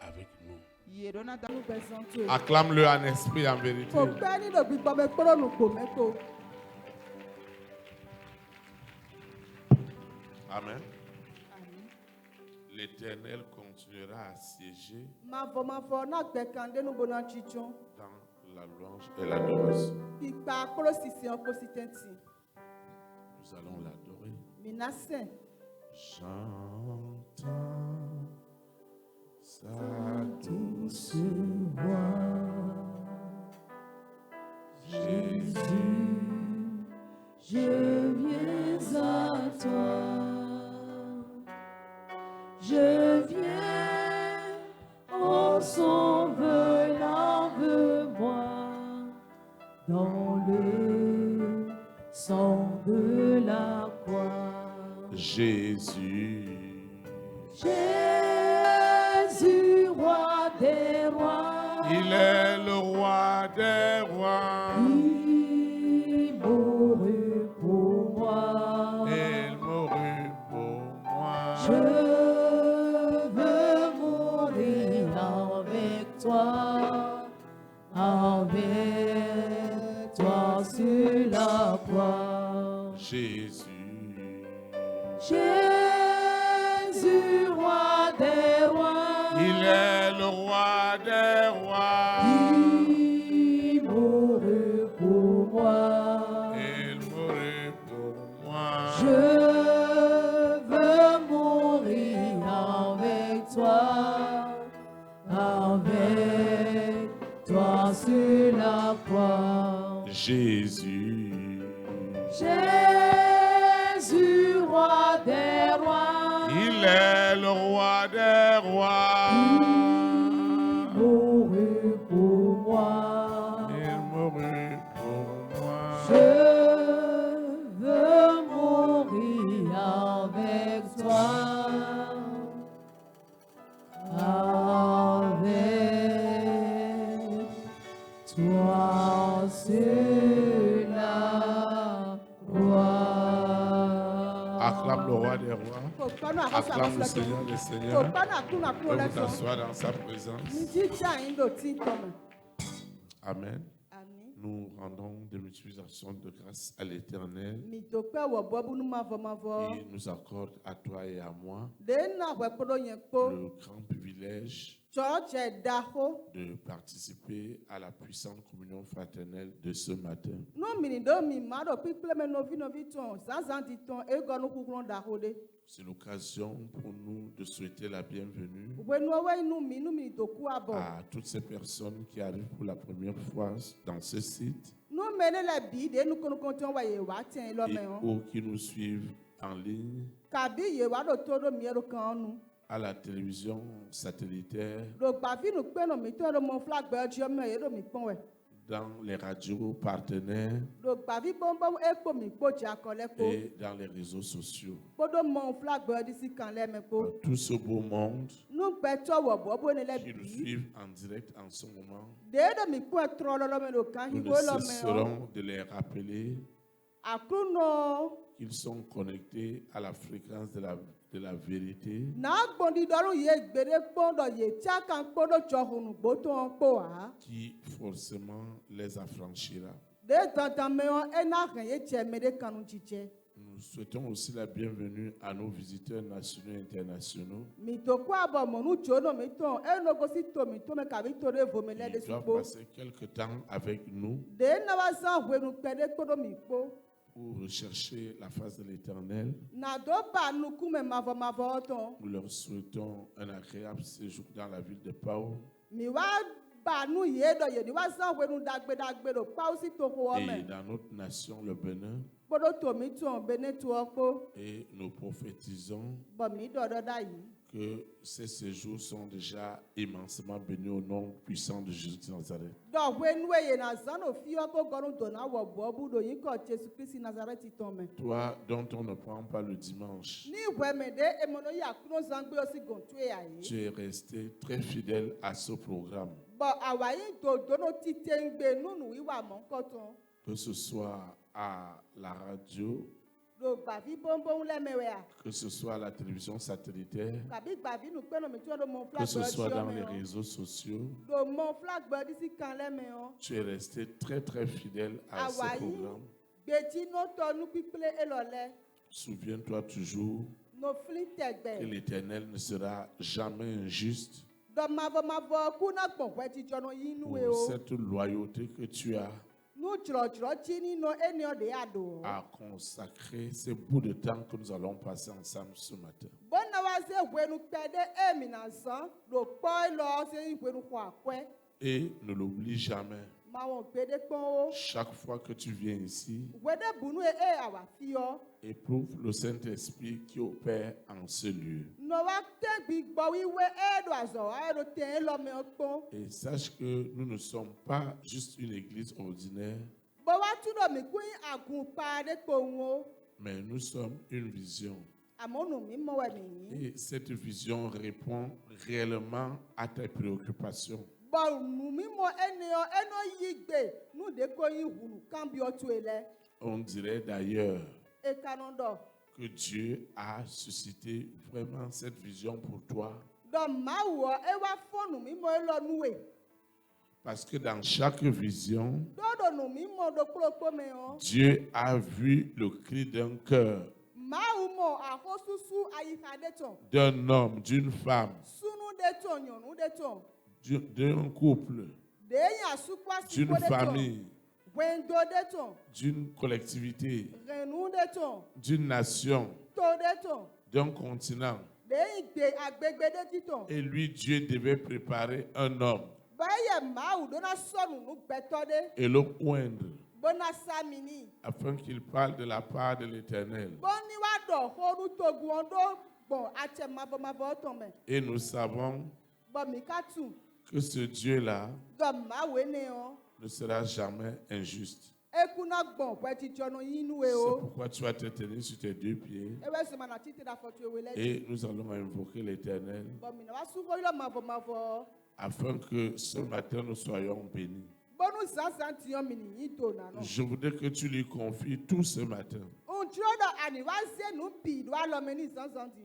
avec nous. Amen. Acclame-le en esprit et en vérité. Amen. L'Éternel continuera à siéger dans la louange et l'adoration. Nous allons l'adorer. J'entends sa douce voix. Jésus, je viens à toi. Je viens, ô Sauveur, lave-moi dans le sang de la croix. Jésus, Jésus, roi des rois, il est le roi des rois. il mourut pour moi. Il mourut pour moi. Je veux mourir avec toi sur la croix. Jésus, Jésus, roi des rois, il est le roi des rois. il mourut pour moi. Il mourut pour moi. Je veux mourir avec toi sur la croix. Jésus, Jésus, roi des rois, il est le roi des rois. il mourut pour moi. Il mourut pour moi. Je veux mourir avec toi. Toi sur la croix. Acclame le roi des rois. Acclame le Seigneur des seigneurs. Pour vous asseoir dans sa présence. Amen. Nous rendons des utilisations de grâce à l'Éternel. Il nous accorde à toi et à moi le grand privilège de participer à la puissante communion fraternelle de ce matin. C'est l'occasion pour nous de souhaiter la bienvenue à toutes ces personnes qui arrivent pour la première fois dans ce site et ou qui nous suivent en ligne à la télévision satellitaire, dans les radios partenaires et dans les réseaux sociaux. Tout ce beau monde qui nous suivent en direct en ce moment, nous ne cesserons de les rappeler qu'ils sont connectés à la fréquence de la vérité qui forcément les affranchira. Nous souhaitons aussi la bienvenue à nos visiteurs nationaux et internationaux. Ils doivent passer quelque temps avec nous pour rechercher la face de l'Éternel. Nous leur souhaitons un agréable séjour dans la ville de Pau et dans notre nation, le Bénin. Et nous prophétisons que ces séjours sont déjà immensément bénis au nom puissant de Jésus de Nazareth. Toi dont on ne prend pas le dimanche, tu es resté très fidèle à ce programme. Que ce soit à la radio, Que ce soit à la télévision satellitaire, que ce soit dans les réseaux sociaux, tu es resté très très fidèle à ce programme. Souviens-toi toujours que l'Éternel ne sera jamais injuste pour cette loyauté que tu as à consacrer ce bout de temps que nous allons passer ensemble ce matin. Et ne l'oublie jamais. Chaque fois que tu viens ici, éprouve le Saint-Esprit qui opère en ce lieu. Et sache que nous ne sommes pas juste une église ordinaire, mais nous sommes une vision. Et cette vision répond réellement à tes préoccupations. On dirait d'ailleurs que Dieu a suscité vraiment cette vision pour toi. Parce que dans chaque vision, Dieu a vu le cri d'un cœur, d'un homme, d'une femme, d'un couple, d'une famille, d'une collectivité, d'une nation, d'un continent. Et lui, Dieu devait préparer un homme et le oindre afin qu'il parle de la part de l'Éternel. Et nous savons que ce Dieu-là ne sera jamais injuste. C'est pourquoi tu vas te tenir sur tes deux pieds et nous allons invoquer l'Éternel afin que ce matin nous soyons bénis. Je voudrais que tu lui confies tout ce matin.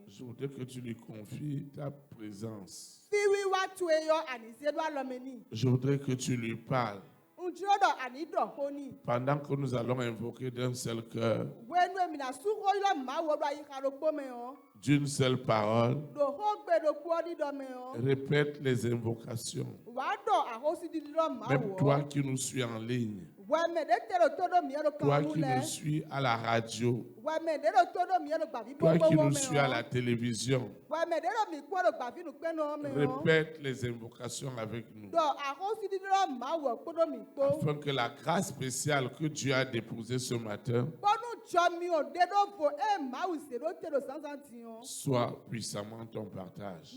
Je voudrais que tu lui confies ta présence. Je voudrais que tu lui parles. Pendant que nous allons invoquer d'un seul cœur, d'une seule parole, répète les invocations. Même toi qui nous suis en ligne, toi qui nous suis à la radio, toi qui nous suis à la télévision, répète les invocations avec nous. Afin que la grâce spéciale que Dieu a déposée ce matin soit puissamment ton partage.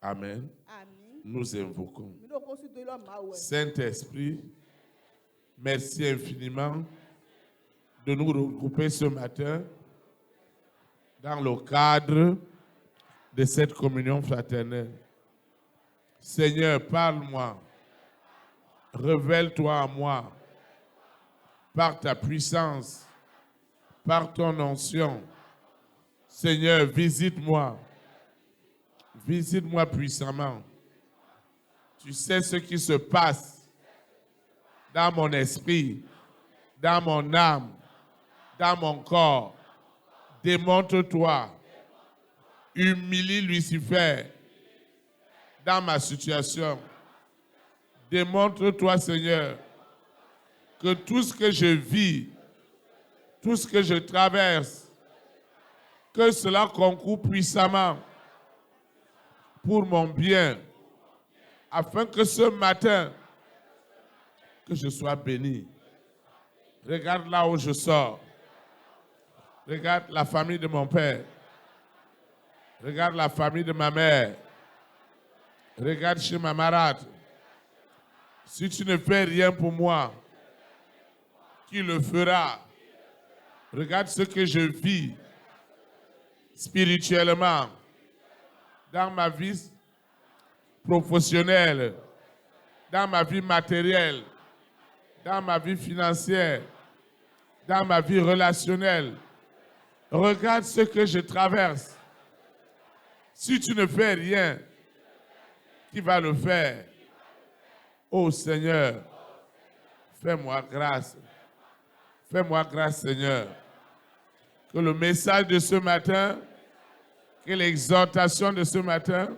Amen. Nous invoquons. Saint-Esprit, merci infiniment de nous regrouper ce matin dans le cadre de cette communion fraternelle. Seigneur, parle-moi, révèle-toi à moi par ta puissance, par ton onction. Seigneur, visite-moi puissamment. Tu sais ce qui se passe dans mon esprit, dans mon âme, dans mon corps. Démontre-toi. Humilie Lucifer dans ma situation. Démontre-toi, Seigneur, que tout ce que je vis, tout ce que je traverse, que cela concourt puissamment pour mon bien, afin que ce matin, que je sois béni. Regarde là où je sors. Regarde la famille de mon père. Regarde la famille de ma mère. Regarde chez ma marade. Si tu ne fais rien pour moi, qui le fera? Regarde ce que je vis spirituellement dans ma vie professionnelle, dans ma vie matérielle, dans ma vie financière, dans ma vie relationnelle. Regarde ce que je traverse. Si tu ne fais rien, qui va le faire? Oh Seigneur, fais-moi grâce. Fais-moi grâce, Seigneur. Que le message de ce matin, que l'exhortation de ce matin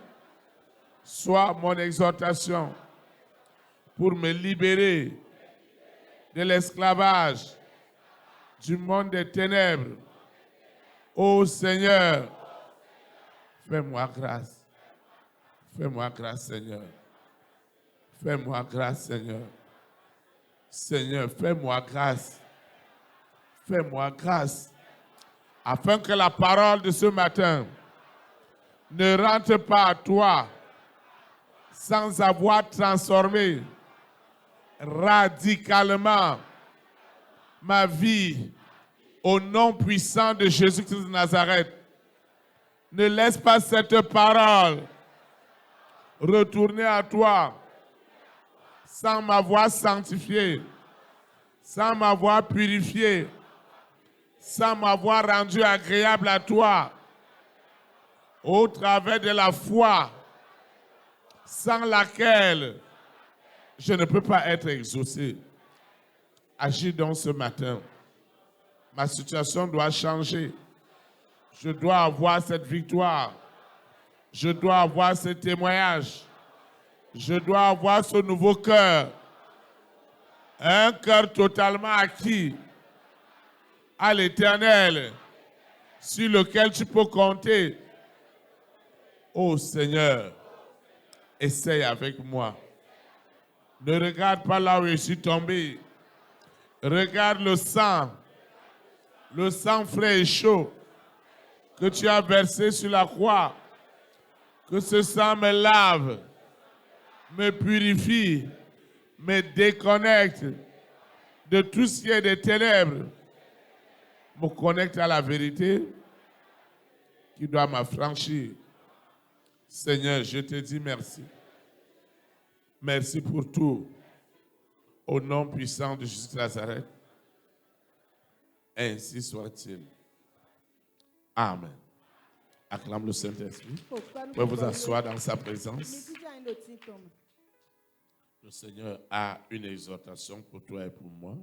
soit mon exhortation pour me libérer de l'esclavage, du monde des ténèbres. Ô Seigneur, fais-moi grâce. Fais-moi grâce, Seigneur. Fais-moi grâce, Seigneur. Seigneur, fais-moi grâce. Fais-moi grâce. Afin que la parole de ce matin ne rentre pas à toi sans avoir transformé radicalement ma vie au nom puissant de Jésus-Christ de Nazareth. Ne laisse pas cette parole retourner à toi sans m'avoir sanctifié, sans m'avoir purifié, sans m'avoir rendu agréable à toi, au travers de la foi, sans laquelle je ne peux pas être exaucé. Agis donc ce matin. Ma situation doit changer. Je dois avoir cette victoire. Je dois avoir ce témoignage. Je dois avoir ce nouveau cœur. Un cœur totalement acquis à l'Éternel, sur lequel tu peux compter. Oh Seigneur, essaye avec moi. Ne regarde pas là où je suis tombé. Regarde le sang frais et chaud que tu as versé sur la croix. Que ce sang me lave, me purifie, me déconnecte de tout ce qui est des ténèbres, me connecte à la vérité qui doit m'affranchir. Seigneur, je te dis merci. Merci pour tout. Au nom puissant de Jésus de Nazareth. Ainsi soit-il. Amen. Acclame le Saint-Esprit. Vous pouvez vous asseoir dans sa présence. Le Seigneur a une exhortation pour toi et pour moi,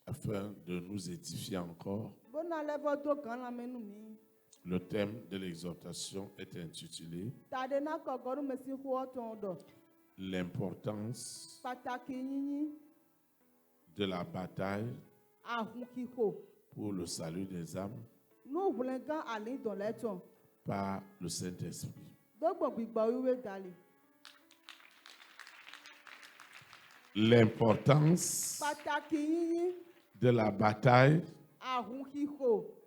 afin de nous édifier encore. Le thème de l'exhortation est intitulé l'importance de la bataille pour le salut des âmes par le Saint-Esprit. L'importance de la bataille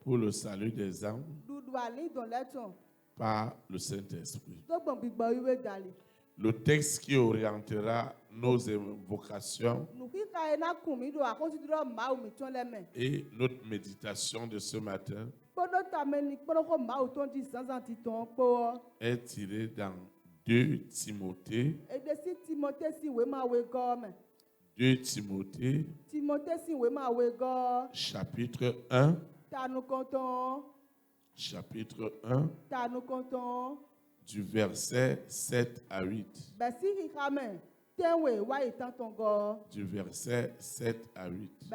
pour le salut des âmes par le Saint-Esprit. Le texte qui orientera nos vocations et notre méditation de ce matin est tiré dans 2 Timothée. 2 Timothée, chapitre 1. Chapitre 1, du verset 7 à 8. Du verset 7 à 8.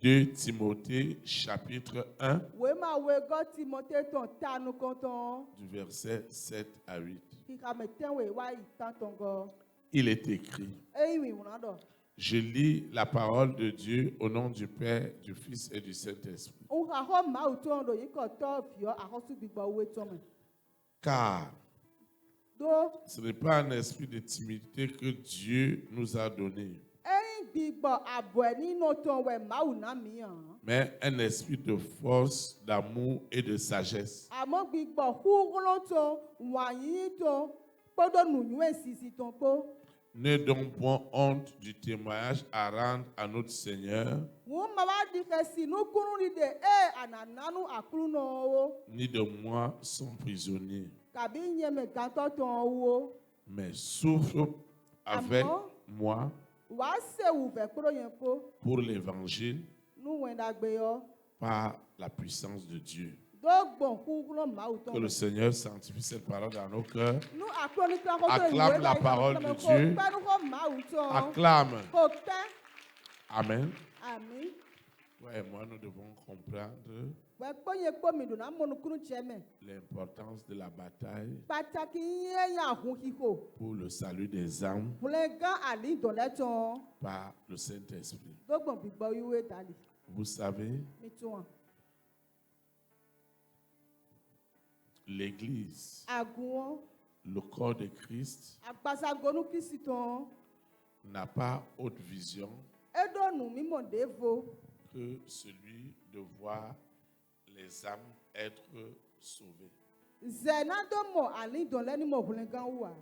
2 Timothée, chapitre 1, du verset 7 à 8. Il est écrit: je lis la parole de Dieu au nom du Père, du Fils et du Saint-Esprit. Car ce n'est pas un esprit de timidité que Dieu nous a donné, mais un esprit de force, d'amour et de sagesse. Ne donc point honte du témoignage à rendre à notre Seigneur, ni de moi son prisonnier, mais souffre avec Àmọ́ moi wàá ṣèwù fẹ́ kúrò yẹn kó pour l'évangile nú wẹ̀ dàgbé yọ. par la puissance de Dieu. Dógbòn kú kúrò màá Que tán. le Seigneur sanctifie cette parole dans nos cœurs. Nú àkúrò ní tí wọ́n kó tó Acclame ìwé la báyìí parole kó de kó Dieu. pẹ́ nú kó màá tán. Acclame. Kó pẹ́. Amen. Àmín. Toi et moi, nous devons comprendre Wẹ́ kpóyin kpómi dùn náà mọ́nu kúrú tiẹ̀ mẹ́. l'importance de la bataille Pàtàkì yẹn yàn àhún kíkó. pour le salut des âmes Wùlẹ̀ gán àlí ìdọ̀lẹ́ tán. par le Saint-Esprit. Dógbòn gbígbọ́ ìwé dàlí. Vous savez, Mi tún wọn. l'Église, Àgùn wọn. le corps de Christ, Àgbàsagonu Kristi tán. n'a pas autre vision Édònù mímọ̀ dévo. que celui de voir les âmes être sauvées. Zẹ̀nàdọ́mọ̀ àlí ìdọ̀lẹ́ ní mọ̀ wùlẹ̀ gán wà.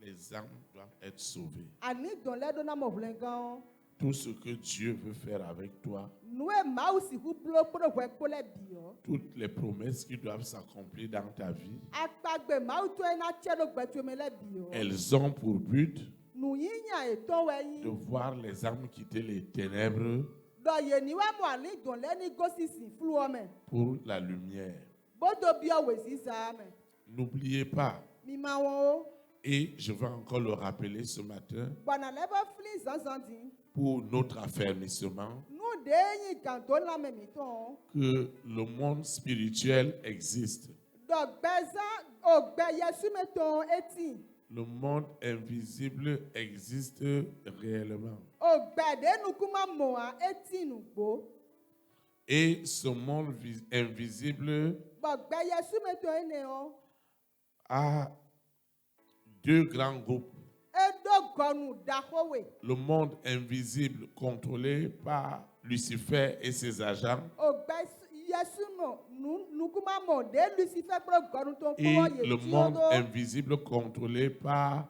Les âmes doivent être sauvées. Àlí ìdọ̀lẹ́ dọ́nà mọ̀ wùlẹ̀ gán. Tout ce que Dieu veut faire avec toi, Nue màá sì kú búlọ́ kpọ́dọ̀ wẹ́ kpọ́lẹ̀ bìọ́. toutes les promesses qui doivent s'accomplir dans ta vie, Akpagbe màá tó ẹ̀ náà tiẹ̀ ló gbẹ̀tuomi lẹ̀ bìọ́. elles ont pour but Nù yíyan ètò wẹ̀ de yín. voir les âmes quitter les ténèbres Dọ̀yẹ̀ ní wẹ́ mọ̀ àlí ìdọ̀lẹ́ ní gósìsì fúlùọ́ mẹ́. pour la lumière. Bódò bí ọ̀wẹ̀ sí sáà mẹ́. N'oubliez pas, Mi máa wọn o. et je vais encore le rappeler ce matin, Gbọ̀nà lẹ́bọ̀ fílì zánzán dín. pour notre affermissement, Nù déyìn gàdó lámẹ̀ mi tán. que le monde spirituel existe. Dọ̀gbẹ́sán ògbẹ́ yẹsú mi tán etí. Le monde invisible existe réellement. Ògbẹ̀dẹ́ nukú máa mọ̀ á etí nùgbó. Et ce monde invisible Gbọ̀gbẹ́ yẹsú mi tán ẹni ọ. a deux grands groupes. Édógọ́nù dàkọ́wé. Le monde invisible contrôlé par Lucifer et ses agents Ògbẹ́ yẹsú nukú máa mọ̀ dé Lucifer kúrò gọ́nù tó ń et kúrò yẹ le tí ó monde dó. invisible contrôlé par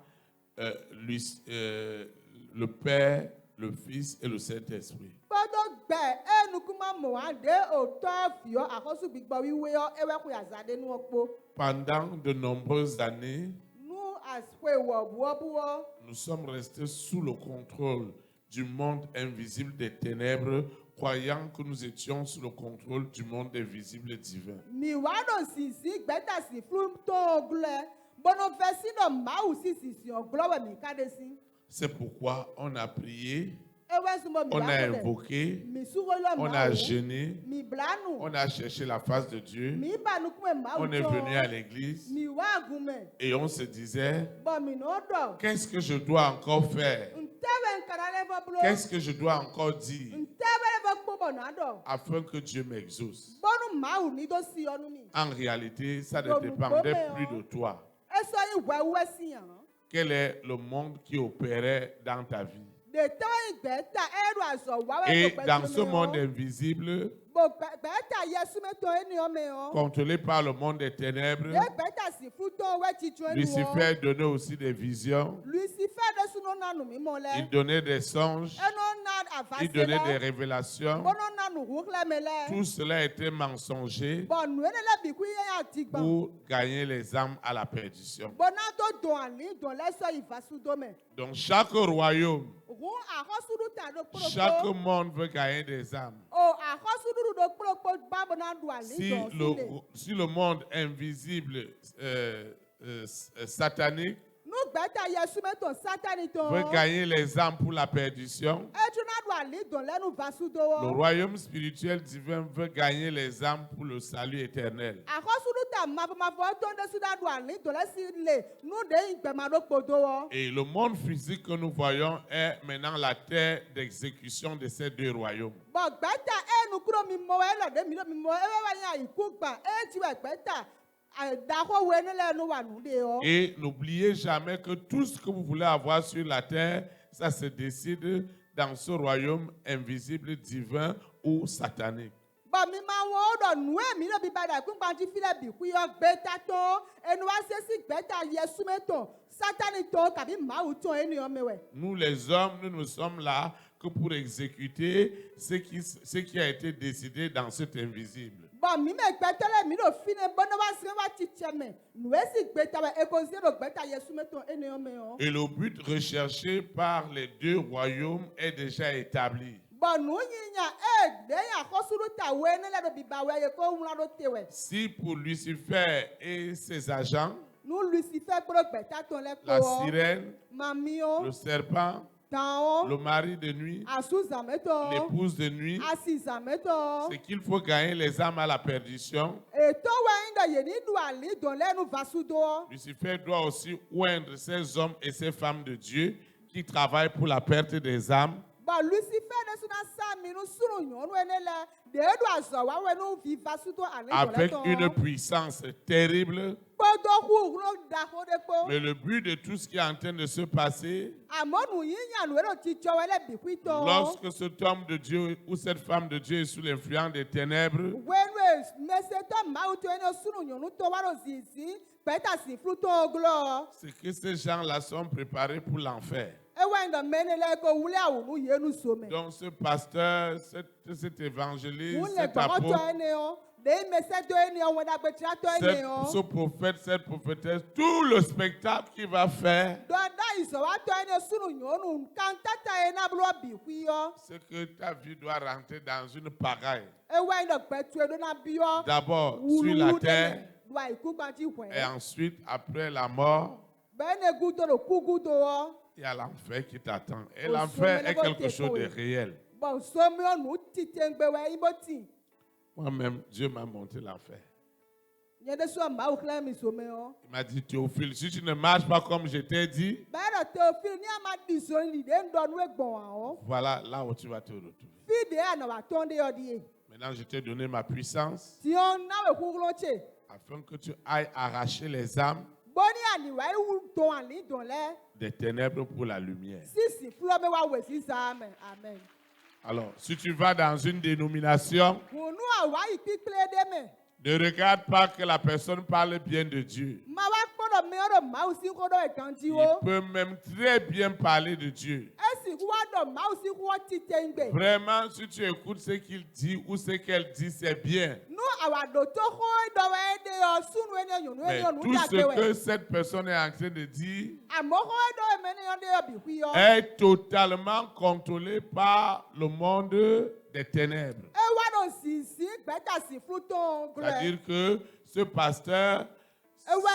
le Père, le Fils et le Saint-Esprit. Gbọ́dọ̀ gbẹ̀ ẹnukú máa mọ̀ á dé òótọ́ fìọ́ àkọ́sù gbígbọ́ wíwé ọ́ ewéku àzádé nú ọ̀pọ̀. Pendant de nombreuses années, Nú àsìkò ìwọ̀ buwọ́buwọ́. nous sommes restés sous le contrôle du monde invisible des ténèbres, croyant que nous étions sous le contrôle du monde invisible divin. Mìwádò sì sí gbẹ́tà sí fún tó oglẹ̀. Bọ́nà fẹ́ sínú màáwù sì sì sí ọ̀gbọ́wẹ̀ mi káde sí. C'est pourquoi on a prié, Ewé súnmọ́ mi on a lákòlẹ̀. invoqué, Mi súwó lọ on a màáwù. jeûné, Mi blánù. on a cherché la face de Dieu, Mi ìbànúkú mẹ́ màáwù on est venu à l'église Mi wá àgùn mẹ́. et on se disait, Bọ̀ mi náà dọ̀. qu'est-ce que je dois encore faire? Ntẹ́wẹ̀ nkàrà lẹ́fọ́ búlọ́. Qu'est-ce que je dois encore dire Ntẹ́wẹ̀ lẹ́fọ́ kpọ́bọ̀ náà dọ̀. afin que Dieu m'exauce? Bọ́nù màáwù ní tó sí ọdún mi. En réalité, ça ne dépendait plus de toi. E sọ ìwẹ̀wẹ̀ sí yàn. Quel est le monde qui opérait dans ta vie? Dètò ìgbẹ́ta ẹrù àṣọ wáwẹ́ Et gbogbo dans ẹtùmí ce ọ́. monde invisible, Gbẹ̀ta yẹsùn mẹ́tọ̀ ẹni ọmọ ẹ̀ ọ́. contrôlé par le monde des ténèbres, Dé gbẹ́ta sì fún tó wẹ́ titun ẹni ọ́. Lucifer donnait aussi des visions, Lucifer de sunu nanu mímọ́ lẹ. il donnait des songes, Ẹnu na il àfàṣẹ donnait des lẹ. révélations. Bọ́nà nanu wúklẹ̀ mi lẹ. Tout cela était mensonger Bọ̀ nù ẹni lẹ́bi kú yẹn àti gbọ̀n. pour gagner les âmes à la perdition. Bọ́nà tó dùn àní dùn lẹ́sọ̀ ìfàsúdọ́mẹ̀. Donc chaque royaume, Rún àkọ́sùdù tà ló chaque kpọ́lọ́kpọ́. monde veut gagner des âmes. O àkọ́sùdù ló kpọ́lọ́kpọ́ bábọ̀ náà dùn àní Si dùn sílẹ̀. si le monde invisible satanique Nù gbẹ́ta yẹsùn mẹ́tọ̀ sátani tó. veut gagner les âmes pour la perdition, Ẹtù náà dùn àní dùn lẹ́nu fàsúdọ́wọ́. le royaume spirituel divin veut gagner les âmes pour le salut éternel. Àkọ́sùdù tà mafọmafọ tó ń dé sùdà dùn àní dùn lẹ́sí lè nù dé ìgbẹ̀mọdókòdówọ́. Et le monde physique que nous voyons est maintenant la terre d'exécution de ces deux royaumes. Bọ̀ gbẹ́ta ẹnu kúrò mi mọ ẹ lọ́dẹ mi ló mi mọ ẹ wá wáyà ìkú gbà ẹ ti wẹ̀ gbẹ́ta àdàkọ̀wé nílẹ̀ ẹnu wà nùdé ọ. Et n'oubliez jamais que tout ce que vous voulez avoir sur la terre, ça se décide dans ce royaume invisible, divin ou satanique. Bọ̀ mi máa wọ́n ó dọ̀ nù ẹ̀mí ló bí padà kún pàǹtí fílẹ̀ bì kú yọ gbẹ́ta tó ẹnu wá ṣe sí gbẹ́ta yẹ súnmẹ́tọ̀ sátani tó tàbí màáwù tó ènìyàn mẹ́wẹ̀. Nous les hommes, nous ne sommes là que pour exécuter ce qui a été décidé dans cet invisible. Bọ̀ Bon, mi me gbɛtɔ le mi ɖo fi ne be ne va se va tsitse me. Nu esi gbeta be ekozi ɖo gbeta Yesu me tɔ eneo me o. Et le but recherché par les deux royaumes est déjà établi. Bon, nu nyinya de ya kɔsu ɖo ta woe ne le ɖo biba woe ye ko ŋlɔ ɖo te woe. Si pour Lucifer et ses agents, Nu Lucifer kple gbeta tɔ le la kpɔ. sirène, Mamio, le serpent, tanwo, le mari de nuit, asu zametɔ, l'épouse de nuit, asi zametɔ. c'est qu'il faut gagner les âmes à la perdition. Eto woe ŋdɔ yeni ɖu ali dɔn le nu va su do. Lucifer doit aussi oindre ces hommes et ces femmes de Dieu qui travaillent pour la perte des âmes. Bon, Lucifer ne suna sa mi nu sunu nyɔnu ene le de eɖo azɔ wawe nu vi va su do ali dɔn le Avec tɔ. une puissance terrible. Kpɔdɔ ʋuʋlɔ da xɔ de kpɔ. Mais le but de tout ce qui est en train de se passer, Amɔ nu yi nya nu eɖo tsitsɔ wɔ le bikui tɔ. lorsque cet homme de Dieu ou cette femme de Dieu est sous l'influence des ténèbres, Wenu mesetɔ mawu tɔ ene sunu nyɔnu tɔ wa ɖo zizi gbɛta si flu tɔ glɔ. c'est que ces gens-là sont préparés pour l'enfer. Ewa ŋdɔ mɛ ne le ko wuli awu nu yenu some. Donc ce pasteur, cet évangéliste, Wule cet gbɔtɔ apôtre, ene o. De mesetɔ ene o, wɔdagbetsira ene o. ce prophète, cette prophétesse, tout le spectacle qu'il va faire, Dɔda izɔwatɔ ene sunu nyɔnu kantata ena blo bikui yɔ. c'est que ta vie doit rentrer dans une pagaille. Ewa ŋdɔ gbɛtu eɖo na bi yɔ. D'abord sur la terre Do ayiku gbadzi et hwɛ. ensuite, après la mort, Bɛne gudo ɖo ku gudo wɔ. il y a l'enfer qui t'attend. Et Au l'enfer sommet est de quelque votre chose de épaule. réel. Bon, sommiɔ nu tite ŋgbe wɛ ibo ti. Moi-même, Dieu m'a montré l'enfer. Nye de sɔ mawu xlẽ mi some yɔ. Il m'a dit, Théophile, si tu ne marches pas comme je t'ai dit, Bɛrɛ teofili ni ama di zɔn li de ŋdɔ nu egbɔn awɔ. voilà là où tu vas te retrouver. Fi de anɔ wa tɔn de yɔ di ye. Maintenant, je t'ai donné ma puissance Tiɲɔ nawe kukulɔ tse. afin que tu ailles arracher les âmes Bɔni aniwa ewu tɔn ali dɔn lɛ. des ténèbres pour la lumière. Sisi fulɔ bɛ wa wɛ sisan mɛ. Amen. Alors, si tu vas dans une dénomination, Kunu awa yi kpikple de mɛ. ne regarde pas que la personne parle bien de Dieu. Ma wa kpɔdɔ mɛ yɔrɔ mawu si ko dɔ egan di Il wo. peut même très bien parler de Dieu. Esi ku wa dɔ mawu si ko tite ŋgbe. Vraiment, si tu écoutes ce qu'il dit ou ce qu'elle dit, c'est bien. Nu awa do to xɔ dɔ wɛ de yɔ sunu ene nyɔnu Mais ene tout nu ce dagbe que wɛ. cette personne est en train de dire Amɔ xɔ dɔ mɛ ne yɔ de yɔ bikui yɔ. est totalement contrôlé par le monde des ténèbres. Ewa do sisi gbɛta si flu tɔn glɛ. C'est-à-dire que ce pasteur,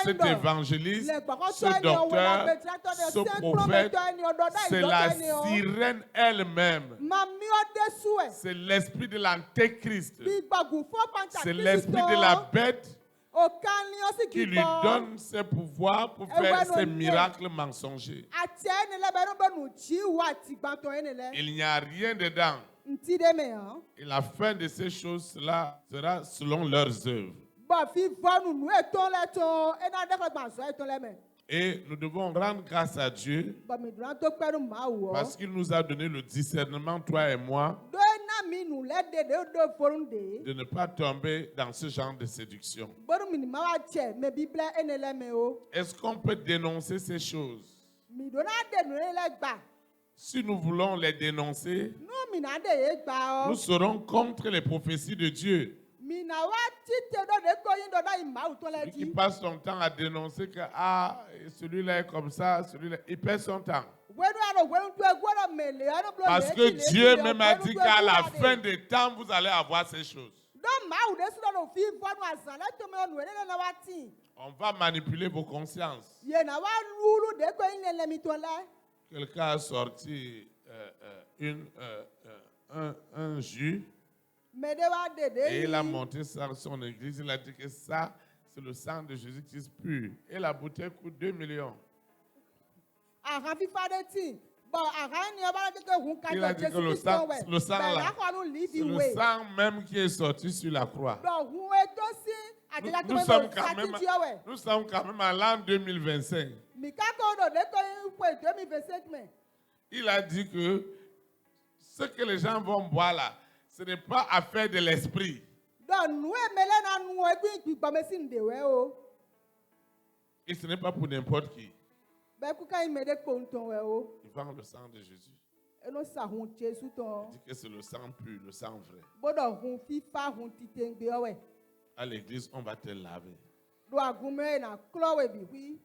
cet Le évangéliste, gbɔkɔtɔ ce ene o docteur, wɔdagbetsratɔ ce ne se prophète, kplɔmetɔ ene o dɔda c'est idɔtɔ la ene o. sirène elle-même. Mamiɔ de sue. C'est l'esprit de l'antéchrist. Bigbɔgu fɔ panta C'est l'esprit de la bête O kan liɔ si qui lui gbɔ. donne ses pouvoirs pour faire ses miracles mensongers. Ati ene lɛ bɛ ne bɛ nu dzi wa ati gbãtɔ ene lɛ. Il n'y a rien dedans. Ŋti de me hã. Et la fin de ces choses-là sera selon leurs œuvres. Bɔn fi vɔ nu nu etɔn lɛ tɔn ena de xɔ gbãzɔ etɔn lɛ mɛ. Et nous devons rendre grâce à Dieu Bɔn mi donna to kpɛ nu mawu wɔ. parce qu'il nous a donné le discernement, toi et moi, Do ena mi nu lɛ de do forun de. de ne pas tomber dans ce genre de séduction. Bɔnu mi ni ma wa tsɛ mɛ biblɛ ene lɛ mɛ o. Est-ce qu'on peut dénoncer ces choses? Mi donna de nu lɛ gba. Si nous voulons les dénoncer, Nu mi na de ye gba nous o. serons contre les prophéties de Dieu. Mi na wa tite do de ko yin dɔ da yi mawu tɔn lɛ Celui qui dzi. passe son temps à dénoncer que celui-là est comme ça, celui-là, il perd son temps. Wɛnu alo wɛnu to egu alo mɛ le alo blo Parce que Dieu même a dit qu'à la fin des temps, vous allez avoir ces choses. Dɔ mawu de sɔrɔ no fi vɔ nu azã lɛ tome nu ene na wa ti. On va manipuler vos consciences. Yena wa lulu de ko yin lɛ mi tɔn lɛ. Quelqu'un a sorti un jus Mɛ de wa de de et il a yi. monté ça dans son église. Il a dit que ça, c'est le sang de Jésus-Christ pur. Et la bouteille coûte 2 millions. Ahan fifa de ti. Bɔn ahan ni ɔba keke hun ka Il a jɔ dit que Jesu le Kristo sang wɛ. là, Bɛn akɔ nu li c'est fi le we. sang même qui est sorti sur la croix. Dɔn hun eto si atila Nous tome sommes do quand même, sati tiɔ wɛ. nous sommes quand même à l'an 2025. Mi kako do de ko yin pe 2025 mɛ. Il a dit que ce que les gens vont boire là, ce n'est pas affaire de l'esprit. Dɔn nu emele na nu egu gbigbɔme si nde wɛ o. Et ce n'est pas pour n'importe qui. Bɛɛ kuka yin mɛ de ko ntɔn wɛ o. Il vend le sang de Jésus. Eno sa hun Jesu Il tɔn. dit que c'est le sang pur, le sang vrai. Bɔdɔ hun fifa hun tite ŋgbe wɛ. À l'église, on va te laver. Do agume na klowe bihui.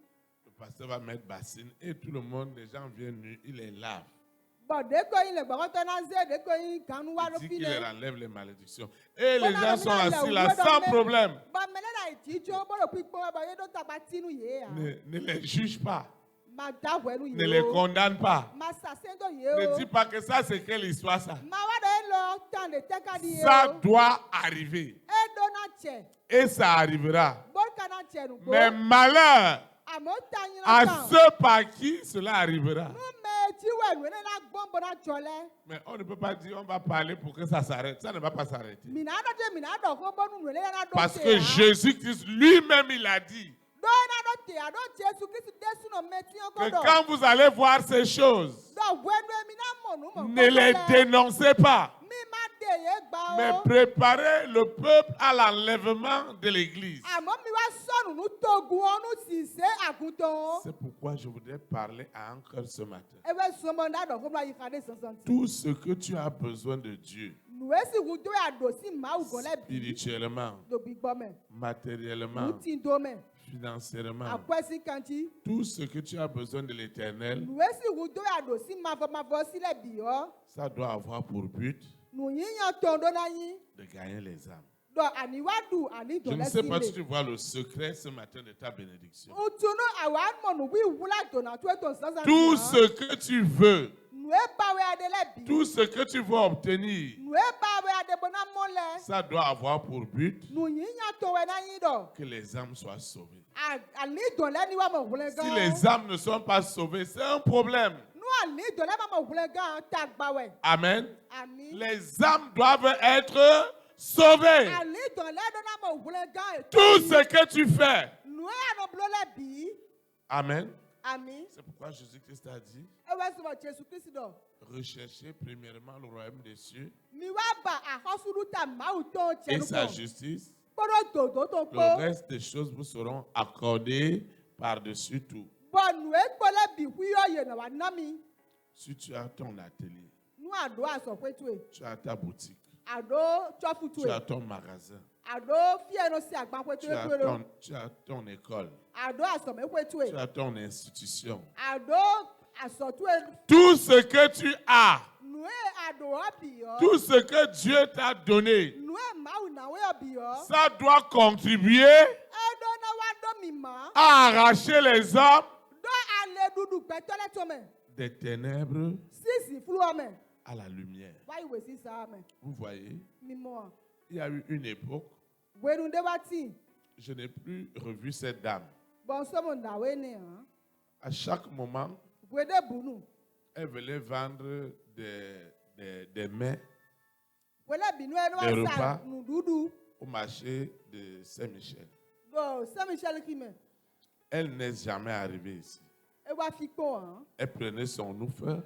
Le pasteur va mettre bassine et tout le monde, les gens viennent nus, il les lave. Bon, dès qu'il le baroton a zé, dès qu'il gagne ou Il dit qu'il file. enlève les malédictions. Et les Bon, gens sont alors, assis il là a sans ouvert problème. Bon, maintenant, là, il dit, bon, le quick, bon, il doit t'abattre, ye. Ne les juge pas. Ma da, ouais, nous, Ne les condamne pas. Ma assassin, Ne dis pas que ça, c'est quelle histoire ça. Ma wa de lo, tant de teka di Ça doit arriver. E donache. Et ça arrivera. Bon, kanache, nous. Mais malheur A mo tanyi à la kan. ceux par qui cela arrivera. Nous, mais, tu vois, nous, na bombo na chole. Mais on ne peut pas dire on va parler pour que ça s'arrête. Ça ne va pas s'arrêter. Mina do je, mina do, ko bon, nous, na do Parce te, que hein. Jésus-Christ lui-même, il a dit Do na do te, a do Jésus Christ desu no meti que kodo. quand vous allez voir ces choses, Do bueno mina mo nu mo. ne les dénoncez pas, Mi ma de ye gba mais o. préparez le peuple à l'enlèvement de l'Église. Àmọ́ mi wá sọnù ní togun ọ̀nù sì ṣe àgùntàn. C'est pourquoi je voudrais parler à un cœur ce matin. Ewé sọmọ ndádọ̀ fún mi àyíká sọ̀sọ̀ tí. Tout ce que tu as besoin de Dieu, Nùwé sì wù tó àdó sí màá gàn lẹ́bi. spirituellement, Dòbí gbọ́ mẹ́. matériellement, Nù tí ń dó mẹ́. financièrement, Àpẹ́sí kàntí. tout ce que tu as besoin de l'Éternel, Nùwé sì wù tó àdó sí màfọ̀màfọ̀ sílẹ̀ bì ọ́. ça doit avoir pour but Nù yíyan tó ń dóná yín. de gagner les âmes. Dọ̀ àníwádùn àní Je ne ìdọ̀lẹ́ sais pas si sílẹ̀. tu vois le secret ce matin de ta bénédiction. Ntunu àwa mọ̀nù wí ìwúlá dònà tó ètò sọ́sọ́ Tout ce que tu veux, Nùwé báwé adélẹ́bi. tout ce que tu veux obtenir, Nùwé báwé adébọ̀nà mọ́lẹ̀. ça doit avoir pour but Nù yíyan tó wẹ̀ náà yín dọ̀. que les âmes soient sauvées. Àní ìdọ̀lẹ́ ni wà mọ̀ wúlẹ̀ Si gan. les âmes ne sont pas sauvées, c'est un problème. Nù àní ìdọ̀lẹ́ mà mọ̀ wúlẹ̀ gan tá gbàwẹ̀. Amen. Àní. Les âmes doivent être sauvées. Àní ìdọ̀lẹ́ dọ́nà mọ̀ wúlẹ̀ gan. Tout ce que tu fais. Nù àná bulọ́lẹ̀ bí. Amen. Àmì. C'est pourquoi Jésus-Christ a dit, Ewé sọ̀rọ̀ Jésù Kristi dọ̀. recherchez premièrement le royaume des cieux Mi wá bà àkọ́sùrù tà máwù tó ń et tẹnu sa pọ̀. justice. Kpọ́dọ̀ dòdò tó Le pọ̀. reste des choses vous seront accordées par-dessus tout. Bọ̀ nù égbọ́lẹ̀ bí wíyọ̀ yẹn nà wà ná mi. Si tu as ton atelier, Nù àdó àsọ̀pẹ́tù ẹ̀. tu as ta boutique, Àdó tsọ́fùtù tu as ẹ̀. ton magasin, Àdó fíẹ̀nù sí àgbàpẹ́tù tu as ẹ̀. tu as ton école, Àdó àsọ̀mẹ́pẹ́tù ẹ̀. tu as ton institution. Àdó àsọ̀tù ẹ̀. Tout ce que tu as, Nù àdó ọ̀bì ọ́. tout ce que Dieu t'a donné, Nù máwù nàwé ọ̀bì ọ́. ça doit contribuer Ẹ̀dọ́ náà wá dọ́ mi mọ́. à arracher les hommes Dọ́ àlẹ́ dúdú gbẹ́tọ́lẹ́ tó mẹ́. des ténèbres Sísì fúlọ́ mẹ́. à la lumière. Wáyé wè sí sáà mẹ́. Vous voyez, Mímọ́. il y a eu une époque, Wẹ́nu dé wá tì. je n'ai plus revu cette dame. Bọ̀n sọ́mù nàwé ni hàn. À chaque moment, Wẹ́dẹ́ bùnú. elle voulait vendre des mets Wẹ́lẹ́ bínú ẹni Des wá sà repas. nù dúdú. au marché de Saint-Michel. Bọ̀ Saint-Michel kì mẹ́. Elle n'est jamais arrivée ici. E wá fi kpọ̀ hàn. Elle prenait son oufeur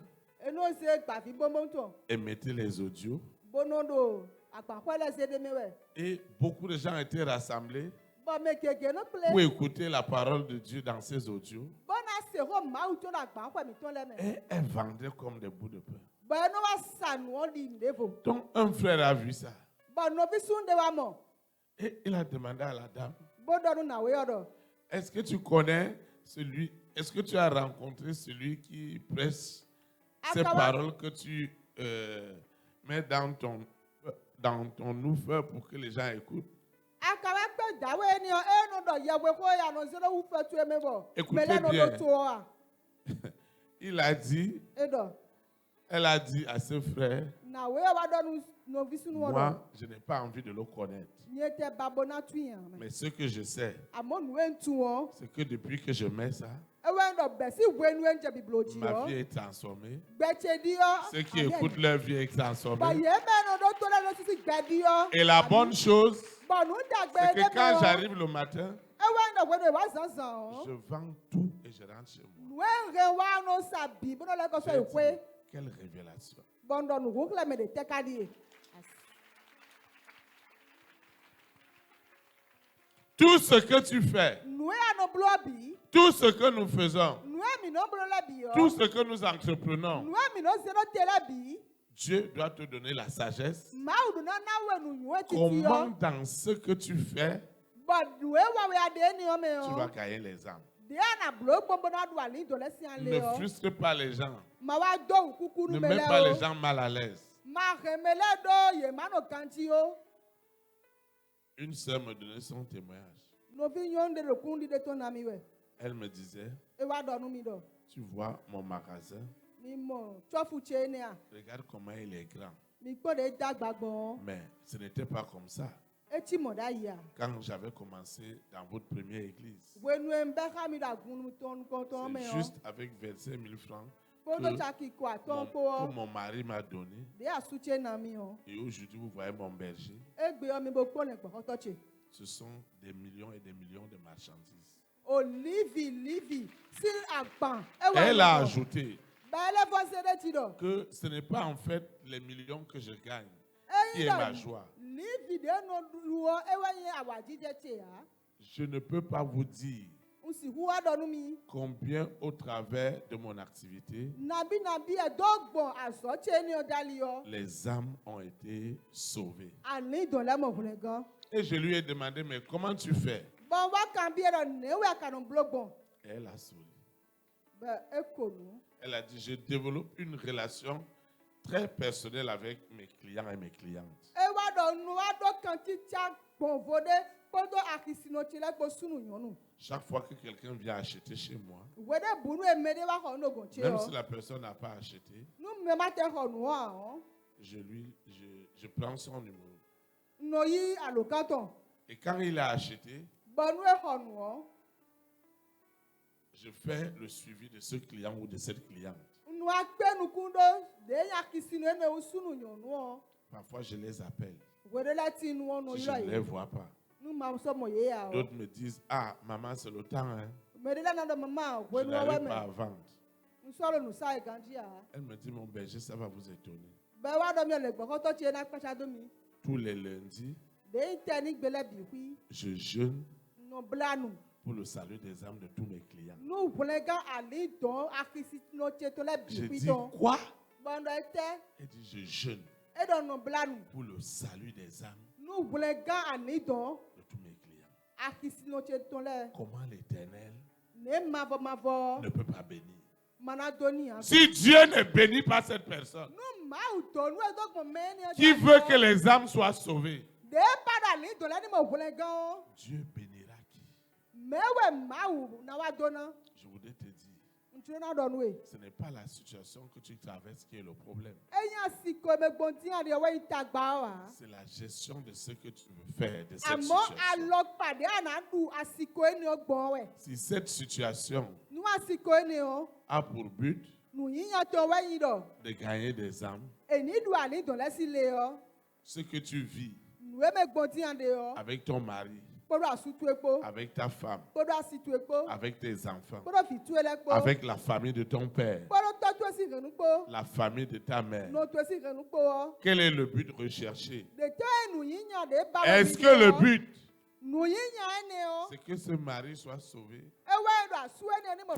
Enú ṣe gbàfi bọ́mọ́tò. et mettait les audios. Bọ́nọ́dọ̀ àpapọ̀lẹ̀ ṣe dé mẹ́wẹ̀. Et beaucoup de gens étaient rassemblés Bọ̀ mẹ́ kéèké ní pilẹ̀. pour écouter la parole de Dieu dans ces audios. Bọ́nà ṣèwọ́ màáwù tó nà gbà pẹ̀mí tó lẹ́mẹ̀. Et elle vendait comme des bouts de pain. Bọ̀ ẹnu wá sànù ọ́ di ìdẹ́fò. Donc un frère a vu ça. Bọ̀ nọ́bí súnde wa mọ̀. Et il a demandé à la dame, Bọ́dọ̀nù nàwé ọ̀dọ̀. est-ce que tu connais celui, est-ce que tu as rencontré celui qui presse ces Akawa- paroles que tu mets dans ton oufeur pour que les gens écoutent? Akawa pé ìdáwé ni ọ ẹnu dọ̀ yẹ̀wé kó yànnà zero wúfẹ́ tó ẹ̀mẹ́ bọ̀. Écoutez Mẹ́lẹ́nu bien. ló tó ọ à. Il a dit, Ẹ̀dọ̀. elle a dit à ce frère, Nàwé wa dọ́nu nọ́bí súnú ọ̀dọ̀. moi, je n'ai pas envie de le connaître. Nyé tẹ babọ̀ náà tún yàn. Mais ce que je sais, Àmọ́ nùwé ń tu wọn. c'est que depuis que je mets ça, Ewé ń dọ̀ bẹ̀ sí ìwé nu ẹ̀ ń jẹ̀bi bìlòjì ma ọ́. vie est transformée. Gbẹ̀tsẹ̀ di ọ́. Ceux qui écoutent leur vie est transformée. Bọ̀yẹ̀ mẹ́nu ló tó lẹ́nu títí gbẹ̀ di ọ́. Et la bonne chose, Bọ̀nù ń dàgbẹ́ c'est que ẹ̀dẹ́ quand mọ́. j'arrive le matin, Ewé ń dọ̀ gbẹ́dọ̀ ìwà zànzàn ọ́. je vends tout et je rentre chez moi. Nùwé ń rẹ̀ wá nù sàbí bọ́dọ̀ lẹ́kọ̀ọ́sọ J'ai ìwé. dit, quelle révélation. Bọ̀ndọ̀ nùwó kílẹ̀ mẹ́lẹ̀ tẹ́ka di yẹ. Tout ce que tu fais, Nùwé àná búlọ̀ bì. tout ce que nous faisons, Nùwé mi nà búlọ̀ lẹ́ bì ọ́. tout ce que nous entreprenons, Nùwé mi nà zẹ́nà tẹ́lẹ̀ bì. Dieu doit te donner la sagesse. mawu do nana wo nu nyuwe titi Comment yo dans ce que tu fais, bɔ nuwe wawe ade ni yo me tu vas yo gagner les âmes. de na blo gbogbo na do ali do le si an le Ne yo frustre pas les gens. ma wa do kuku Ne nu mets mele pas les o gens mal à l'aise. ma remele do ye ma no kanti yo Une sœur me donnait son témoignage. no vi nyonde le kundi de ton ami we Elle me disait, e wa do nu mi do tu vois mon magasin, mi mo chofu che ne a regarde comment il est grand. mi kpo de dagba gbon Mais ce n'était pas comme ça. eti mo da ya Quand j'avais commencé dans votre première église, wenu embe ha mi da gunu ton ko ton me c'est yo juste avec 25 000 francs podo chaki ko aton po que mon mari m'a donné. de asuche na mi o Et aujourd'hui, vous voyez mon berger. egbe o mi bo kpo le gbo to che Ce sont des millions et des millions de marchandises. livi si agban Elle a ajouté bele fo se de ti do que ce n'est pas en fait les millions que je gagne qui eyin est ma do joie. livi de no luo ewe yin awaji je che ya Je ne peux pas vous dire nsi huwa do nu mi combien au travers de mon activité, nabi e dogbon aso che ni o dali yo les âmes ont été sauvées. ani do le mo hule gan Et je lui ai demandé, mais comment tu fais? bon wa kan bi ero ne we kan blogbon Et elle a souri. be ekonu Elle a dit, je développe une relation très personnelle avec mes clients et mes clientes. e wa do nu wa do kan ti cha gbon vode podo akisino ti le gbo sunu yonu Chaque fois que quelqu'un vient acheter chez moi, wede bunu emede wa ho no gon che même o si la personne n'a pas acheté, nu me ma te ho nu o je prends son numéro. no yi alokaton Et quand il a acheté, bonu e ho nu o je fais le suivi de ce client ou de cette cliente. nu akpe nu kundo de ya kisino ene usunu yonu o Parfois, je les appelle. wede la ti nu o no Je yo ne les yi vois pas. nu ma so mo ye ya o D'autres me disent, ah, maman, c'est le temps, hein. me de la na do mama Je wenu wa n'arrive pas à me vendre. nu so lo nu sa e ganji ya Elle me dit, mon berger, ça va vous étonner. be wa do mi le gbo ko to che na kpacha do mi Tous les lundis, de te ni gbele bi hui je jeûne no blanu pour le salut des âmes de tous mes clients. nu hulega ali don akisino che to le Je bi hui dis, don quoi? bondo ete Elle dit, je jeûne e do no blanu pour le salut des âmes nu hulega ani don de tous mes clients. akisino che to le Comment l'Éternel ne mavo ne peut pas bénir? mana doni an Si Dieu ne bénit pas cette personne, nu ma uto nu e do gbo me ni qui veut que les âmes soient sauvées, de pada li do le ni mo hulega o Dieu bénira qui? mewe ma u na wa dona Je voudrais te dire, ntire na do nu e ce n'est pas la situation que tu traverses qui est le problème. eyan siko me gbonti an de we itagba wa C'est la gestion de ce que tu veux faire de cette àmọ́ situation. alọ́pàdé ànádù àsìkò ẹni ọgbọ̀n wẹ̀ Si cette situation ní àsìkò ẹni o a pour but nù yíyan tó wẹ́yìn dọ̀ de gagner des âmes, èní dù ànídùn lẹ́sílẹ̀ ọ ce que tu vis nù émẹ́gbọ̀n tí yàn dé ọ avec ton mari, kpọ́dọ̀ àsùtù epo avec ta femme, kpọ́dọ̀ àsìtù epo avec tes enfants, kpọ́dọ̀ fìtú ẹlẹ́kpọ́ avec la famille de ton père, kpọ́dọ̀ tọ́tù èsì ìrẹ̀nùkpó la famille de ta mère. nòtù èsì ìrẹ̀nùkpó ọ Quel est le but recherché? dètò ẹnu yíyan dé bá Est-ce que le but, nù yíyan ẹni ọ c'est que ce mari soit sauvé? ewé ẹnu àsú ẹni ẹni mọ̀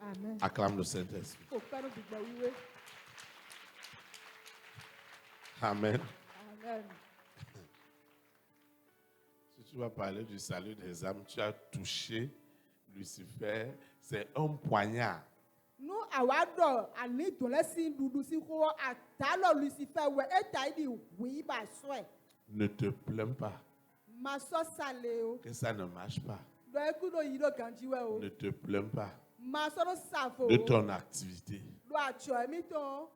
Amen. Acclame le Saint-Esprit. Faut faire nos big oui. Amen. Amen. Si tu vas parler du salut des âmes, tu as touché Lucifer, c'est un poignard. Nous awado ani dole si dudu si ko atalo Lucifer we eta di wi ba soe. Ne te plains pas Ma so sale o. que ça ne marche pas. Do eku do yiro ganji we o. Ne te plains pas Ma so no safo. de ton activité, Do acho mi ton.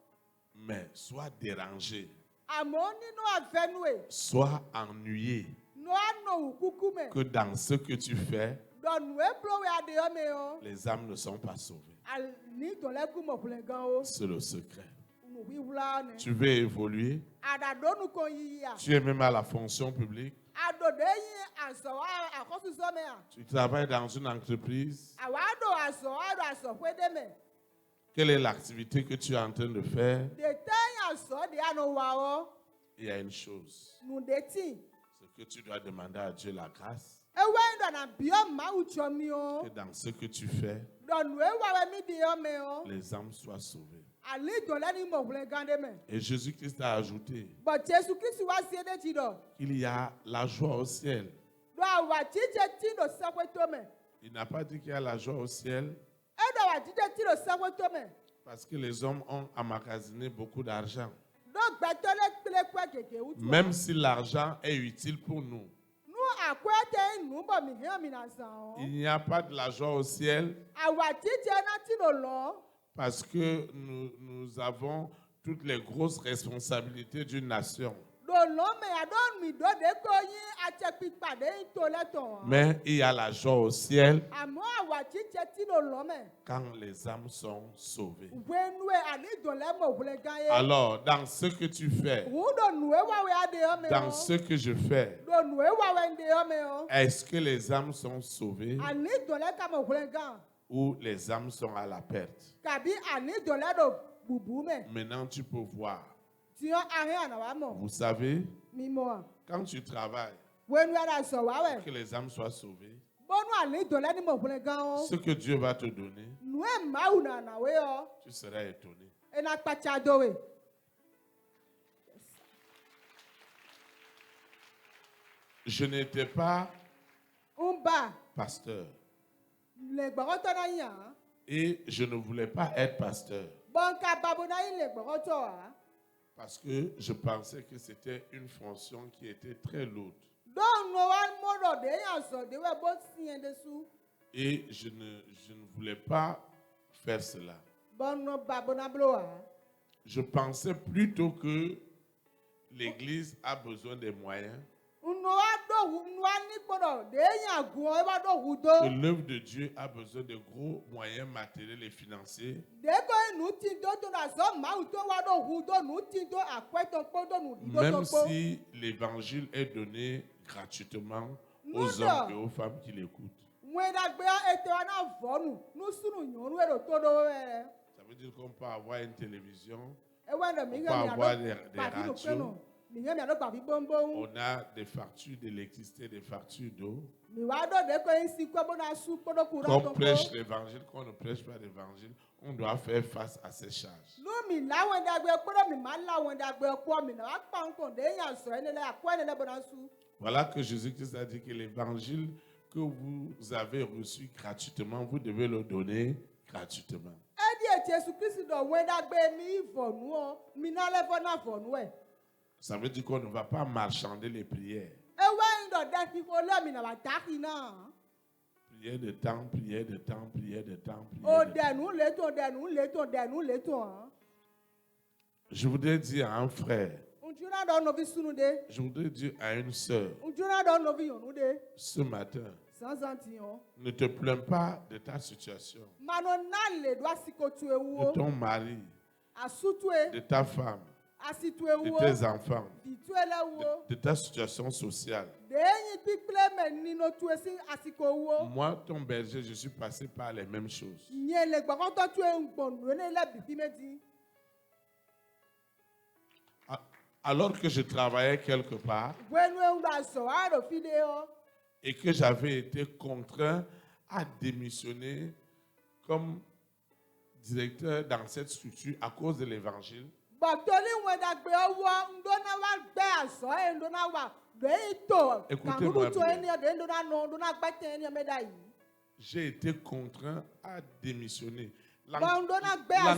mais sois dérangé, Amoni no avenue. sois ennuyé No ano kukume. que dans ce que tu fais, Do nou e plo we ade o me o. les âmes ne sont pas sauvées. Al ni dole ku mo plengan o. C'est le secret. Nou wi wla ne. Tu veux évoluer, Ada do nu kon yi ya. tu es même à la fonction publique, Ado de yi aso a akosu so me a. tu travailles dans une entreprise. Awado aso kwede me. Quelle est l'activité que tu es en train de faire? De ten aso de ano wa o. Il y a une chose, Nou de ti. c'est que tu dois demander à Dieu la grâce Ewe ndo na bio ma ucho mi o. que dans ce que tu fais, Do nou e wa we mi de o me o. les âmes soient sauvées. Ali dole ni mo plengan de me. Et Jésus-Christ a ajouté But Jesu Kristi wa sie de ti do. qu'il y a la joie au ciel. Do awa tije ti do sakwe to me. Il n'a pas dit qu'il y a la joie au ciel E do wa tije ti do sakwe to me. parce que les hommes ont emmagasiné beaucoup d'argent. Do gbeto le kple kwa keke utu. Même si l'argent est utile pour nous, Nu akwete nu bo mi he mi na san o. il n'y a pas de la joie au ciel Awa tije na ti do lo. parce que nous avons toutes les grosses responsabilités d'une nation. Do lo me adon mi do de ko yin ache pipa de to le ton. Mais il y a la joie au ciel Amo awa tije ti do lo me. quand les âmes sont sauvées. Wenue ani do le mo plengan ye. Alors, dans ce que tu fais, Wu do nu e wa we ade o me dans o. ce que je fais, Do nu e wa we nde o me o. est-ce que les âmes sont sauvées Ani do le ka mo plengan. ou les âmes sont à la perte? Kabi ani do le do bubu me. Maintenant, tu peux voir. Ti o ahe ana wa mo. Vous savez, Mi mo a. quand tu travailles, Wenue ada so wa we. que les âmes soient sauvées, Bonu ani do le ni mo plengan o. ce que Dieu va te donner, Nu e ma u na na we o. tu seras étonné. E na kpacha do we. Je n'étais pas Umba pasteur le gbogoto na yin a. et je ne voulais pas être pasteur Bonka babu na yin le gbogoto a. parce que je pensais que c'était une fonction qui était très lourde Don no wa mo do de yan so de we bo sien de su. et je ne voulais pas faire cela. Bon no babu na blo a. Je pensais plutôt que l'Église a besoin des moyens, No wa do hu no wa ni podo de yan gun o wa do hu do. que l'œuvre de Dieu a besoin de gros moyens matériels et financiers, De ko nu ti do to na so ma u to wa do hu do nu ti do akweto po do nu do to même po. si l'évangile est donné gratuitement aux Non, hommes et non. aux femmes qui l'écoutent. Mwen da gbe ete wa na vonu nu sunu nyonu e do to do we. Ça veut dire qu'on peut avoir une télévision, E wa ndo mi on nge peut mi avoir ado. des Pa ki no radios, peno. Mi nge mi ado pa bi bonbon. on a des factures d'électricité, des factures d'eau. Mi wa do de ko yin si ko bo na su podo kura Qu'on to prêche l'évangile, qu'on ne prêche pas l'évangile, on doit faire face à ces charges. Nu mi la wen da gbe podo mi ma la wen da gbe ko mi na wa pa nko de yan so ene le akwa ene le bo na su. Voilà que Jésus-Christ a dit que l'évangile que vous avez reçu gratuitement, vous devez le donner gratuitement. E di Jesu Kristi do wen da gbe mi vonu o, mi na le vo na vonu e. Ça veut dire qu'on ne va pas marchander les prières. E wen do de fi ko le mi na wa ta ki na. Prière de temps, prière de temps, prière de temps, O prière de de temps. nu le to de nu le to de nu le to. Je voudrais dire à un frère, Unjuna do no vi sunu de. je voudrais dire à une sœur, Unjuna do no vi yonu de. ce matin, Sans antiyon. ne te plains pas de ta situation, Mano na le do asiko tu ewu de o. ton mari, Asutu e. de ta femme, Asitu de ewu o. tes enfants, Fitu ele wu o. de ta situation sociale. De yin pípẹ́ mẹ́ nínú tu esi àsìkò owó. Moi, ton berger, je suis passé par les mêmes choses. Ìyẹn lè gbọ́kàn tó tu ń gbọ̀nù ní lẹ́bi bí méjì. Alors que je travaillais quelque part Wẹ́nu ń lọ àṣọ àrò fídé ọ. et que j'avais été contraint à démissionner comme directeur dans cette structure à cause de l'évangile. bɔtɔli ŋmɛdagbe wɔ ŋdona wa gbɛ azɔ eye ŋdona wa ɖeyi to Écoutez-moi kanudu to bien. enia ɖeyi ŋdona nɔ ŋdona gbɛtɛ enia me da yi. J'ai été contraint à démissionner. Bon, on a bien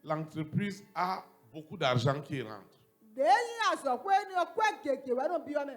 L'entreprise a beaucoup d'argent qui rentre. ɖeyi azɔ ko enia kɔ gege wɛ no biɔ me.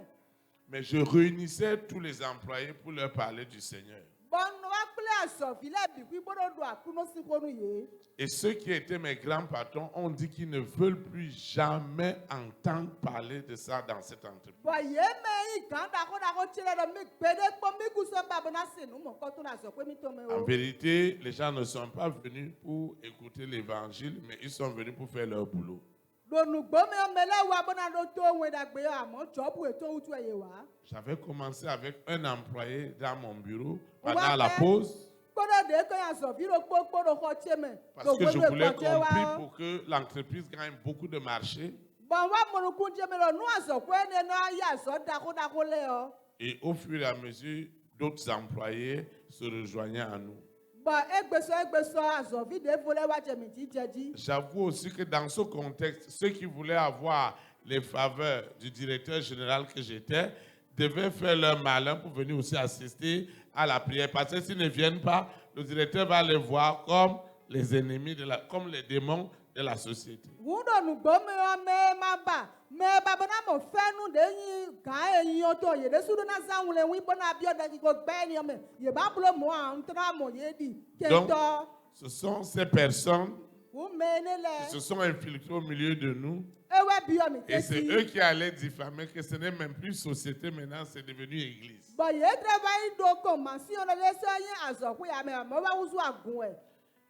Mais je réunissais tous les employés pour leur parler du Seigneur. bɔnu wa kple azɔvi le bikui boɖo do akuno si ko nu ye. Et ceux qui étaient mes grands patrons ont dit qu'ils ne veulent plus jamais entendre parler de ça dans cette entreprise. bɔn ye me yi gã dako tsi le ɖe mi gbe ɖe kpɔ mi kusɔ babena se nu mɔ kɔtɔ na azɔ ko mi tɔ me En o. vérité, les gens ne sont pas venus pour écouter l'évangile, mais ils sont venus pour faire leur boulot. donugbo me le wa bena ɖo to ŋmɛdagbe yɔ amɔ jɔbu eto wutu eye wa. J'avais commencé avec un employé dans mon bureau Ouais, pendant la mais- pause kpɔɖɔ ɖe ke azɔvi ɖo kpokpo ɖo xɔ tse me. parce que je voulais qu'on wa. prie pour que l'entreprise gagne beaucoup de marchés. bɔn wa mɔnukun tse me lɔ nu azɔ ko ene na ya azɔ dako le yɔ. Et au fur et à mesure, d'autres employés se rejoignaient à nous. bɔn egbesɔ azɔvi ɖe vo le wa dze mi dzi dze dzi. J'avoue aussi que dans ce contexte, ceux qui voulaient avoir les faveurs du directeur général que j'étais devaient faire leur malin pour venir aussi assister à la prière. Parce que s'ils ne viennent pas, le directeur va les voir comme les ennemis, comme les démons de la société. wuɖɔ nugbo me yɔ me ma ba me babena mo fɛ nu ɖe nyi gã eyi yɔ to ye ɖe su ɖo na zã ŋu le ŋui bona biɔ ɖe kiko gbɛ ni yɔ me ye ba blo mɔa ŋutɔ mo ye ɖi Donc, kentɔ ce sont ces personnes wu me ne qui se le sont infiltrées au milieu de nous. ewɛ biɔ mi Et c'est eux teti. qui allaient diffamer que ce n'est même plus société, maintenant c'est devenu église. bɔn ye dre va yi ɖo ko masi yɔ le ɖe se nye azɔku ya me amewo va wusu agun ɛ.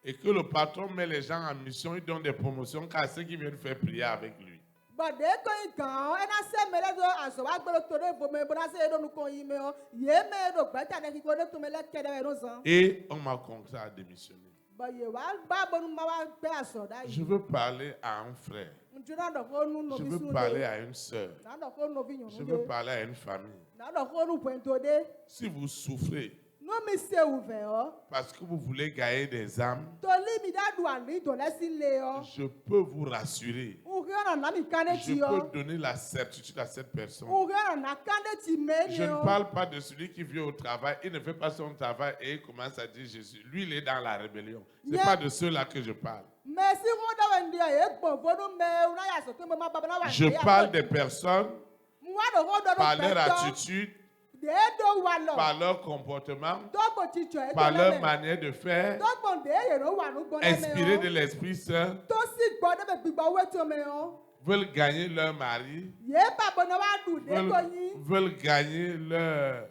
Et que le patron met les gens en mission, il donne des promotions qu'à ceux qui viennent faire prière avec lui. bɔn ɖe ko yi gã ena se me le do azɔ wa gbɛdo to ɖe vo me bona se eɖo nukɔ yi me o ye me ɖo gbɛta ɖe kiko ɖe to me le kɛ ɖe ɛno zã. Et on m'a contraint à démissionner. bɔn ye wa ba bɔnu ma wa gbɛ azɔ da Je yi. veux parler à un frère. ŋutsu na ɖɔ ko nu Je novi veux su parler ɖe. à une sœur. na ɖɔ ko novi Je nyɔnu veux ɖe. parler à une famille. na ɖɔ ko nu pɔnto ɖe. Si vous souffrez nu mi se wu vɛ yɔ. parce que vous voulez gagner des âmes, toli mi da du ali dɔ lɛ si le yɔ. je peux vous rassurer. ŋuhe nana mi kan ɖe Je tsi peux yɔ. donner la certitude à cette personne. ŋuhe nana kan ɖe tsi me Je ne ne yɔ. parle pas de celui qui vient au travail, il ne fait pas son travail et il commence à dire Jésus. Lui, il est dans la rébellion. Ce n'est Yeah. pas de ceux-là que je parle. mɛ si ŋu ɖe wɛ ndi yɛ ye gbɔn vonu mɛ na yà sɔ to me ma babana wa Je parle des personnes ŋua ɖe ko ɖɔ par ɖo leur gbɛtɔ. attitude, de do wa lɔ. par leur comportement, dɔgbo tsi tsɔ eto par lɛ leur me. manière de faire, dɔgbo de ye ɖo wa nu gbɔ ɖe inspirés de me yɔ. l'Esprit Saint, to si gbɔ ɖe me gbigbɔ wo to me yɔ. veulent gagner leur mari, ye babana wa du de ko nyi. veulent gagner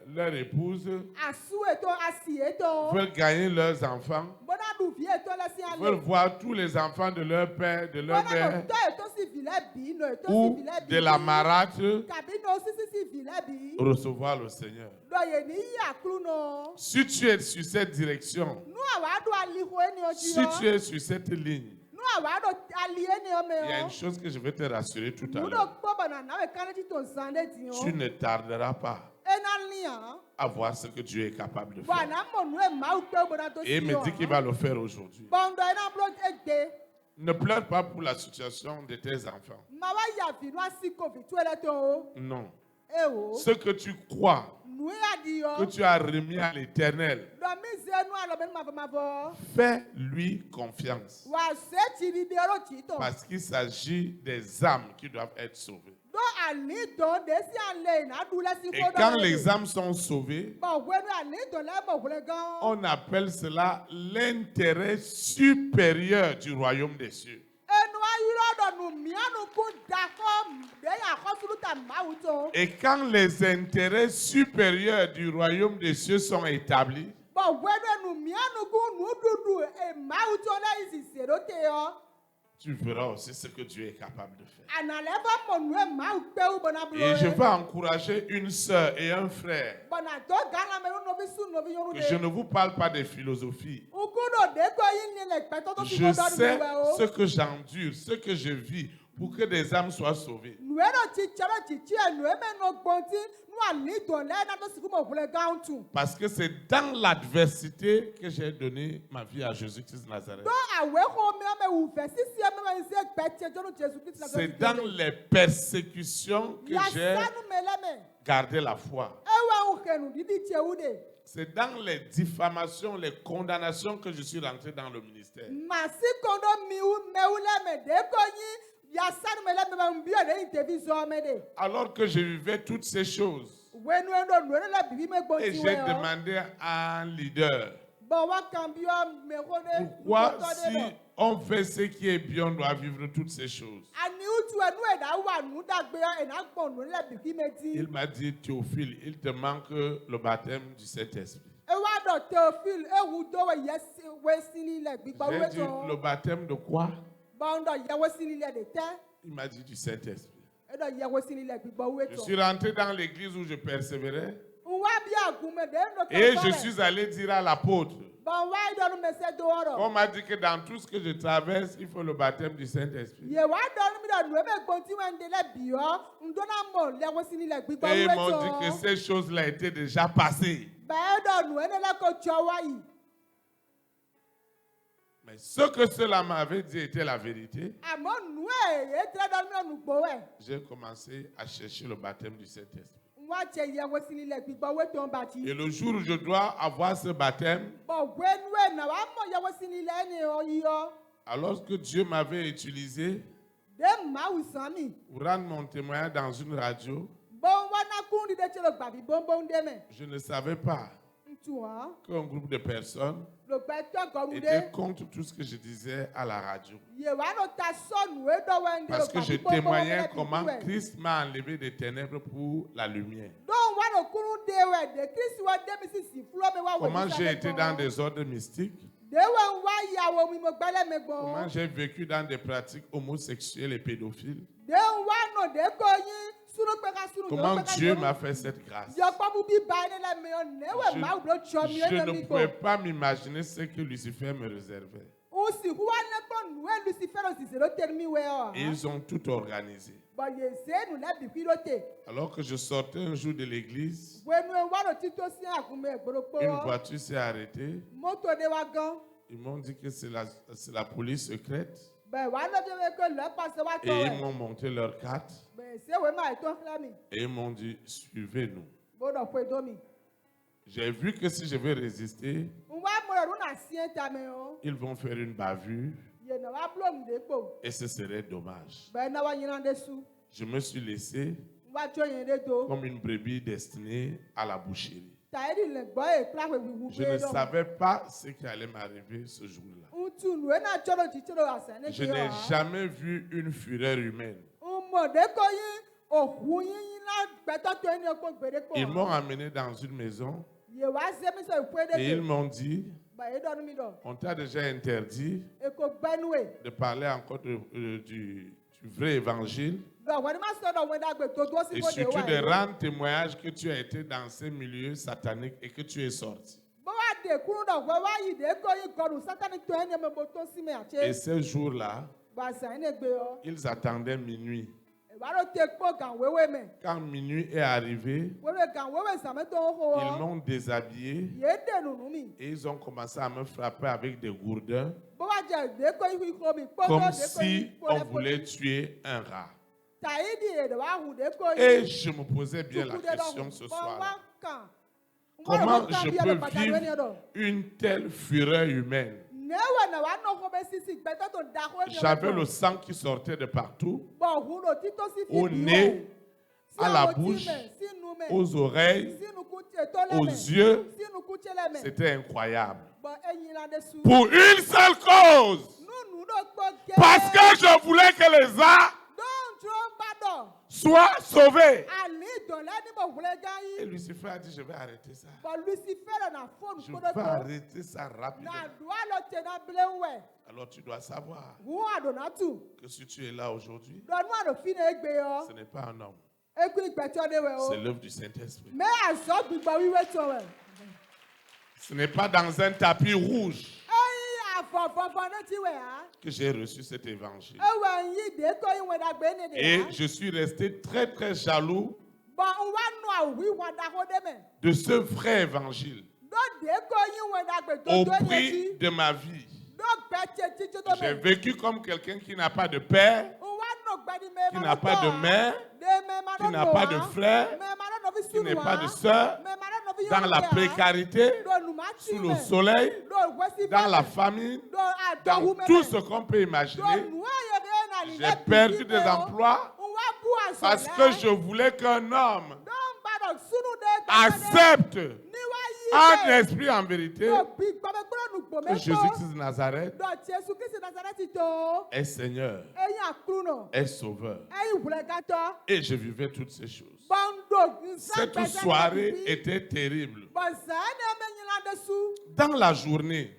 leur épouse, asu eto asi eto. veulent gagner leurs enfants, bona du vi eto le si veulent ale. voir tous les enfants de leur père, de leur bona mère, no to eto si vi le bi no eto si ou vi le bi. de la marâtre kabi no si vi le bi. recevoir le Seigneur. do ye ni ya kru no. Si tu es sur cette direction, nu awa do ali ho eni o ti si tu yo. es sur cette ligne, nu awa do ali eni o me il y a yo. une chose que je vais te rassurer tout à nu do l'heure. kpo bona na we kan ti to san de ti yo. Tu ne tarderas pas ena lia. à voir ce que Dieu est capable de bo faire. na mo nu e ma u pe bona to si Et il yo. me dit qu'il va le faire aujourd'hui. bondo ena blo egbe. Ne pleure pas pour la situation de tes enfants. ma wa ya vi no asi ko vi tu ele to. Non. e o. Ce que tu crois nu ya di yo. que tu as remis à l'Éternel, do mi ze nu alo be nu ma bo. fais-lui confiance. wa se ti di de ro ti to. Parce qu'il s'agit des âmes qui doivent être sauvées. do ali don de si ale na du le si Et ko do. quand les âmes sont sauvées, bo we no ali don le bo le gan. on appelle cela l'intérêt supérieur du royaume des cieux. enu ayiro do nu mianu ku da ko de ya ko sulu ta ma wu to. Et quand les intérêts supérieurs du royaume des cieux sont établis, bo we no nu mianu ku nu dudu e ma wu to le isi se do te yo. tu verras aussi ce que Dieu est capable de faire. Ana le ba mo nu e ma wu pe u bona blo. Et je vais encourager une sœur et un frère bona to gana me no bi su no bi yonu que de. je ne vous parle pas de philosophie. Ukudo de ko yin ni le pe to to fi Je mo do sais ni we o. ce que j'endure, ce que je vis pour que des âmes soient sauvées. Nue ɖo tsitsa ɖe tsitsi nue me nɔ gbɔnti nu ali dɔ lɛ na ɖo siku me ʋu le gã ŋutu. Parce que c'est dans l'adversité que j'ai donné ma vie à Jésus-Christ de Nazareth. Do awoe xɔ mi ame wu vɛ sisi ame me nse gbɛtse dzɔnu Jésus Christ la C'est dans les persécutions que j'ai yasanu me lɛ me. gardé la foi. Ewa ŋu xenu didi tse wu de. C'est dans les diffamations, les condamnations que je suis rentré dans le ministère. Masi kɔndɔ miwu mewu lɛ me de ko nyi yasanu me lɛ me me biɔ de yi tevi zɔ me de. Alors que je vivais toutes ces choses, Wenu ɖo nue ɖe le bibi me et gbɔnti j'ai wɛ o. demandé à un leader, Bon wa kan biɔ me ko de. pourquoi si on fait ce qui est bien, on doit vivre toutes ces choses? Ani utu enu eda wa nu dagbe ena gbɔn nu le bibi me di. Il m'a dit, Théophile, il te manque le baptême du Saint-Esprit. Ewa ɖɔ Théophile ewu do we yesi we sini le gbigba J'ai we dit, le tɔ. baptême de quoi? Bon ɖɔ yewo sini le de te. Il m'a dit du Saint-Esprit. Eɖɔ yewo sini le gbigba we Je tɔ. suis rentré dans l'église où je persévérais Nwa bia agume de eno et je suis allé dire à l'apôtre, Bon wa ɖɔ nu me se do on wɔrɔ. m'a dit que dans tout ce que je traverse, il faut le baptême du Saint-Esprit. Yewa ɖɔ nu mi ɖɔ nu eme gbɔnti we ŋde le biɔ ŋdɔna mo yewo sini le gbigba Et ils we m'ont dit que tɔ. ces choses-là étaient déjà passées. Ba eɖɔ nu ene le ko tsɔ wa yi. Mais ce que cela m'avait dit était la vérité. Amɔ nu etre ɖɔ nu nu gbo we. J'ai commencé à chercher le baptême du Saint-Esprit. Nwa tse yewo sini le gbigba we tɔ ba ti. Et le jour où je dois avoir ce baptême, Bon wenu na wa mɔ yewo sini le ene o yɔ. alors que Dieu m'avait utilisé De mawu zãn mi. pour rendre mon témoignage dans une radio, Bon wana kun di de tse le gbabi bonbon de me. je ne savais pas Ŋutsu hã. qu'un groupe de personnes Le gbɛtɔ gɔmu était de. contre tout ce que je disais à la radio. Yewa no ta sɔ nu eɖɔ we ŋde Parce le que je gbabi bonbon témoignais le comment bibi we. Christ m'a enlevé des ténèbres pour la lumière. Donc wa no kunu de we de Kristi wa de mi sisi flo me wa wo. Comment j'ai été dans des ordres mystiques, De we wa ya wo mi mo gbɛlɛ me comment gbɔ. j'ai vécu dans des pratiques homosexuelles et pédophiles, De wa no de ko yin sunu kpe ka sunu. comment Dieu m'a fait cette grâce. Yɔkpɔ bubi ba ne le me yɔ ne we mawu blo tsɔ mi Je ene ne mi pouvais ko. pas m'imaginer ce que Lucifer me réservait. Usi huwa ne kpɔ nu e Lucifer o sisi lo te mi we o. Et ils ont tout organisé. Bon ye se nu le bibi lo te. Alors que je sortais un jour de l'église, Wenu wa no tito si agume gborokpo. une voiture s'est arrêtée. Moto de wa gan. Ils m'ont dit que c'est la police secrète. Ben wa no de we ko le passe wa to Et ils we. m'ont monté leur carte. Ben se we ma to khla mi. Et ils m'ont dit, suivez-nous. Bo do pe do mi. J'ai vu que si je vais résister, Nwa mo ru na sien ta me o. ils vont faire une bavure Ye na wa blom de ko. et ce serait dommage. Ben na wa nyina de su. Je me suis laissé Wa jo yen de do. comme une brebis destinée à la boucherie. Ta eri le gbo e kla we wu Je ne savais pas ce qui allait m'arriver ce jour-là. Utu nu e na jo lo titi lo asan ne Je n'ai jamais vu une fureur humaine. Mo de ko yin ohu yin la gbẹtọ to eni ko gbede ko. Ils m'ont amené dans une maison Ye wa se mi so ipu de. et ils m'ont dit, Ba e do nu mi do. on t'a déjà interdit E ko gbenu e. de parler encore du vrai évangile Do wa ni ma so do we da gbe to do si et ko de surtout wa. de rendre témoignage que tu as été dans ces milieux sataniques et que tu es sorti. Bo wa de kunu do we wa yi de ko yin ko ru satani to eni me bo to si me Et ache. ce jour-là, Ba sa ene gbe o. ils attendaient minuit. E wa ro te kpo gan wewe me. Quand minuit est arrivé, Wewe gan wewe sa me to ho. ils m'ont déshabillé Ye de nu nu mi. et ils ont commencé à me frapper avec des gourdins Bo wa je de ko yin ko mi kpo comme de ko si yin on voulait tuer un rat. Ta idi e de wa hu de ko yin. Et je me posais bien la question ce soir. Comment je peux vivre une telle fureur humaine? J'avais le sang qui sortait de partout, au nez, à la bouche, aux oreilles, aux yeux. C'était incroyable. Pour une seule cause. Parce que je voulais que les âmes soient sauvés. Et Lucifer a dit, je vais arrêter ça. Je vais arrêter ça rapidement. Alors tu dois savoir que si tu es là aujourd'hui, ce n'est pas un homme. C'est l'œuvre du Saint-Esprit. Ce n'est pas dans un tapis rouge. que j'ai reçu cet évangile. Et Et je suis resté très très jaloux de ce vrai évangile au prix de ma vie. J'ai vécu comme quelqu'un qui n'a pas de père, qui n'a pas de mère, qui n'a pas de frère, qui n'est pas de sœur, dans la précarité, sous le soleil, dans la famine, dans tout ce qu'on peut imaginer. J'ai perdu des emplois parce que je voulais qu'un homme accepte en esprit, en vérité, que Jésus-Christ de Nazareth est Seigneur, est Sauveur. Et je vivais toutes ces choses. Cette soirée était terrible. Dans la journée,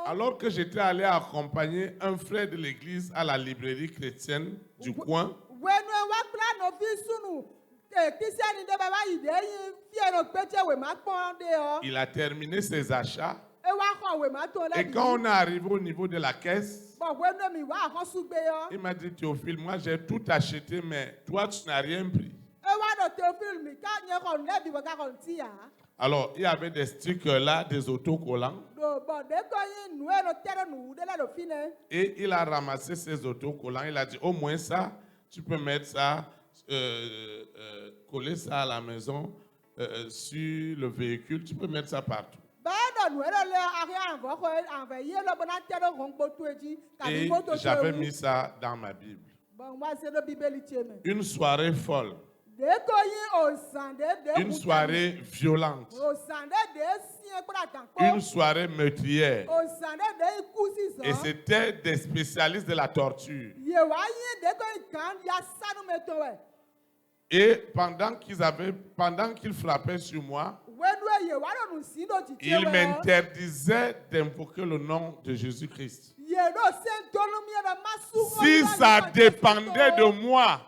alors que j'étais allé accompagner un frère de l'église à la librairie chrétienne du coin, il a terminé ses achats. Et quand on est arrivé au niveau de la caisse, il m'a dit, Théophile, moi j'ai tout acheté, mais toi tu n'as rien pris. Alors, il y avait des stickers là, des autocollants. Et il a ramassé ces autocollants. Il a dit, au moins ça, tu peux mettre ça, coller ça à la maison, sur le véhicule, tu peux mettre ça partout. Et j'avais mis ça dans ma Bible. Une soirée folle. Une soirée violente. Une soirée meurtrière. Et c'était des spécialistes de la torture. Et pendant qu'ils frappaient sur moi, ils m'interdisaient d'invoquer le nom de Jésus-Christ. Si ça dépendait de moi,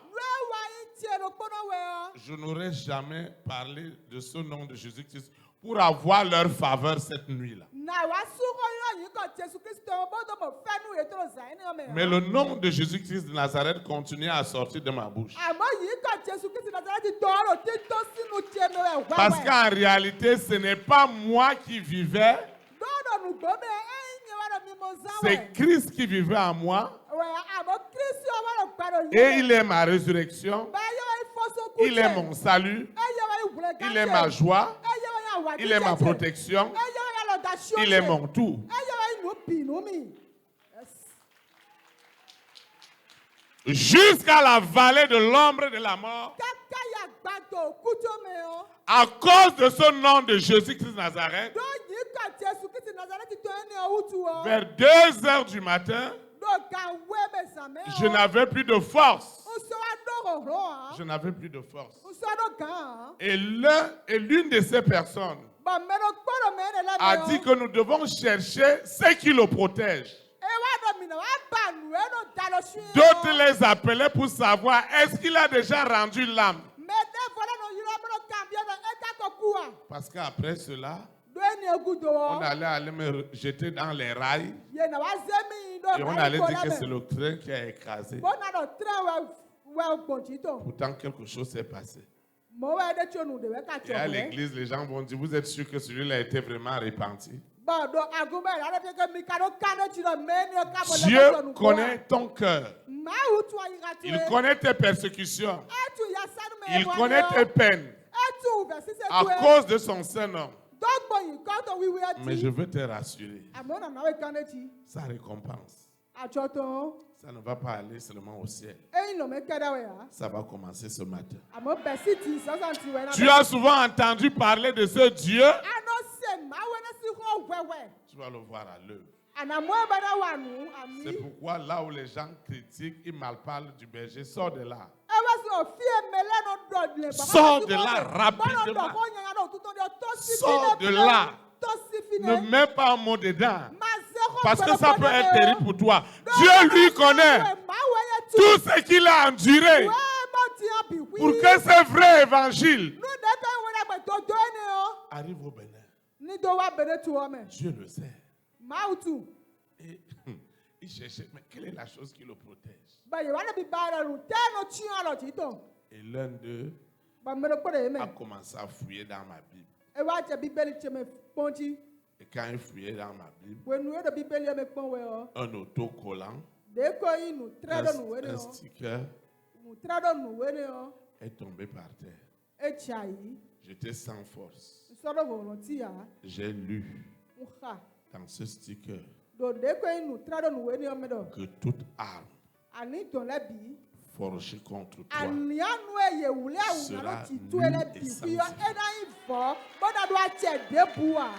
je n'aurais jamais parlé de ce nom de Jésus-Christ pour avoir leur faveur cette nuit-là. Mais le nom de Jésus-Christ de Nazareth continuait à sortir de ma bouche. Parce qu'en réalité, ce n'est pas moi qui vivais, c'est Christ qui vivait en moi. Et il est ma résurrection, il est mon salut, il est ma joie, il est ma protection, il est mon tout. Jusqu'à la vallée de l'ombre de la mort, à cause de ce nom de Jésus-Christ de Nazareth, vers 2 heures du matin, je n'avais plus de force. Je n'avais plus de force. Et l'une de ces personnes a dit que nous devons chercher ce qui le protège. D'autres les appelaient pour savoir est-ce qu'il a déjà rendu l'âme. Parce qu'après cela, on allait me jeter dans les rails et on allait dire que c'est le train qui a écrasé. Pourtant, quelque chose s'est passé. Et à l'église, les gens vont dire, vous êtes sûr que celui-là était vraiment repenti? Dieu connaît ton cœur. Il connaît tes persécutions. Il connaît tes peines à cause de son Saint-Nom. Mais je veux te rassurer. Sa récompense, ça ne va pas aller seulement au ciel. Ça va commencer ce matin. Tu as souvent entendu parler de ce Dieu. Tu vas le voir à l'œuvre. C'est pourquoi là où les gens critiquent, ils mal parlent du berger, sors de là. Sors de là rapidement. Sors de là. Ne mets pas un mot dedans. Parce que ça peut être terrible pour toi. Dieu lui connaît tout ce qu'il a enduré pour que ce vrai évangile arrive au Bénin. Dieu le sait. Et il cherchait, mais quelle est la chose qui le protège? Ba yewana bi bara lu teno chi alo ti to. Et l'un d'eux Ba mere ko de me. a commencé à fouiller dans ma Bible. E wa je bibeli che me ponti. Et quand il fouillait dans ma Bible, We nu de bibeli me pon we o. un autocollant, De ko inu trado nu we un ne o. sticker Nu trado nu we ne o. est tombé par terre. E chai. J'étais sans force. So do volontia. J'ai lu Uha. dans ce sticker Do de ko inu trado nu we ne o me do. que toute arme Ani ton la bi. forgée contre toi Ani anu e ye wule awu na ti tu ele bi Sera ku yo nul et e na info. Bona do a che de bua.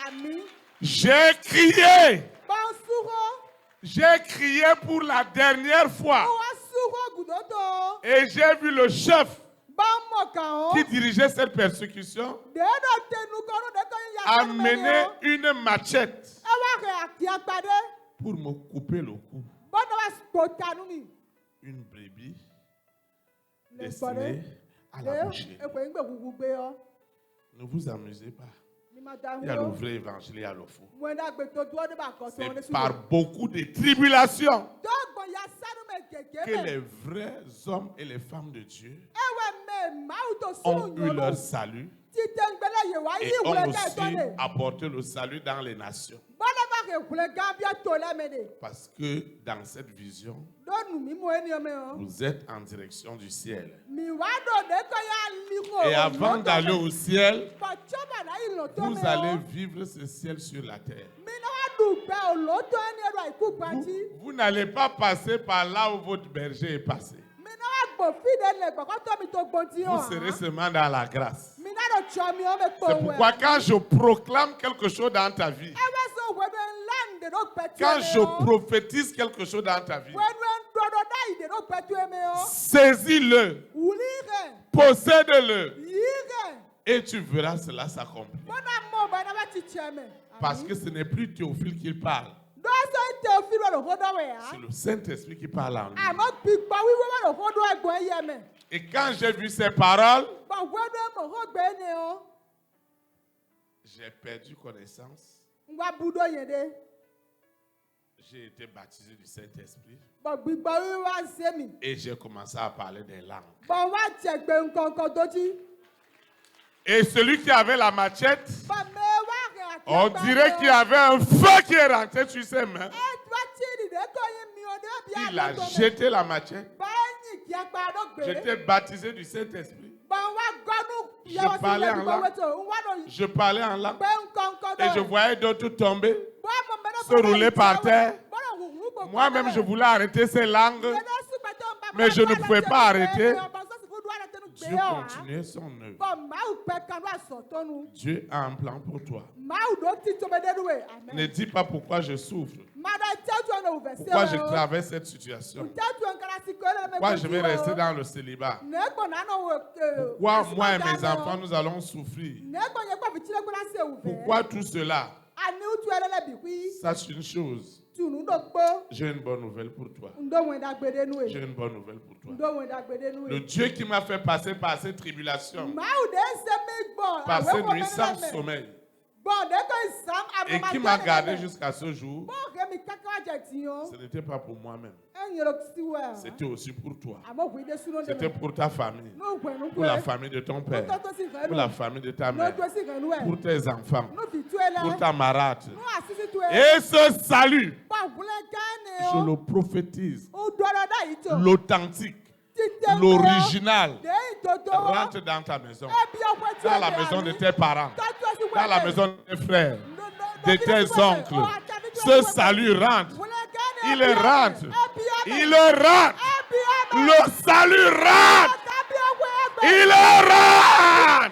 Ami. j'ai crié. Bon suro. J'ai crié pour la dernière fois. Wa suro gudodo. Et j'ai vu le chef Bon mo kan o. qui dirigeait cette persécution De do te nu ko no de ko ya amener une machette E wa re aki agbade. pour me couper le cou. Bona wa spotanu mi. Une brebis Le destinée à la Le boucherie. e ko ngbe gugu gbe o. Ne vous amusez pas. Ni ma da Il y a le hu. vrai évangile, il y a le faux. Mo da gbe to duo de ba ko so de C'est par beaucoup de tribulations Dogbo ya sanu me gege que me. les vrais hommes et les femmes de Dieu Ewe me ma u to ont sunu eu yo. leur salut Ti tengbele ye wa et yi ont wule ka aussi to le. apporté le salut dans les nations. Bona ba ke wule gambia to le me de. Parce que dans cette vision, Do nu mi mo eni o me o. vous êtes en direction du ciel. Mi wa do de ko ya li ko. Et avant d'aller au ciel, Ba choba na yi lo to me vous o. allez vivre ce ciel sur la terre. Mi na wa du pe o lo to eni ro iku Vous, pati. vous n'allez pas passer par là où votre berger est passé. Mi na wa gbo fi de le gbo ko to mi to gbonti o. Vous serez seulement dans la grâce. Mi na do cho mi o me po C'est we. pourquoi quand je proclame quelque chose dans ta vie, Ewe so we do land de do peti. quand je prophétise quelque chose dans ta vie, We do do da ide do peti me o. saisis-le, Ulire. possède-le, Yire. et tu verras cela s'accomplir. Bona mo ba na ba ti cheme. Parce que ce n'est plus Théophile qui parle, Do so te fi lo ho do we c'est a. le Saint-Esprit qui parle en lui. Amo pi pa wi we lo ho do egbo ye me. Et quand j'ai vu ces paroles, Ba we do mo ho gbe ni o. j'ai perdu connaissance. Ngwa budo ye de. J'ai été baptisé du Saint-Esprit Ba gbigbo wi wa se mi. et j'ai commencé à parler des langues. Ba wa che gbe nkan kan to ti. Et celui qui avait la machette, Ba me wa re ati. on dirait qu'il y avait un feu qui est rentré sur ses mains. E twa ti di de ko yin mi o de bi Il a jeté la machette. Ba ni ki agba do gbe. J'étais baptisé du Saint-Esprit. Ba wa gonu Je parlais en langue. Je parlais en langue. Et je voyais d'autres tomber, se rouler par terre. Moi-même, je voulais arrêter ces langues. Mais je ne pouvais pas arrêter. Dieu continuait son œuvre. Dieu a un plan pour toi. Ne dis pas pourquoi je souffre, pourquoi je traverse cette situation, pourquoi je vais rester dans le célibat, pourquoi moi et mes enfants nous allons souffrir. Pourquoi tout cela? Sache une chose, j'ai une bonne nouvelle pour toi. J'ai une bonne nouvelle pour toi. Le Dieu qui m'a fait passer par cette tribulation, par cette nuit sans sommeil, et qui m'a gardé jusqu'à ce jour, ce n'était pas pour moi-même. C'était aussi pour toi. C'était pour ta famille, pour la famille de ton père, pour la famille de ta mère, pour tes enfants, pour ta marade. Et ce salut, je le prophétise, l'authentique, l'original, rentre dans ta maison, dans la maison de tes parents, dans la maison de tes frères, de tes oncles. Ce salut rentre. Il rentre. Il rentre. Le salut rentre. Il rentre.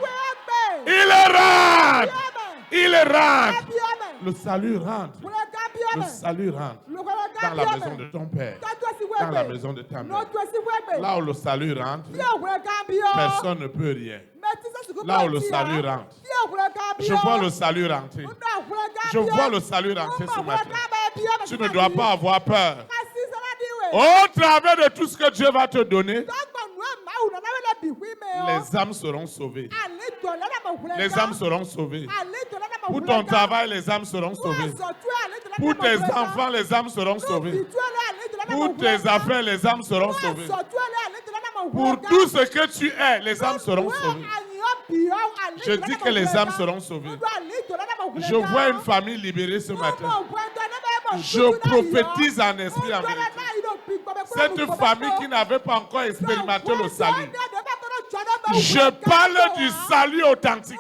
Il rentre. Il rentre. Le salut rentre. Le salut rentre. Dans la maison de ton père. Dans la maison de ta mère. Là où le salut rentre, personne ne peut rien. Là où le salut rentre. Je vois le salut rentrer. Je vois le salut rentrer ce matin. Tu ne dois pas avoir peur. Au travers de tout ce que Dieu va te donner, les âmes seront sauvées. Les âmes seront sauvées. Pour ton travail, les âmes seront sauvées. Pour tes enfants, les âmes seront sauvées. Pour tes affaires, les âmes seront sauvées. Pour tout ce que tu es, les âmes seront sauvées. Je dis que les âmes seront sauvées. Je vois une famille libérée ce matin. Je prophétise en esprit en vérité. Cette famille qui n'avait pas encore expérimenté le salut. Je parle du salut authentique.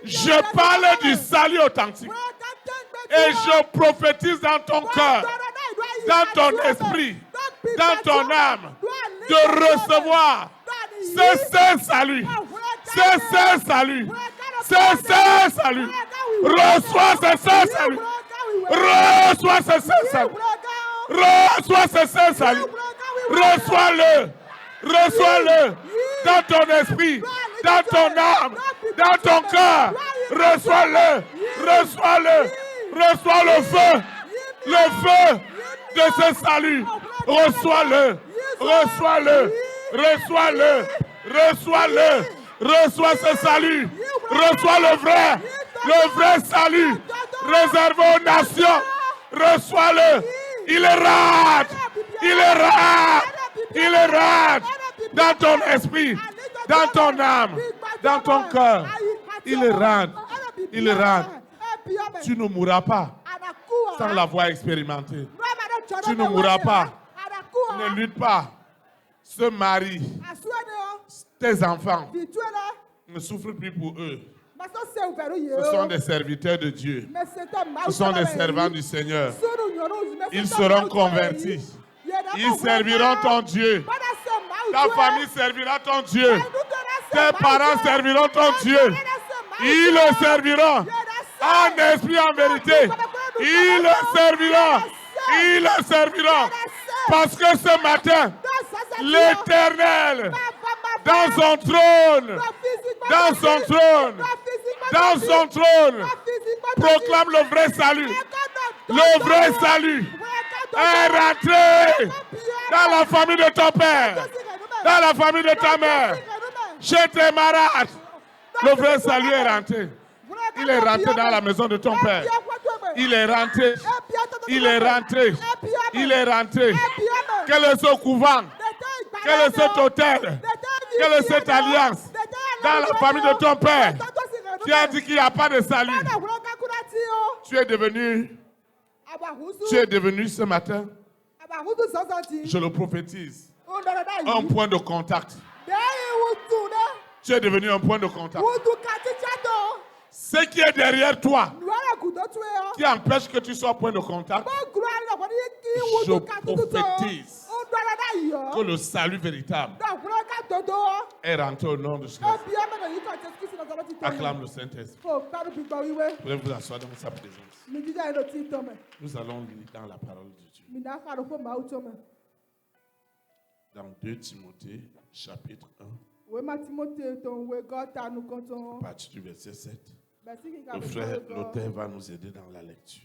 Je parle du salut authentique. Et je prophétise dans ton cœur, dans ton esprit, dans ton âme, de recevoir ce salut. Ce salut. Ce salut. Reçois ce salut. Reçois ce salut. Reçois ce salut. Reçois-le. Reçois-le dans ton esprit, dans ton âme, dans ton cœur. Reçois-le. Reçois-le. Reçois le feu. Le feu de ce salut. Reçois-le. Reçois-le. Reçois-le. Reçois-le. Reçois ce salut. Reçois le vrai salut réservé aux nations. Reçois-le. Il est rare. Il est rare. Il est rare dans ton esprit, dans ton âme, dans ton cœur. Il est rare. Il est rare. Tu ne mourras pas sans l'avoir expérimenté. Tu ne mourras pas. Ne lutte pas. Ce mari, tes enfants ne souffrent plus pour eux. Ce sont des serviteurs de Dieu. Ce sont des servants du Seigneur. Ils seront convertis. Ils serviront ton Dieu. Ta famille servira ton Dieu. Tes parents serviront ton Dieu. Ils le serviront en esprit, en vérité. Ils le serviront. Ils le serviront. Parce que ce matin, l'Éternel, dans son trône, proclame le vrai salut. Le vrai salut est rentré dans la famille de ton père, dans la famille de ta mère, chez tes malades. Le vrai salut est rentré. Il est rentré dans la maison de ton père. Il est rentré. Il est rentré. Il est rentré. Quel est ce couvent? Quel est cet hôtel? Quelle est cette alliance dans la famille de ton père? Tu as dit qu'il n'y a pas de salut. Tu es devenu ce matin, je le prophétise, un point de contact. Tu es devenu un point de contact. Ce qui est derrière toi, qui empêche que tu sois point de contact, je prophétise que le salut véritable est rentré au nom de Jésus. Acclame le Saint-Esprit. Vous pouvez vous asseoir dans sa présence. Nous allons lire dans la parole de Dieu. Dans 2 Timothée, chapitre 1, à partir du verset 7. Le frère l'auteur va nous aider dans la lecture.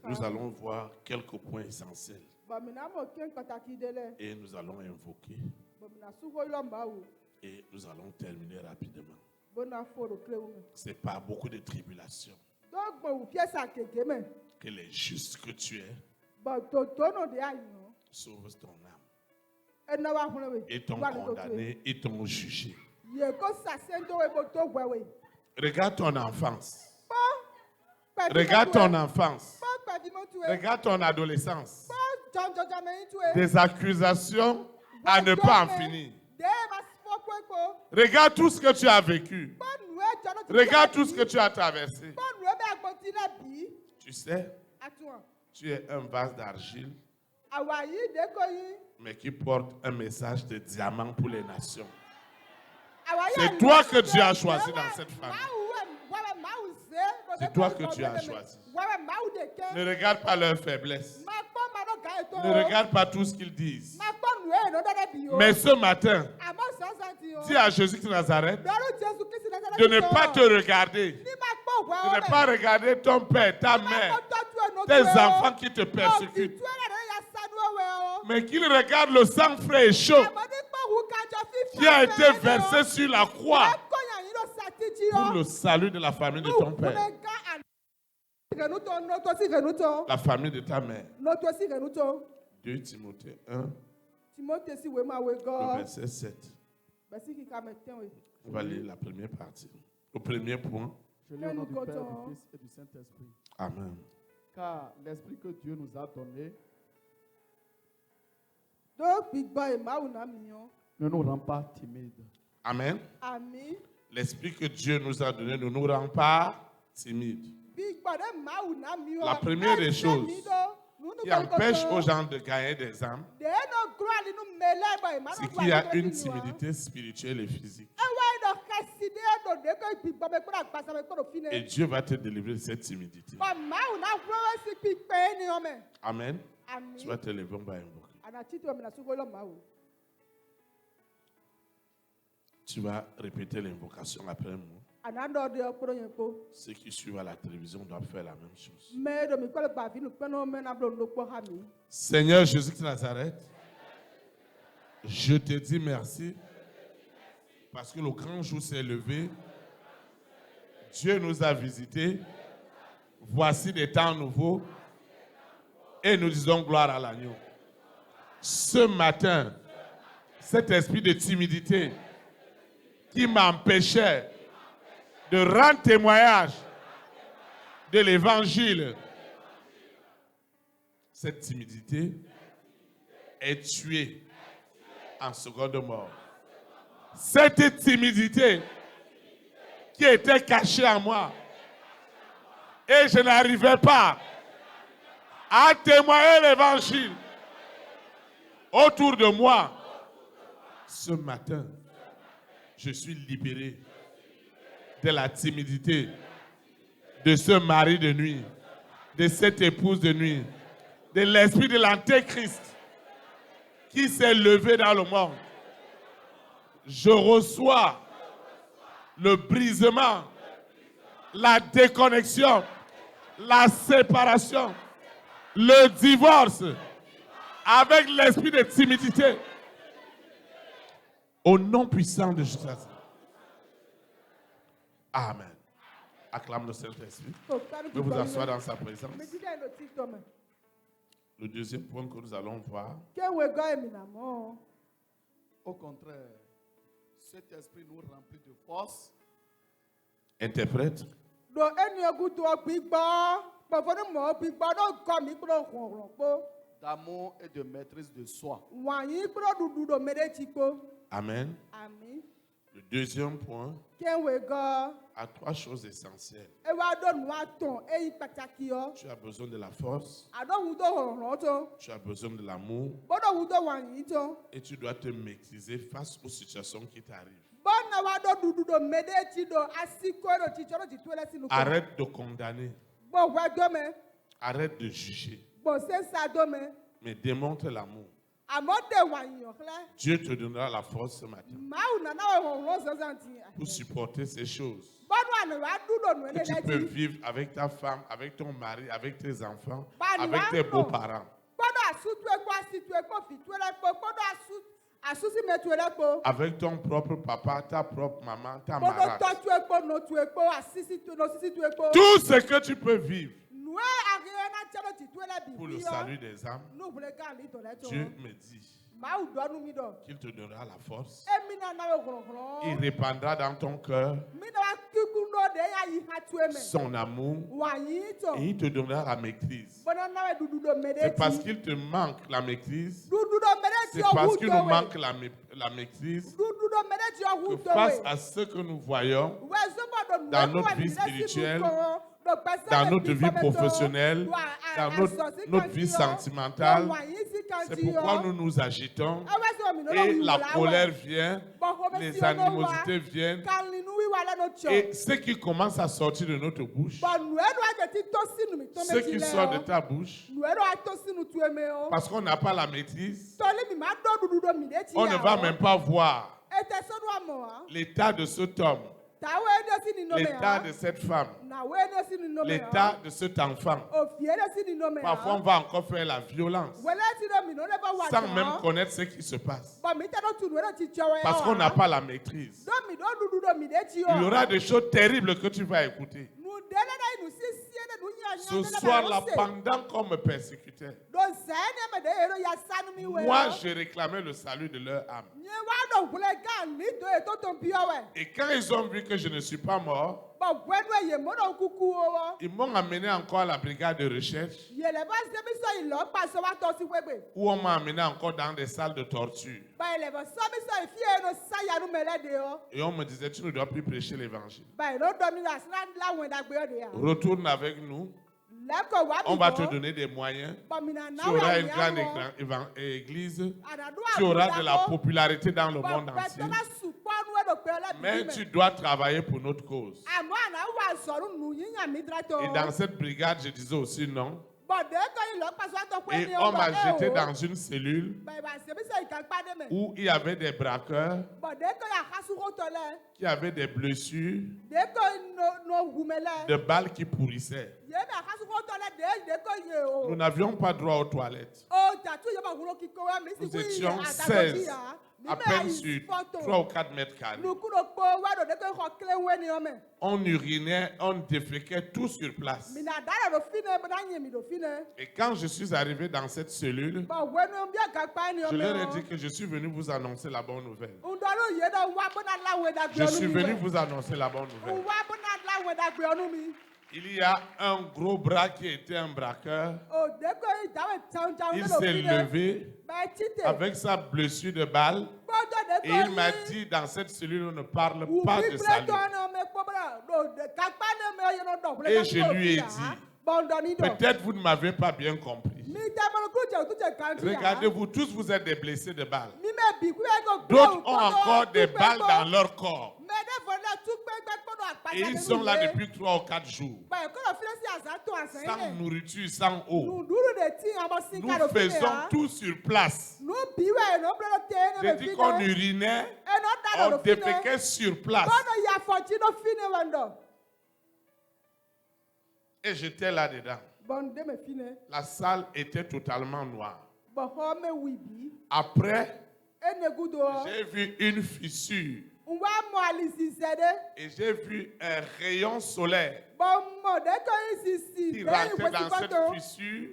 Nous allons voir quelques points essentiels. Et nous allons invoquer. Et nous allons terminer rapidement. C'est par beaucoup de tribulations que les justes que tu es sauvent ton âme. Et t'ont condamné et t'ont jugé. Regarde ton enfance. Regarde ton enfance. Regarde ton adolescence. Des accusations à ne pas en finir. Regarde tout ce que tu as vécu. Regarde tout ce que tu as traversé. Tu sais, tu es un vase d'argile, mais qui porte un message de diamant pour les nations. C'est toi que Dieu a choisi dans cette famille. C'est toi que tu as choisi. Ne regarde pas leurs faiblesses. Ne regarde pas tout ce qu'ils disent. Mais ce matin, dis à Jésus de Nazareth de ne pas te regarder. De ne pas regarder ton père, ta mère, tes enfants qui te persécutent. Mais qu'il regarde le sang frais et chaud qui a été versé sur la croix pour le salut de la famille de ton père. Renuto, noto si renuto. La famille de ta mère. Noto si renuto. 2 Timothée 1, Timothée si wema we le go. verset 7. Basi ki ka meten we. On va lire la première partie. Au premier point. Je lis au nom du Nous Père, comptons. du Fils et du Saint-Esprit. Amen. Car l'Esprit que Dieu nous a donné Do gbigba e ma una miyan. ne nous rend pas timides, Amen. Ami. L'esprit que Dieu nous a donné ne nous rend pas timides. Gbigba de ma una miyan. La première des choses qui empêche aux gens de gagner des âmes, De no gloire nous mele ba e ma. c'est qu'il y a une timidité spirituelle et physique. Ewa do kaside do de ko gbigba me kura gbasa me ko fine. Et Dieu va te délivrer de cette timidité. Ba ma una fro si pipe ni o me. Amen. Ami. Tu vas te lever, on va invoquer. Ana titi o me na sugo lo ma o. Tu vas répéter l'invocation après moi. Ana do de okoro yen po. Ceux qui suivent à la télévision doivent faire la même chose. Me do mi ko le gba vi nu pe no me na blo no po ha mi. Seigneur Jésus de Nazareth, je te dis merci parce que le grand jour s'est levé. Dieu nous a visités. Voici des temps nouveaux. Et nous disons gloire à l'agneau. Ce matin, cet esprit de timidité qui m'empêchait de rendre témoignage de l'évangile, cette timidité est tuée en seconde mort. Cette timidité qui était cachée en moi et je n'arrivais pas à témoigner l'évangile autour de moi. Ce matin, je suis libéré de la timidité de ce mari de nuit, de cette épouse de nuit, de l'esprit de l'antéchrist qui s'est levé dans le monde. Je reçois le brisement, la déconnexion, la séparation, le divorce avec l'esprit de timidité. Au nom puissant de Jésus. Amen. Acclame le Saint-Esprit. Je vous asseoir dans sa présence. Me di de no tito me. Le deuxième point que nous allons voir, Ke we go e mi na mo. au contraire, cet esprit nous remplit de force, interprète, Do eni ogu to gbigba. Po fo ni mo gbigba do ko mi pro ron po. d'amour et de maîtrise de soi. Wa yin pro dudu do me de ti po. amen. Ami. Le deuxième point Ke we go a 3 choses essentielles. e wa do nu aton e yin pataki yo. Tu as besoin de la force, Ado wu do ron to. tu as besoin de l'amour Bodo wu do wa yin to. et tu dois te maîtriser face aux situations qui t'arrivent. Bona wa do dudu do me de ti do asiko do ti choro ti twele sinu ko. Arrête de condamner, Bo wa do me. arrête de juger, Bo se sa do me. mais démontre l'amour. Amo de wa yin yo kle. Dieu te donnera la force ce matin Ma u na na ron so santi. pour supporter ces choses. Bodo anu wa du do nu Que ele tu peux ti. vivre avec ta femme, avec ton mari, avec tes enfants, Bah, nous avec tes allons. beaux-parents, Gbọ́dọ̀ àsútú epo àsìtú epo fìtú ẹlẹ́po gbọ́dọ̀ àsúsí mẹ́tú ẹlẹ́po avec ton propre papa, ta propre maman, ta gbọ́dọ̀ marade. tọ́tú epo nòtú epo àsísítú epo. Tout ce que tu peux vivre Nùé àríyá náà jẹ́rọ̀ tìtú ẹlẹ́bì pour le bí salut yọ. des âmes, Nùbùrẹ́ káàlì tọ̀lẹ́ tó. Dieu me dit Màá ù dọ́nu mi dọ̀. qu'il te donnera la force. Èmi náà náwó Il gbọ̀ngbọ̀n. répandra dans ton cœur Mi náà wá kíkú lóde yá yí ha tú ẹ̀mẹ̀. son amour Wà yín tọ̀. et il te donnera la maîtrise. Bọ́dọ̀ náwó dúdú dò médé C'est parce tí. qu'il te manque la maîtrise, Dúdú dò médé tí c'est parce ọ̀hún qu'il tó nous wẹ̀. manque la maîtrise Dúdú dò médé tí que ọ̀hún tó face wẹ̀. à ce que nous voyons Ouais, zo gbọ́dọ̀ nù dans ẹ̀kọ́ notre wà vie nílẹ̀ sínú spirituelle, kọ̀ọ̀. dans notre vie professionnelle, dans notre vie sentimentale, c'est pourquoi nous nous agitons et la colère vient, les animosités viennent et ce qui commence à sortir de notre bouche, ce qui sort de ta bouche, parce qu'on n'a pas la maîtrise, on ne va même pas voir l'état de cet homme, l'état de cette femme, l'état de cet enfant. Parfois, on va encore faire la violence sans même connaître ce qui se passe. Parce qu'on n'a pas la maîtrise. Il y aura des choses terribles que tu vas écouter. Ce soir-là, pendant qu'on me persécutait, moi, je réclamais le salut de leur âme. Et quand ils ont vu que je ne suis pas mort, ils m'ont amené encore à la brigade de recherche, où on m'a amené encore dans des salles de torture. Et on me disait, tu ne dois plus prêcher l'évangile. Retourne avec nous. On va te donner des moyens. Tu auras une grande église. Tu auras de la popularité dans le monde entier. Mais tu dois travailler pour notre cause. Et dans cette brigade, je disais aussi non. Et on m'a jeté dans une cellule où il y avait des braqueurs qui avaient des blessures, de balles qui pourrissaient. Nous n'avions pas droit aux toilettes. Nous étions 16, à peine sur 3 ou 4 mètres carrés. On urinait, on déféquait tout sur place. Et quand je suis arrivé dans cette cellule, je leur ai dit que je suis venu vous annoncer la bonne nouvelle. Je suis venu vous annoncer la bonne nouvelle. Il y a un gros bras qui était un braqueur. Il s'est levé avec sa blessure de balle et il m'a dit, dans cette cellule, on ne parle pas de salut. Et je lui ai dit, peut-être vous ne m'avez pas bien compris. Regardez-vous, tous vous êtes des blessés de balles. D'autres ont encore des balles dans leur corps. Et ils sont là depuis 3 ou 4 jours. Sans nourriture, sans eau. Nous faisons tout sur place. J'ai dit qu'on urinait, on déféquait sur place. Et j'étais là-dedans. La salle était totalement noire. Après, j'ai vu une fissure. Et j'ai vu un rayon solaire qui rentrait dans cette fissure.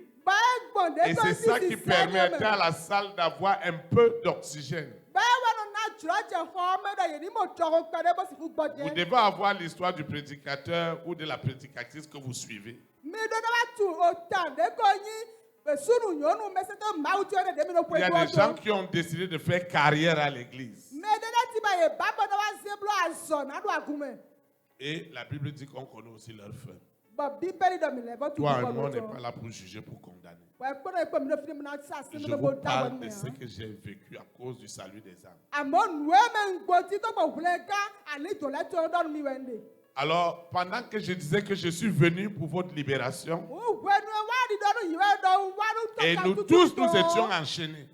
Et c'est ça qui permettait à la salle d'avoir un peu d'oxygène. Vous devez avoir l'histoire du prédicateur ou de la prédicatrice que vous suivez. Il y a des gens qui ont décidé de faire carrière à l'église. Et la Bible dit qu'on connaît aussi leur fin. Toi et moi, on n'est pas là pour juger, pour condamner. Je vous parle de ce que j'ai vécu à cause du salut des âmes. Alors, pendant que je disais que je suis venu pour votre libération, et nous tous, nous étions enchaînés.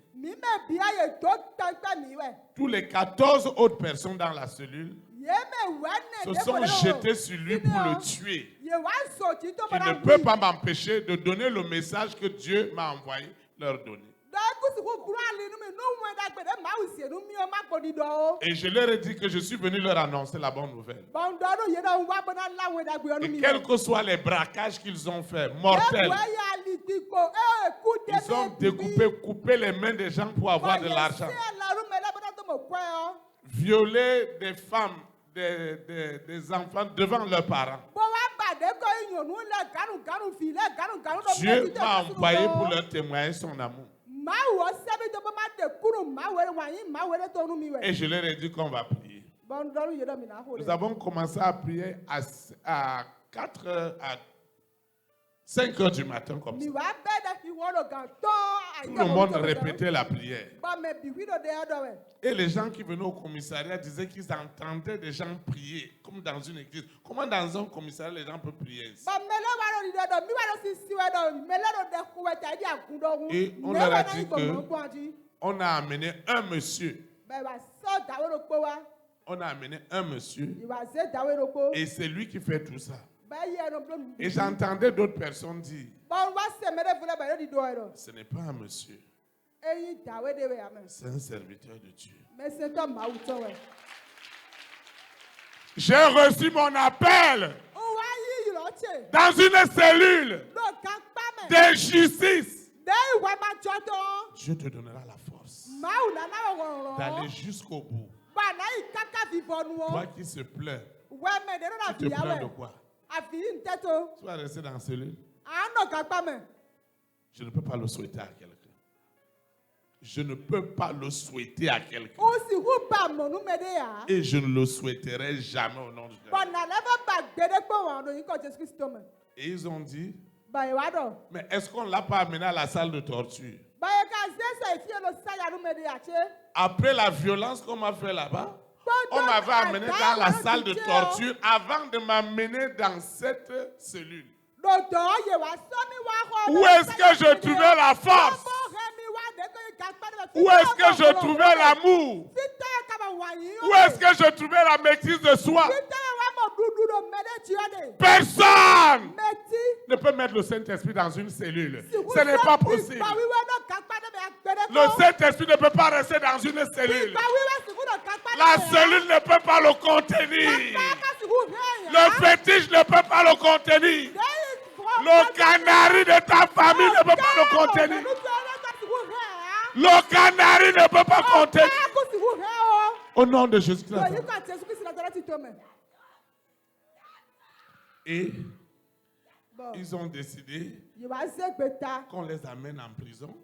Tous les 14 autres personnes dans la cellule se sont jetées sur lui pour le tuer. Il ne peut pas m'empêcher de donner le message que Dieu m'a envoyé leur donner. Et je leur ai dit que je suis venu leur annoncer la bonne nouvelle. Et quels que soient les braquages qu'ils ont faits, mortels, ils ont découpé, coupé les mains des gens pour avoir de l'argent. Violer des femmes, des enfants devant leurs parents. Dieu m'a envoyé pour leur témoigner son amour. Et je leur ai dit qu'on va prier. Nous avons commencé à prier à 4 heures, à 5 heures du matin comme ça. Tout le monde répétait la prière. Et les gens qui venaient au commissariat disaient qu'ils entendaient des gens prier, comme dans une église. Comment dans un commissariat les gens peuvent prier ici? Et on leur a dit qu'on a amené un monsieur. On a amené un monsieur. Et c'est lui qui fait tout ça. Et j'entendais d'autres personnes dire, ce n'est pas un monsieur, c'est un serviteur de Dieu. J'ai reçu mon appel. tse. dans une cellule Ɖo gakpa me. de justice, Ɖe ìwé ma dzɔ dɔ. Dieu te donnera la force Mawu nana wɔwɔrɔ. d'aller jusqu'au bout. Ba na yi kaka vivɔ nu Toi wo. qui se plains, Wɛ me de ɖo tu te na plains de via wɛ. quoi? Avi yi ŋtɛ to. Tu vas rester dans la cellule. Anɔ gakpa me. Je ne peux pas le souhaiter à quelqu'un. Je ne peux pas le souhaiter à quelqu'un. O si hu ba mɔnu me de ya. Et je ne le souhaiterai jamais au nom de Jésus. Bɔn nana bɛ ba gbe de kpɔ wɔn do yi kɔ Jésus Kristo me. Et ils ont dit, Ba yi wa dɔ. mais est-ce qu'on ne l'a pas amené à la salle de torture? Ba yi ka zese efie lo saya nu me de ya tse. Après la violence qu'on m'a fait là-bas, on m'avait amené dans la salle de torture avant de m'amener dans cette cellule. Dodo ye wa sɔ mi wa xɔ. Où est-ce que je trouvais la force? Où est-ce que je trouvais l'amour? Où est-ce que je trouvais la maîtrise de soi? Personne ne peut mettre le Saint-Esprit dans une cellule. Ce n'est pas possible. Le Saint-Esprit ne peut pas rester dans une cellule. La cellule ne peut pas le contenir. Le fétiche ne peut pas le contenir. Le canari de ta famille ne peut pas le contenir. Le canari ne peut pas contenir. Au nom de Jésus-Christ. Et ils ont décidé qu'on les amène en prison.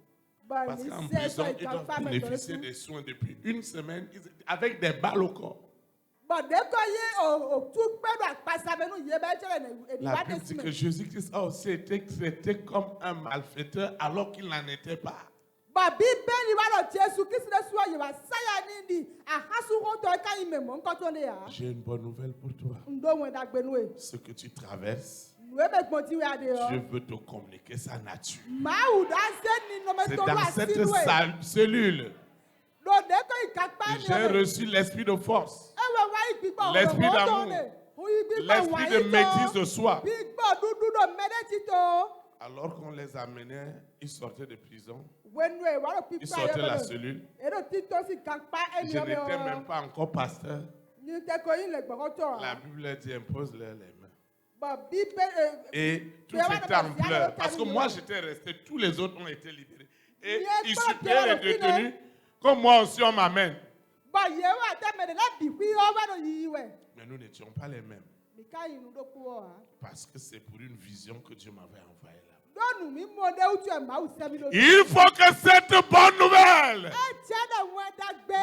Parce qu'en prison, ils doivent bénéficier des soins depuis une semaine avec des balles au corps. La Bible dit que Jésus-Christ a aussi été traité comme un malfaiteur alors qu'il n'en était pas. J'ai une bonne nouvelle pour toi. Ce que tu traverses, Dieu veut te communiquer sa nature. C'est dans cette cellule que j'ai reçu l'esprit de force, l'esprit d'amour, l'esprit de maîtrise de soi. Alors qu'on les amenait, ils sortaient de prison, ils sortaient de la cellule. Je n'étais même pas encore pasteur. La Bible dit impose-leur les mains. Et tout était en pleurs. Parce que moi j'étais resté, tous les autres ont été libérés. Et ils suppliaient les détenus, comme moi aussi on m'amène. Mais nous n'étions pas les mêmes. Parce que c'est pour une vision que Dieu m'avait envoyée là. Il faut que cette bonne nouvelle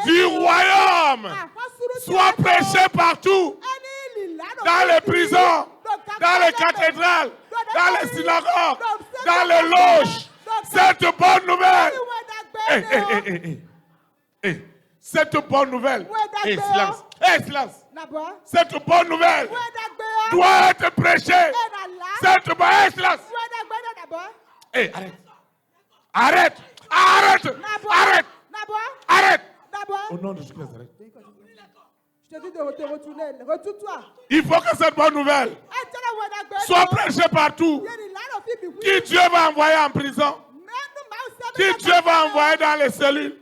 du royaume soit prêchée partout, dans les prisons, dans les cathédrales, dans les synagogues, dans les loges. Cette bonne nouvelle, cette bonne nouvelle, silence. Cette bonne nouvelle doit être prêchée. Cette bonne silence. Arrête. Au nom de Jésus, arrête. Je te dis de te retourner. Retourne-toi. Il faut que cette bonne nouvelle soit prêchée partout. Qui Dieu va envoyer en prison, qui Dieu va envoyer dans les cellules,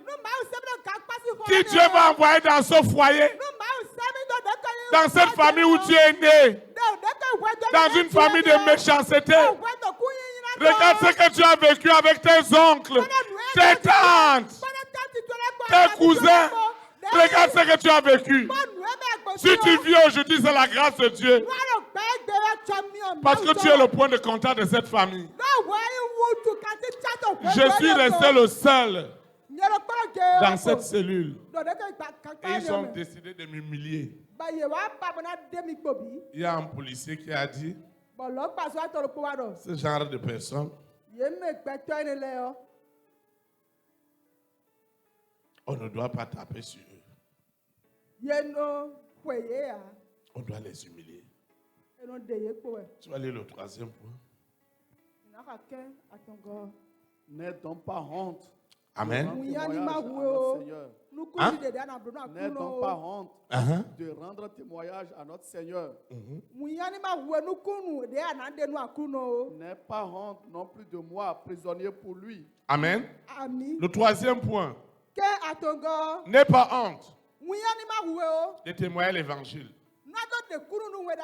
qui Dieu va envoyer dans ce foyer, dans cette famille où tu es né, dans une famille de méchanceté. Regarde ce que tu as vécu avec tes oncles, tes tantes, tes cousins. Regarde ce que tu as vécu. Si tu vis aujourd'hui, c'est la grâce de Dieu. Parce que tu es le point de contact de cette famille. Je suis resté le seul dans cette cellule. Et ils ont décidé de m'humilier. Il y a un policier qui a dit, ce genre de personnes, on ne doit pas taper sur eux. On doit les humilier. Tu vas lire le troisième point. N'aie donc pas honte. Amen. Hein? N'aie donc pas honte de rendre témoignage à notre Seigneur. N'aie pas honte non plus de moi, prisonnier pour lui. Amen. Le troisième point. N'aie pas honte de témoigner l'évangile.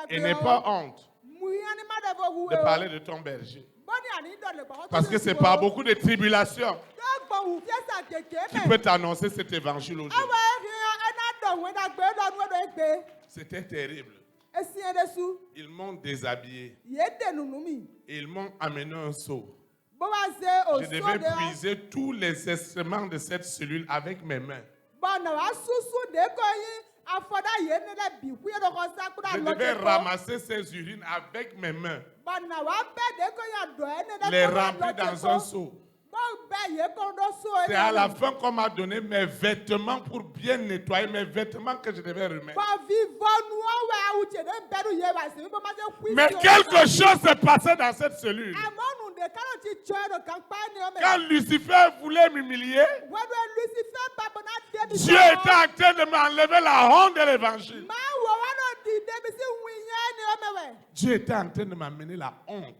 Et n'aie pas honte Muyani madavo wu de e o. parler de ton berger. Boni ani do le ba. Parce que c'est par beaucoup de tribulations Dogbo wu fiesa keke qu'il me. peut t'annoncer cet évangile aujourd'hui. Awa ri ana do we da gbe do nu do egbe. C'était terrible. Esi edesu. Ils m'ont déshabillé. Yete nunu mi. Et ils m'ont amené un seau. Bo wa ze o Je so devais de. puiser tous les excréments de cette cellule avec mes mains. Bona wa susu de ko yin afoda ye ne da bi ku ye do ko sa ku da Je lo devais je ko. ramasser ces urines avec mes mains, Bona wa be de ko ya do ne da les ko da remplir lo je dans ko. un seau. Bo be ye ko do so e. C'est à la fin qu'on m'a donné mes vêtements pour bien nettoyer mes vêtements que je devais remettre. Ba vivant nous wa u che de beru ye ba se bo ma se ku. Mais quelque chose s'est passé dans cette cellule. Amonu de kalo ti choiro campagne o me. Quand Lucifer voulait m'humilier, Wa do Lucifer ba bona de bi. Dieu était en train de m'enlever la honte de l'évangile. Ma wo wa no di de bi si winya ni o me we. Dieu était en train de m'amener la honte,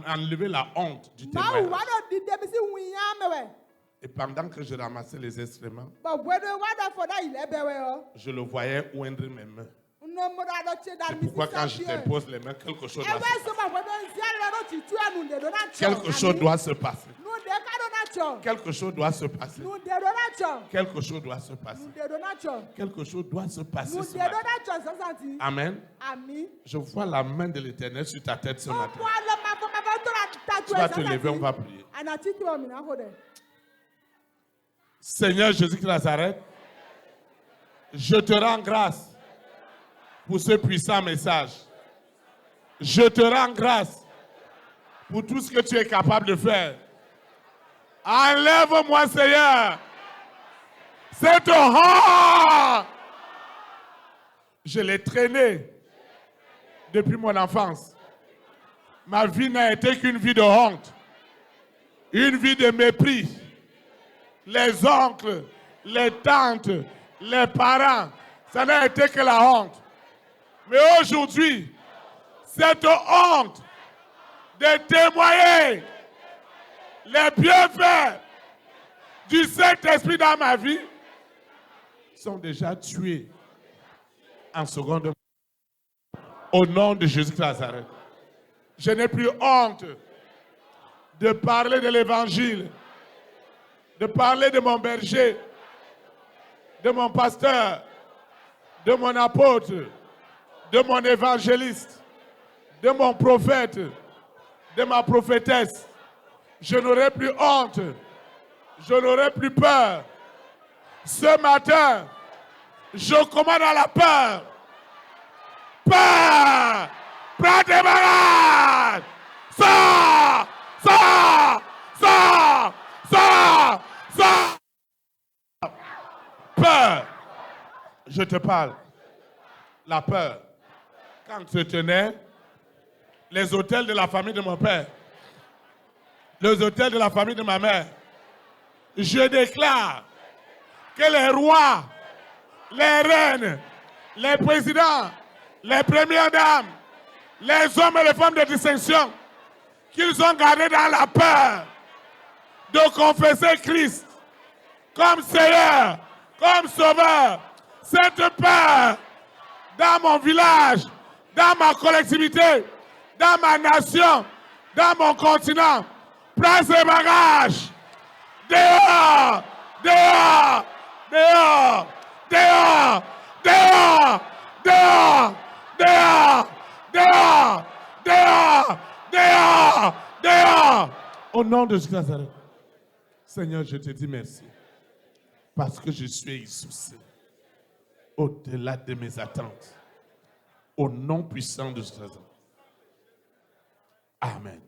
enlever la honte du Ma wo wa témoignage. no di de bi si winya me we. Et pendant que je ramassais les excréments, Ba wedo wa da for da ile be we o. je le voyais oindre mes mains. No mo da do che da C'est mi si pourquoi quand je sa te pose les mains, quelque chose e doit we se so ba wedo nziara do ti tu anu de do na cho. Quelque chose doit se passer. Nu de ka do na cho. Quelque chose doit se passer. Nu de do na cho. Quelque chose doit se passer. Nu de do na cho. Quelque chose doit se passer Nu ce de do matin. na cho so santi. Amen. Ami. Je vois la main de l'Éternel sur ta tête ce O matin. mo lo ma ko ma ba to na ta tu Tu vas te lever, on va prier. Ana ti tu o mi na ho de. Seigneur Jésus-Christ de Nazareth, je te rends grâce pour ce puissant message. Je te rends grâce pour tout ce que tu es capable de faire. Enlève-moi, Seigneur, cette honte. Je l'ai traîné depuis mon enfance. Ma vie n'a été qu'une vie de honte, une vie de mépris. Les oncles, les tantes, les parents, ça n'a été que la honte. Mais aujourd'hui, cette honte de témoigner les bienfaits du Saint-Esprit dans ma vie sont déjà tués en seconde. Au nom de Jésus de Nazareth, je n'ai plus honte de parler de l'Évangile, de parler de mon berger, de mon pasteur, de mon apôtre, de mon évangéliste, de mon prophète, de ma prophétesse. Je n'aurai plus honte, je n'aurai plus peur. Ce matin, je commande à la peur. Peur! Prends tes malades! Sors! Sors! Sors! Sors! Sors! Peur! Je te parle. La peur. Qu'entretenaient les hôtels de la famille de mon père, les hôtels de la famille de ma mère. Je déclare que les rois, les reines, les présidents, les premières dames, les hommes et les femmes de distinction, qu'ils ont gardé dans la peur de confesser Christ comme Seigneur, comme Sauveur. Cette peur dans mon village, dans ma collectivité, dans ma nation, dans mon continent, prends ces bagages. Dehors, dehors, dehors, dehors, dehors, dehors, dehors, dehors, dehors, dehors, dehors. Au nom de Jésus Nazareth, Seigneur, je te dis merci parce que je suis insoucié au-delà de mes attentes. Au nom puissant de Jésus Nazareth. Amen.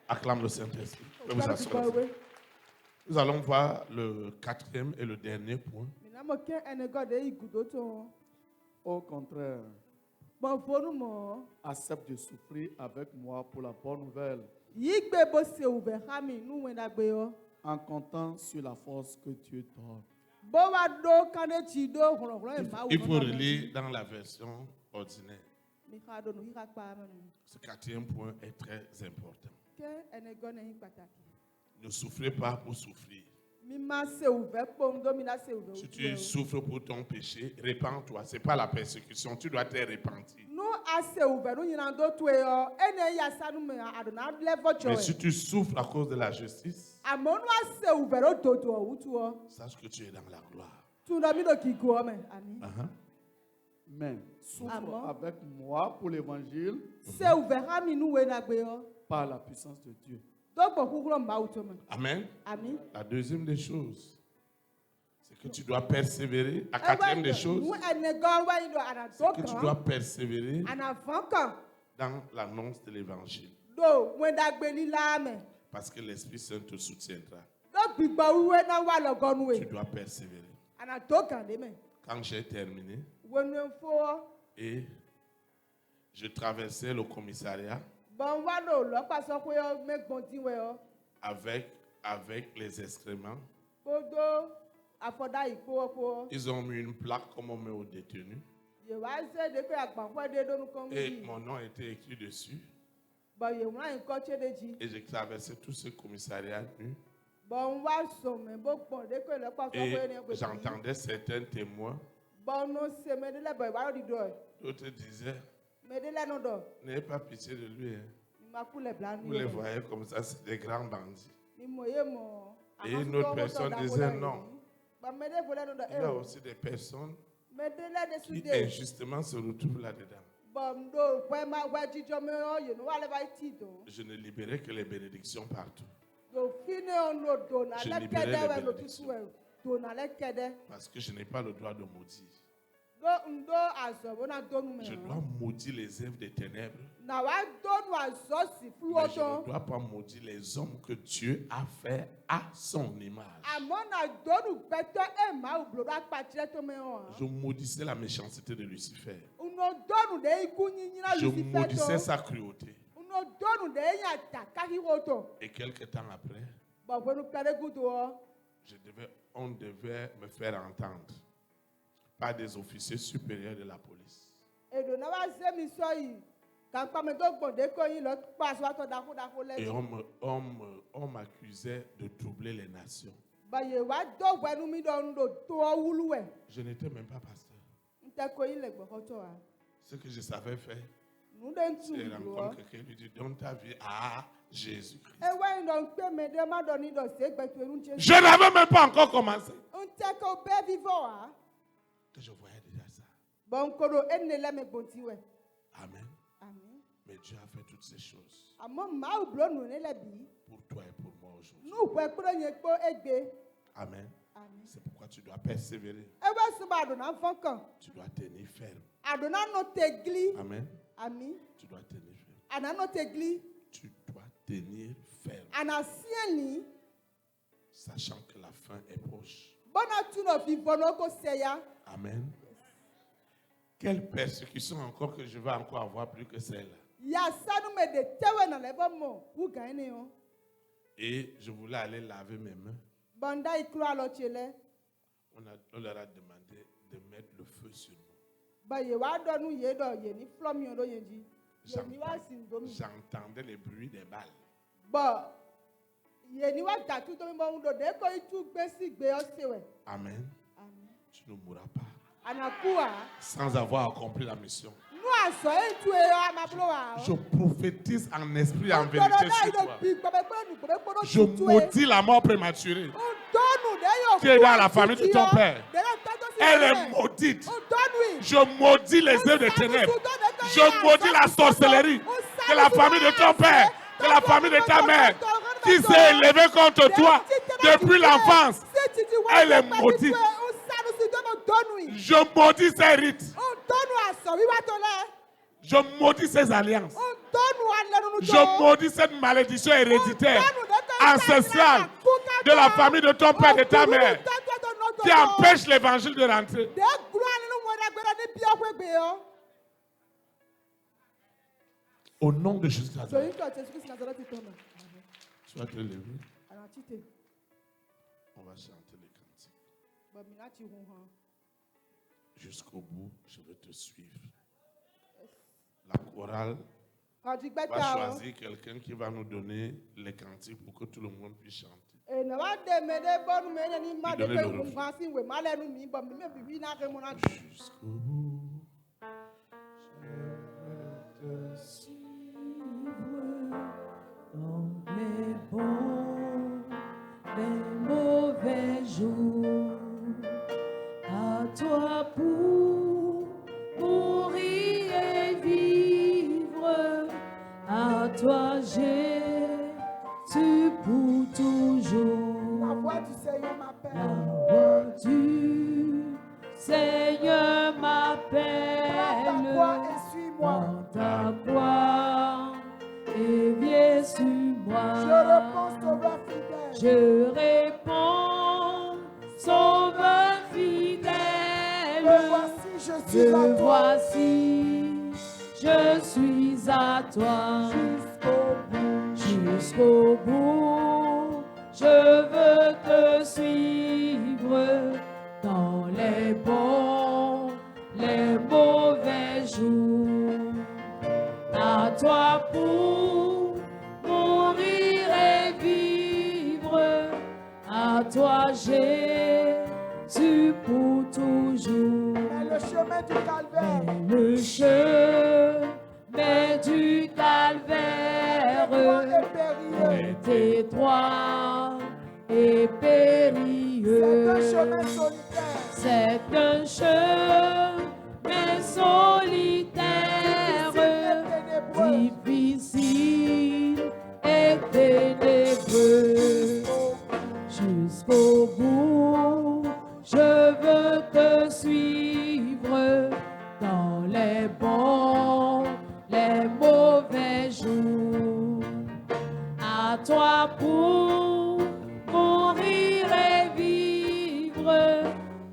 Acclame le Saint-Esprit. Vous asseoir. Nous allons voir le quatrième et le dernier point. Au contraire, accepte de souffrir avec moi pour la bonne nouvelle, en comptant sur la force que Dieu donne. Il faut relire dans la version ordinaire. Ce quatrième point est très important. Ne souffrez pas pour souffrir. Mima se ouvert pour domina se ouvert. Si tu souffres pour ton péché, répands-toi. Ce n'est pas la persécution. Tu dois te repentir. Nous a se ouvert, nous y'en d'autres tout et ene ya sa nous me adona level Mais joy. si tu souffres à cause de la justice, Amon a se ouvert au toto ou tout. sache que tu es dans la gloire. Tu n'as mis de qui go amen. Amen. Amen. Souffre Amen. avec moi pour l'évangile Se ouvert a mi nous na gbe yo. par la puissance de Dieu. Donc beaucoup gros mba ou tout man. Amen. Amen. La deuxième des choses, c'est que tu dois persévérer. La quatrième des choses, Nous ene go wa ido ana c'est que tu dokan. dois persévérer Ana vankan. dans l'annonce de l'évangile. Do when da gbe li la amen. Parce que l'Esprit Saint te soutiendra. Donc bigba we na wa lo gonu Tu we. dois persévérer. Ana dokan de men. Quand j'ai terminé When we fo et je traversais le commissariat bon wa no lo pa so pe o me gbon ti we o. avec les excréments, Podo afoda ipo po. ils ont mis une plaque comme on met aux détenus. Ye wa se de pe agban fo de do nu kon Et mi. mon nom était écrit dessus. Bon ye wa en ko che de ji. Et j'ai traversé tout ce commissariat nu. Bon wa so me bo gbon de ko le pa so Et pe ni ko. j'entendais certains témoins. Bon no se me de le boy wa di do. D'autres disaient, Me de le no do. n'ayez pas pitié de lui. Hein. Ni ma ku le blan Vous ni. les voyez comme ça, c'est des grands bandits. Ni mo ye mo. Et une autre personne disait non. Ba me de vola no do. Il y a aussi des personnes Me de le de qui su de. injustement se retrouvent là-dedans. Bon do po ma wa ji jo me o ye no wa le ba ti do. Je ne libérais que les bénédictions partout. Do fine on no do na Je le libérais kede les we no bénédictions. tutu we. Do na le kede. Parce que je n'ai pas le droit de maudire. Do ndo azo bona do nu me. Je dois maudire les œuvres des ténèbres. Na wa do nu azo si flu Mais je ne oto. dois pas maudire les hommes que Dieu a fait à son image. Amo na do nu beto e ma u blo da pa tire to me o. Je maudissais la méchanceté de Lucifer. Uno do nu de iku nyinyi na Je Lucifer maudissais to. sa cruauté. Uno do nu de nya ta ka hi woto. Et quelque temps après, Ba bo nu pere gudo o. on devait me faire entendre par des officiers supérieurs de la police. Edo na wa se mi so yi. Kan pa me do gbon de ko yin lo pa so ato da ko le. Et on m'accusait de troubler les nations. Ba ye wa do gbe nu mi do ndo to wulu we. Je n'étais même pas pasteur. Nte ko yin le gbo ko to a. Ce que je savais faire, Nu de ntu c'est lu o. rencontrer quelqu'un lui dire donne ta vie à Jésus-Christ. E wa yin do pe me de ma do ni do se gbe tu nu je. Je n'avais même pas encore commencé Nte ko be vivo a. que je voyais déjà ça. Bon ko do enne le me gbon ti we. Amen. Amen. Mais Dieu a fait toutes ces choses Amo ma u blo nu ne le bi. pour toi et pour moi aujourd'hui. Nu pe kuro yen po egbe. Amen. Amen. C'est pourquoi tu dois persévérer. E wa su ba do na fon kan. Tu dois tenir ferme. Adona no tegli. Amen. Ami. Tu dois tenir ferme. Ana no tegli. Tu dois tenir ferme, Ana sieni. sachant que la fin est proche. Bona tu no vivo no ko seya. Amen. Quelle persécution encore que je vais encore avoir plus que celle-là. Ya sanu me de tewe na le mo. Wu gan ni o. Et je voulais aller laver mes mains. Banda ikro alo chele. On leur a demandé de mettre le feu sur moi. Ba ye wa do nu ye do ye ni flom yo do ye ji. Ye ni wa sin do mi. J'entendais les bruits des balles. Ba ye ni wa da tu do mi mo do de ko itu gbe si gbe o sewe. Amen. Amen. Tu ne mourras pas Ana kuwa. sans avoir accompli la mission. Nu aso e tu e a ma blo wa. Je prophétise en esprit et en vérité sur toi. Je Je maudis la mort prématurée qui est dans la famille de ton père. Elle est maudite. Je maudis les œuvres des ténèbres. Je maudis la sorcellerie de la famille de ton père, de la famille de ta mère, qui s'est élevée contre toi depuis l'enfance. Elle est maudite. Je maudis ses rites. Je maudis ses alliances. Je maudis cette malédiction héréditaire, ancestrale, de la famille de ton père et de ta mère, qui empêche l'évangile de rentrer. Au nom de Jésus, tu vas te lever. On va chanter les cantiques. Jusqu'au bout, je vais te suivre. La chorale Quand tu On va bêtes, choisir quelqu'un qui va nous donner les cantiques pour que tout le monde puisse chanter. et ne va démêler bon, mais il m'a Lui donner le dit refrain. que vous m'allez nous mis, bon, mais puis n'a que mon Jusqu'au bout, je veux te Dans les bons, les mauvais jours, à toi pour mourir et vivre, à toi Jésus pour La toujours. voix du Seigneur La m'appelle. voix du Seigneur Prends ta m'appelle. voix et suis-moi. Prends ta croix et viens sur moi. Je réponds, Sauveur fidèle. Je réponds, Sauveur fidèle. Me voici, je suis Me à toi. voici, je suis à toi. Jusqu'au bout, je veux te suivre dans les bons, les mauvais jours. À toi pour mourir et vivre, à toi Jésus pour toujours. Mais le chemin du calvaire Le chemin du calvaire est périlleux. est étroit et C'est un périlleux. chemin solitaire. C'est un chemin solitaire, difficile et ténébreux. Jusqu'au bout, je veux te suivre dans les bons, les mauvais jours. À toi pour mourir et vivre,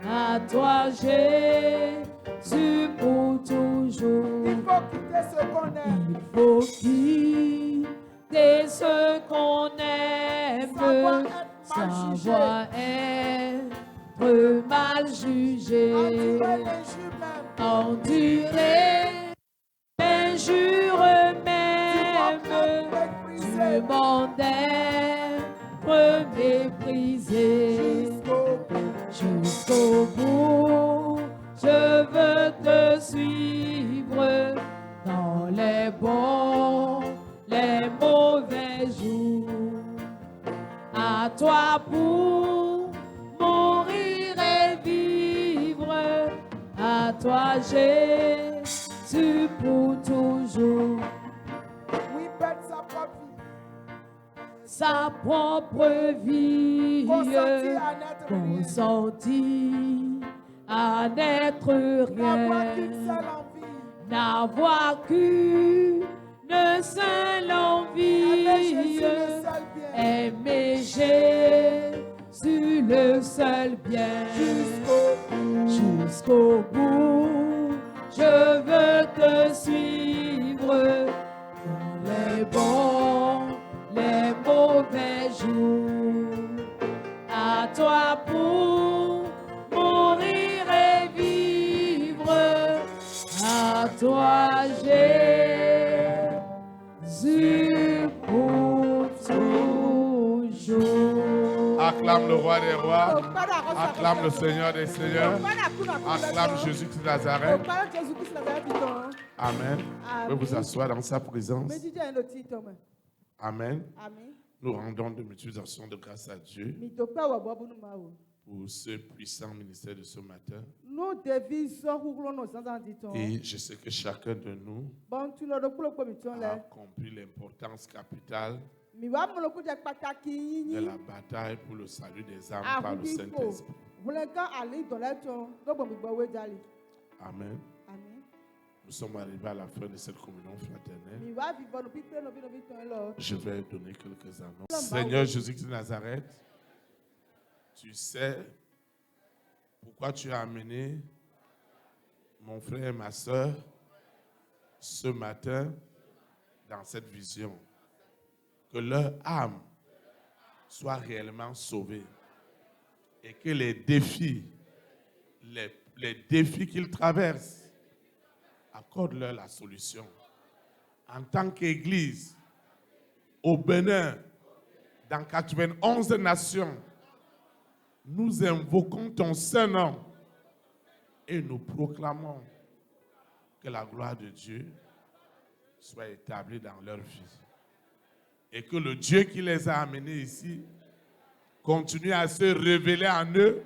à toi Jésus pour toujours. Il faut quitter ce qu'on aime. Il faut quitter ce qu'on aime, Savoir être mal jugé. savoir être mal jugé, Endurer l'injure même. endurer l'injure Tu même, m'en du monde d'être méprisé. Jusqu'au bout, je veux te suivre dans les bons, les mauvais jours. À toi pour mourir et vivre, à toi Jésus pour toujours. Oui, bête sa propre vie. Sa propre vie, Consenti à n'être consenti à n'être N'avoir qu'une rien, seule envie. n'avoir qu'une seule Aimer envie, Jésus le seul bien. aimer Jésus le seul bien. Jusqu'au bout, je veux te suivre dans les bons, les mauvais jours. À toi pour mourir et vivre, à toi Jésus pour toujours. Acclame le roi des rois. Acclame le Seigneur des seigneurs. Acclame Jésus-Christ de Nazareth. Amen. Vous pouvez vous asseoir dans sa présence. Amen. Amen. Nous rendons de multiples actions de grâce à Dieu pour ce puissant ministère de ce matin. Et je sais que chacun de nous a compris l'importance capitale de la bataille pour le salut des âmes par le Saint-Esprit. Amen. Nous sommes arrivés à la fin de cette communion fraternelle. Je vais donner quelques annonces. Seigneur Jésus-Christ de Nazareth, tu sais pourquoi tu as amené mon frère et ma soeur ce matin dans cette vision. Que leur âme soit réellement sauvée et que les défis qu'ils traversent, accorde-leur la solution en tant qu'Église, au Bénin, dans 91 nations, nous invoquons ton Saint-Nom et nous proclamons que la gloire de Dieu soit établie dans leur vie. Et que le Dieu qui les a amenés ici continue à se révéler en eux,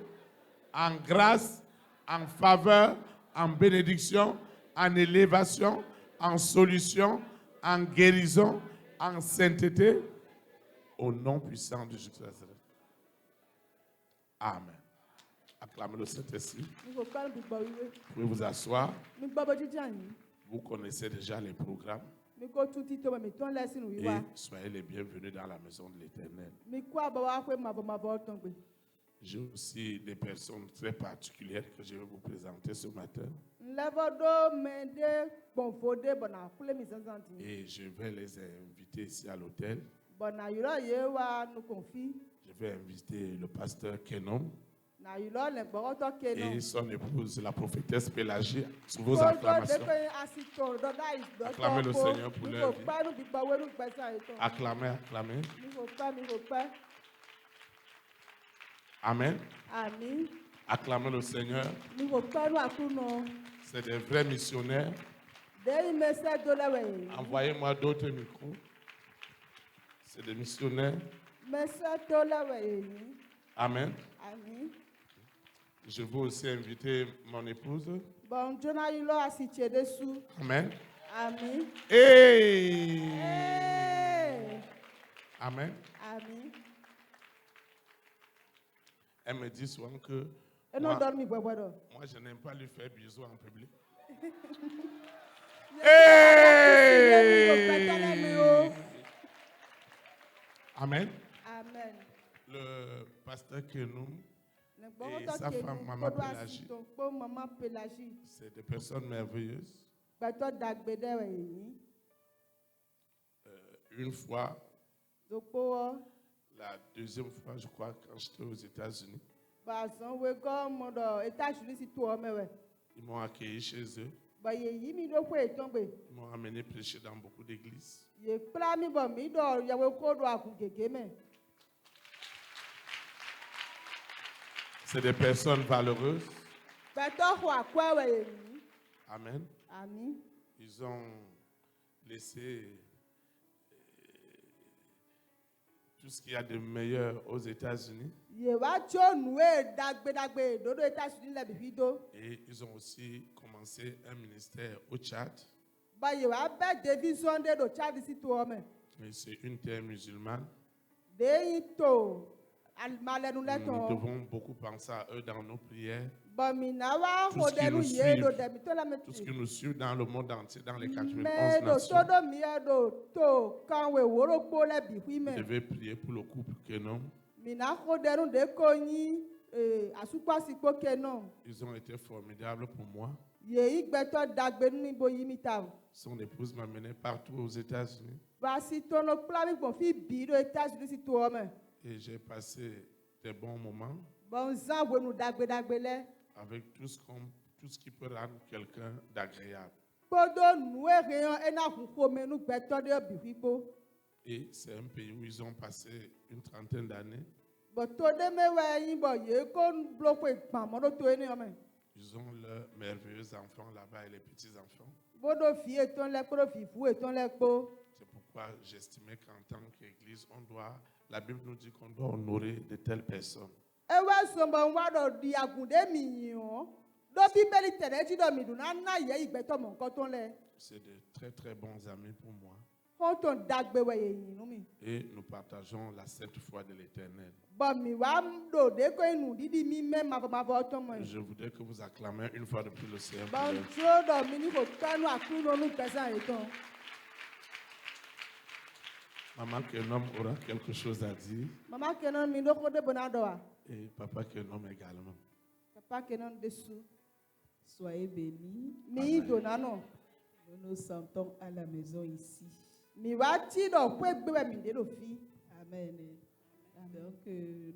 en grâce, en faveur, en bénédiction, en élévation, en solution, en guérison, en sainteté, au nom puissant de Jésus. Amen. Acclamez le Saint-Esprit. Vous pouvez vous asseoir. Vous connaissez déjà les programmes. Et soyez les bienvenus dans la maison de l'Éternel. J'ai aussi des personnes très particulières que je vais vous présenter ce matin. Et je vais les inviter ici à l'hôtel. Je vais inviter le pasteur Kenom et son épouse, la prophétesse Pélagie, sous vos acclamations. Acclamez le Seigneur pour leur vie. Acclamez, acclamez. Amen. Amen. Acclamez le Seigneur. C'est des vrais missionnaires. Envoyez-moi d'autres micros. C'est des missionnaires. Amen. Amen. Je veux aussi inviter mon épouse. Amen. Amen. Hey. Amen. Amen. Elle me dit souvent que moi, je n'aime pas lui faire bisous en public. Hey. Amen. Amen. Le pasteur Kenoum et sa femme, Maman Pélagie, c'est des personnes merveilleuses. Une fois, la deuxième fois, je crois, quand j'étais aux États-Unis, ils m'ont accueilli chez eux. Ils m'ont amené prêcher dans beaucoup d'églises. C'est des personnes valeureuses. Amen. Amen. Ils ont laissé tout ce qu'il y a de meilleur aux États-Unis. Et ils ont aussi commencé un ministère au Tchad. Et c'est une terre musulmane. Nous devons beaucoup penser à eux dans nos prières. Tout ce qui nous suit dans le monde entier, dans les 91 nations. Vous devez prier pour le couple Kenom. Ils ont été formidables pour moi. Son épouse m'a mené partout aux États-Unis. Et j'ai passé des bons moments avec tout ce qui peut rendre quelqu'un d'agréable. Et c'est un pays où ils ont passé une trentaine d'années. Ils ont leurs merveilleux enfants là-bas et les petits-enfants. C'est pourquoi j'estimais qu'en tant qu'Église, la Bible nous dit qu'on doit honorer de telles personnes. C'est de très très bons amis pour moi. Et nous partageons la sainte foi de l'Éternel. Je voudrais que vous acclamez une fois de plus le Seigneur. Maman Kenom aura quelque chose à dire. Et Papa Kenom également. Soyez bénis. Nous nous sentons à la maison ici. Amen. Donc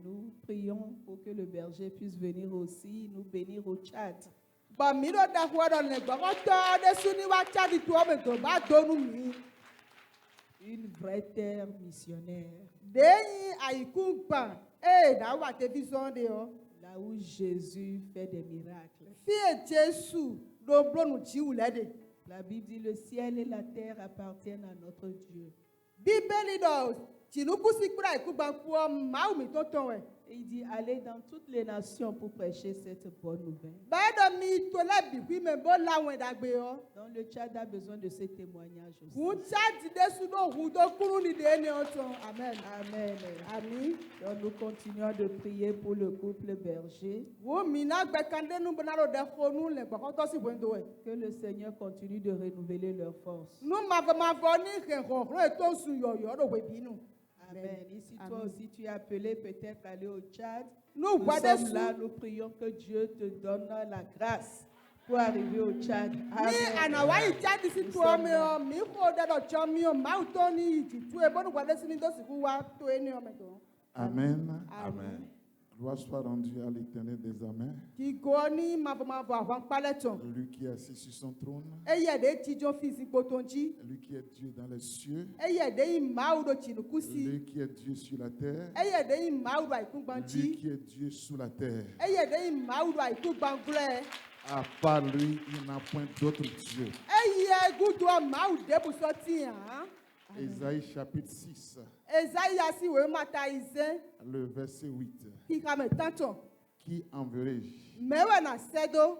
nous prions pour que le berger puisse venir aussi nous bénir au Tchad. Une vraie terre missionnaire. Deyi ayikungba. Da wa te vision de o. Là où Jésus fait des miracles. Fie Jésus do blonu ji ulede. La Bible dit le ciel et la terre appartiennent à notre Dieu. Bíbélì do tinuku sikura ikugba ku ma umi to ton we. Et il dit allez dans toutes les nations pour prêcher cette bonne nouvelle. Ba do mi to le bi pi me bo lawon dagbe o. Donc le Tchad a besoin de ces témoignages aussi. Hu Tchad de su do hu do kuru ni de ni o ton. Amen. Amen. Amen. Donc nous continuons de prier pour le couple berger. Wo mi na gbe kande nu bana ro de khonu le gbo to si bo ndo we. Que le Seigneur continue de renouveler leurs forces. Nu ma vo ni renro ro to su yo yo do we binu. Amen. Ici, toi aussi, tu es appelé peut-être à aller au Tchad. Nous Nous sommes là, nous prions que Dieu te donne la grâce pour arriver au Tchad. Ni Amen. anawa ijadi si to mi o mi ko de do cho mi o ma to ni iji tu e bonu gwade si ni do si ku wa to eni o me to. Amen. Amen. Gloire soit rendue à l'Éternel des armées, Ki go ni ma vo awan pale ton. lui qui est assis sur son trône, Eye de ti jo fi si potonji. lui qui est Dieu dans les cieux, Eye de i ma u do chinuku si. lui qui est Dieu sur la terre, Eye de i ma u do lui aikungbanji. qui est Dieu sous la terre. Eye de i ma u do aikungbangle. À part lui, il n'y a point d'autre Dieu. Eye gudu ma u de bu so ti han. Ésaïe chapitre 6, Esaïa si we mata izen. le verset 8. Ki ka me tanton. Qui enverrai-je? Mewe na sedo.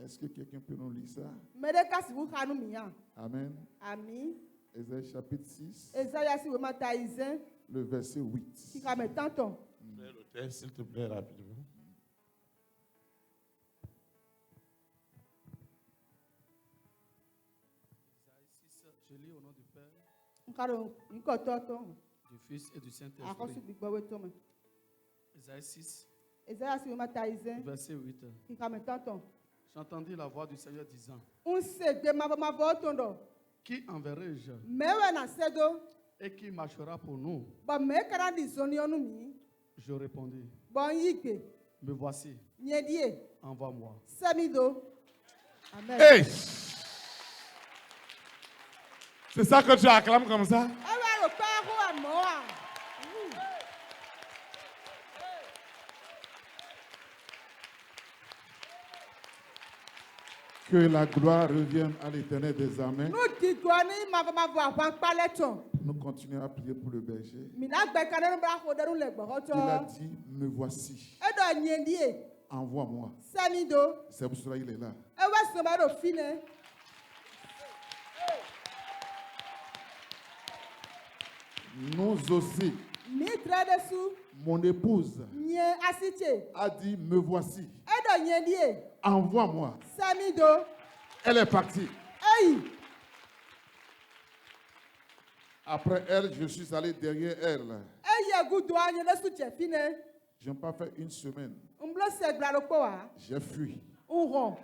Est-ce que quelqu'un peut nous lire ça? Medeka si bu khanu mi yan. Amen. Amen. Ésaïe chapitre 6, Esaïa si we mata izen. le verset 8. Ki ka me tanton. Mets le texte, s'il te plaît, rapidement. Je lis au nom du Père, Nkaro nko toto. du Fils et du Akosu Saint-Esprit. gbigbo we to me. Isaïe 6, Esaïa si we mata izen. verset 8. Ki ka me tanton. J'entendis la voix du Seigneur disant, Un segbe ma vo tondo. qui enverrai-je Mewe na sedo. et qui marchera pour nous? Ba me kara di zoni onu mi. Je répondis, Bon yigbe. me voici, Nyedie. envoie-moi. Samido. Amen. Hey! C'est ça que tu acclames comme ça? Ewe ro pa ho amoa. Que la gloire revienne à l'Éternel des armées. Nu di go ni ma vo awan pale ton. Nous continuons à prier pour le berger. Mi na gbe kande nu bra ho de nu le gbo Il a to. dit, me voici, Edo nyedie. envoie-moi. Samido. C'est pour cela qu'il est là. Ewe so ma ro fine. Nous aussi, Mi tre de su. mon épouse Nye asite. a dit, me voici, Edo nyedie. envoie-moi. Samido. Elle est partie. Hey. Après elle, je suis allé derrière elle. Eye gudu anye de su che fine. Je n'ai pas fait une semaine. Mblo se gbra ro po wa. J'ai fui. Unron.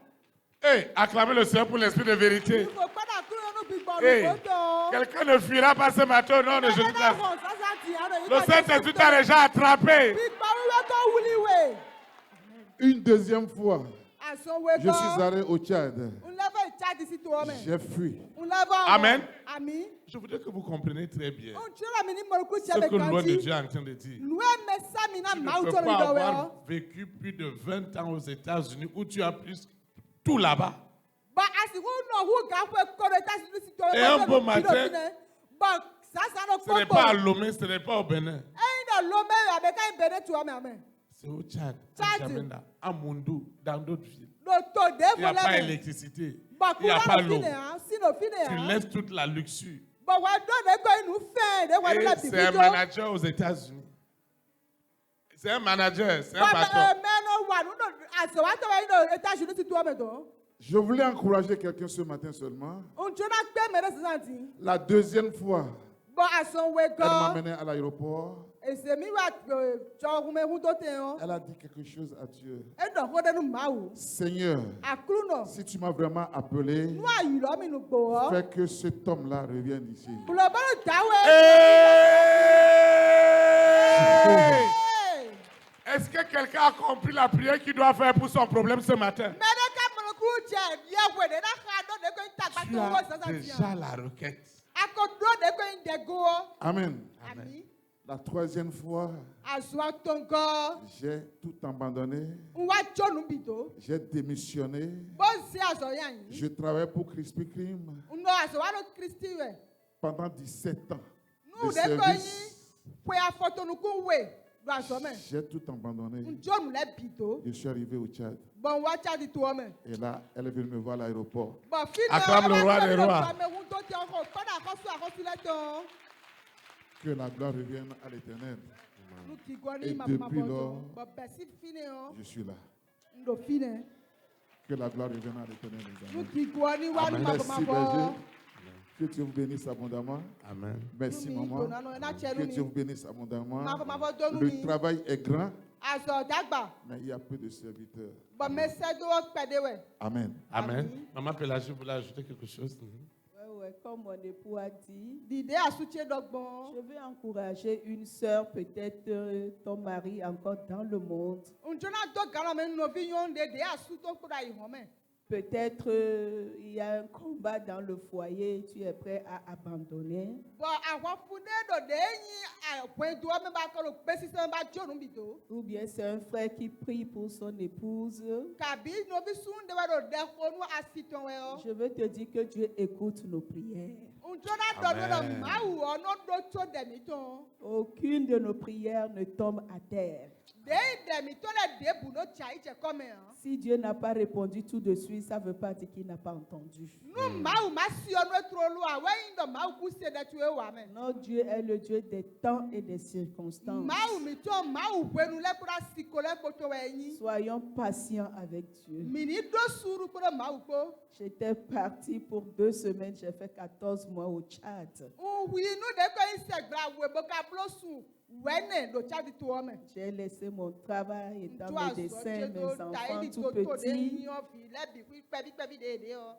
Hey, acclamez le Seigneur pour l'esprit de vérité. Il faut pas d'accord nous big bon Hey, photo. quelqu'un ne fuira pas ce matin au nom de Jésus-Christ. Le Le Saint-Esprit t'a déjà attrapé. Big bon we go wuli we. Une deuxième fois, Aso we je go. suis allé au Tchad. On leva chat ici toi mais. J'ai fui. On leva. Amen. Ami. Je voudrais que vous compreniez très bien On tira mini morku ce chabe que le loi de kanji. Dieu est en train de dire. Loue me sa mina Tu ne ma peux uto pas ni do we avoir o. vécu plus de 20 ans aux États-Unis où tu as plus tout là-bas. Ba asiku no hu ga kwe koro ta si to. Et un beau matin, Ba sa no Ce n'est popo. pas à Lomé, ce n'est pas au Bénin. Ei no lo me abeka ibere tu ame ame. C'est au Tchad, Tchad. à N'Djamena, à Moundou, dans d'autres villes. Do to de Il n'y a pas volé. d'électricité. Ba Il n'y a kula pas no l'eau. fine ha, si no fine Tu ha. laisses toute la luxure. Ba wa do de go inu fe, de wa Et la c'est un bibijo. manager aux États-Unis. C'est un manager, c'est un Ba patron. me no wa no aso wa to wa ino États-Unis ti to ame do. Je voulais encourager quelqu'un ce matin seulement. On jona gbe me de santi. La deuxième fois, Ba aso we elle m'a go. mené à l'aéroport. Ese mi wa jo hu me hu to te o. Elle a dit quelque chose à Dieu. E do ho de nu ma wu. Seigneur, Akru no. si tu m'as vraiment appelé, Nu ayu lo mi nu gbo o. fais que cet homme-là revienne ici. Bulo ba dawe. Hey! Est-ce que quelqu'un a compris la prière qu'il doit faire pour son problème ce matin? Me de ka mo ku je ye we de na ha do de go ta Tu gba to wo as sa sa ti. déjà la requête. Akodo de ko indego. Amen. Ami. La troisième fois, Azwa tongo. j'ai tout abandonné. Nwa jonu bido. J'ai démissionné. Bozi azoyan. Je travaille pour Krispy Kreme Uno azwa Christi we. pendant 17 ans Nu de de ko yin. service. Pe afoto nu ku we. Do azome. J'ai tout abandonné. Njonu le bido. Je suis arrivé au Tchad. Bon wa cha di to me. Et là, elle est venue me voir à l'aéroport. Bon fini. Acclame le roi des rois. Que la gloire revienne à l'Éternel. Et depuis lors, je suis là. Que la gloire revienne à l'Éternel. les amis. Merci, berger. Que Dieu vous bénisse abondamment. Amen. Merci, maman. Que Dieu vous bénisse abondamment. Le travail est grand, mais il y a peu de serviteurs. Amen. Amen. Maman Pélagie voulait ajouter quelque chose. Ouais, comme mon époux a dit, Dide asutse dogbo. je vais encourager une sœur, peut-être ton mari encore dans le monde. Unjona do galame novi yonde de asuto kura ihome. Peut-être il y a un combat dans le foyer, tu es prêt à abandonner. Bo awon funde do de yin point do me ba ko lo pesi se ba jonu bito. Ou bien c'est un frère qui prie pour son épouse. Kabi novi sunde wa do de fonu asiton we o. Je veux te dire que Dieu écoute nos prières. Unjona do do mawu ono do cho de miton. Aucune de nos prières ne tombe à terre. De miton le de bu no chai che come o. Si Dieu n'a pas répondu tout de suite, ça ne veut pas dire qu'il n'a pas entendu. Nu mawu ma si ono trolu a we yin do mawu ku se de tu e wa me. Notre Dieu est le Dieu des temps et des circonstances. Mawu miton mawu kwenu le kura sikole koto we yin. Soyons patients avec Dieu. Mini do suru kura mawu ko. J'étais partie pour 2 semaines, j'ai fait 14 mois au Tchad. Oui, nous devons insegrar o vocabulaire wene do chadi to ome. J'ai laissé mon travail étant médecin, mes enfants tout petits.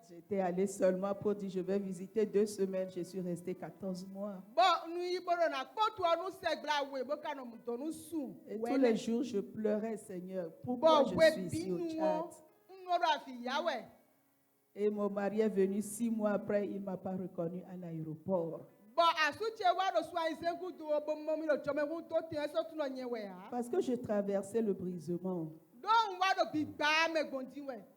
J'étais allée seulement pour dire je vais visiter 2 semaines, je suis restée 14 mois. Et tous les jours je pleurais, Seigneur, pourquoi je suis ici au Tchad? Et mon mari est venu 6 mois après, il ne m'a pas reconnu à l'aéroport. Parce que je traversais le brisement.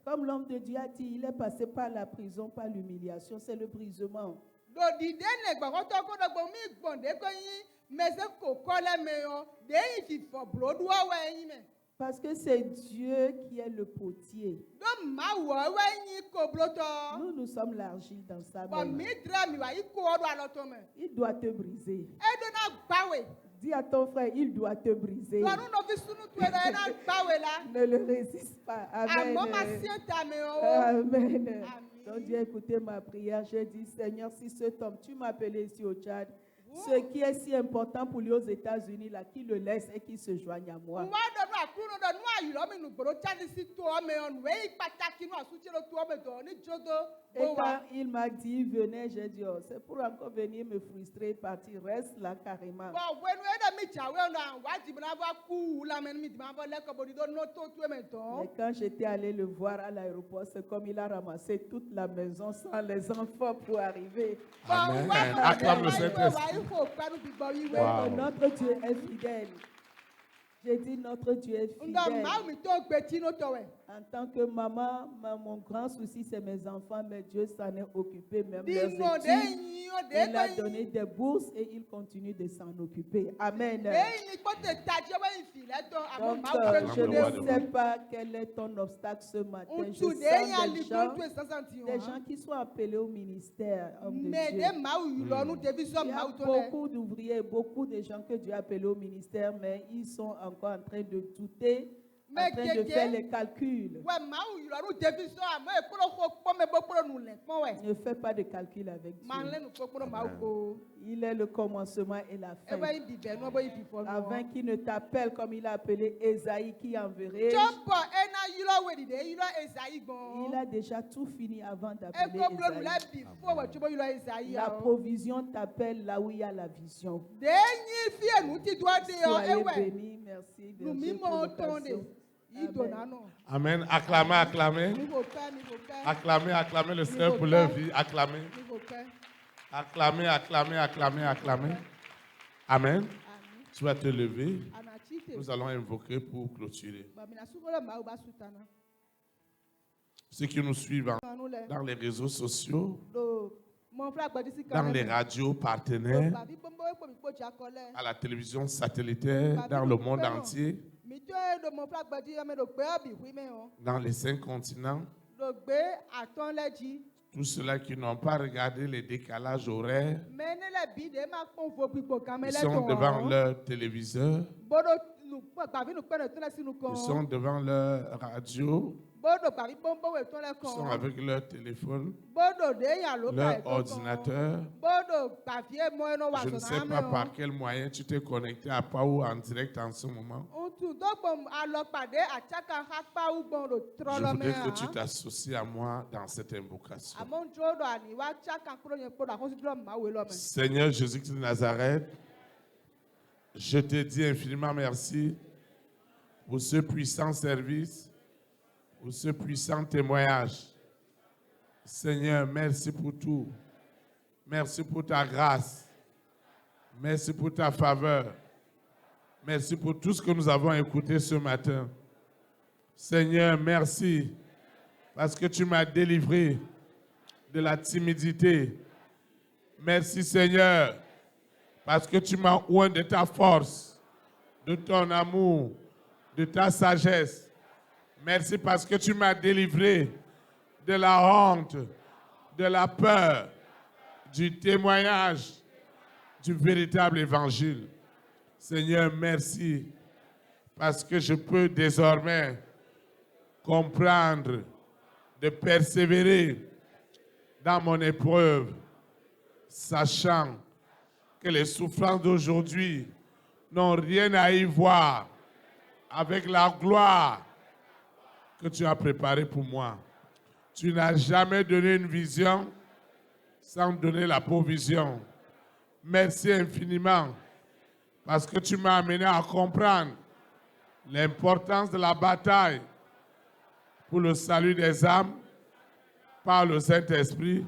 Comme l'homme de Dieu a dit, il est passé par la prison, par l'humiliation, c'est le brisement. Parce que c'est Dieu qui est le potier. Nous, nous sommes l'argile dans sa main. Il doit te briser. Dis à ton frère, il doit te briser. Ne le résiste pas. Amen. Amen. Donc Dieu a écouté ma prière. J'ai dit, Seigneur, si cet homme, tu m'as appelé ici au Tchad, ce qui est si important pour lui aux États-Unis, là, qu'il le laisse et qu'il se joigne à moi. Et quand il m'a dit, venez, j'ai dit, oh, c'est pour encore venir me frustrer et partir. Reste là carrément. Mais quand j'étais allé le voir à l'aéroport, c'est comme il a ramassé toute la maison sans les enfants pour arriver. Amen. Acclame le Saint-Esprit. Wow. Notre Dieu est fidèle. J'ai dit notre Dieu est fidèle. En tant que maman, mon grand souci c'est mes enfants, mais Dieu s'en est occupé, même leurs études. Il a donné des bourses et il continue de s'en occuper. Amen. Donc, je ne sais pas quel est ton obstacle ce matin. Je sens des gens qui sont appelés au ministère, hommes de Dieu. Il y a beaucoup d'ouvriers, beaucoup de gens que Dieu a appelés au ministère, mais ils sont encore en train de douter, en train de faire les calculs. Ne fais pas de calcul avec Dieu. Il est le commencement et la fin. Avant qu'il ne t'appelle comme il a appelé Esaïe qui enverrait. Il a déjà tout fini avant d'appeler Esaïe. La provision t'appelle là où il y a la vision. Soyez bénis, merci. Amen. Acclamez, acclamez. Acclamez, acclamez le Seigneur pour leur vie. Acclamez. Acclamez, acclamez, acclamez, acclamez. Amen. Tu vas te lever. Nous allons invoquer pour clôturer. Ceux qui nous suivent dans les réseaux sociaux, dans les radios partenaires, à la télévision satellitaire, dans le monde entier, dans les 5 continents, tous ceux-là qui n'ont pas regardé les décalages horaires, ils sont devant leur téléviseur, ils sont devant leur radio, ils sont avec leur téléphone, leur ordinateur. Je ne sais pas par quel moyen tu t'es connecté à Pau en direct en ce moment. Je voudrais que tu t'associes à moi dans cette invocation. Seigneur Jésus-Christ de Nazareth, je te dis infiniment merci pour ce puissant service, pour ce puissant témoignage. Seigneur, merci pour tout. Merci pour ta grâce. Merci pour ta faveur. Merci pour tout ce que nous avons écouté ce matin. Seigneur, merci parce que tu m'as délivré de la timidité. Merci Seigneur parce que tu m'as oint de ta force, de ton amour, de ta sagesse. Merci parce que tu m'as délivré de la honte, de la peur, du témoignage, du véritable évangile. Seigneur, merci parce que je peux désormais comprendre, de persévérer dans mon épreuve, sachant que les souffrances d'aujourd'hui n'ont rien à y voir avec la gloire que tu as préparée pour moi. Tu n'as jamais donné une vision sans donner la provision. Merci infiniment parce que tu m'as amené à comprendre l'importance de la bataille pour le salut des âmes par le Saint-Esprit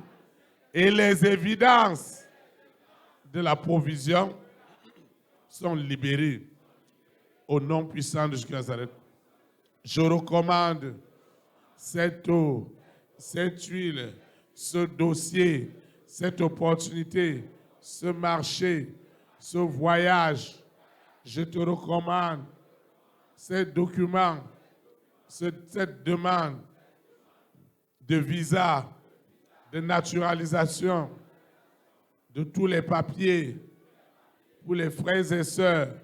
et les évidences de la provision sont libérées au nom puissant de Jésus Nazareth. Je recommande cette eau, cette huile, ce dossier, cette opportunité, ce marché, ce voyage. Je te recommande ces documents, cette demande de visa, de naturalisation, de tous les papiers pour les frères et sœurs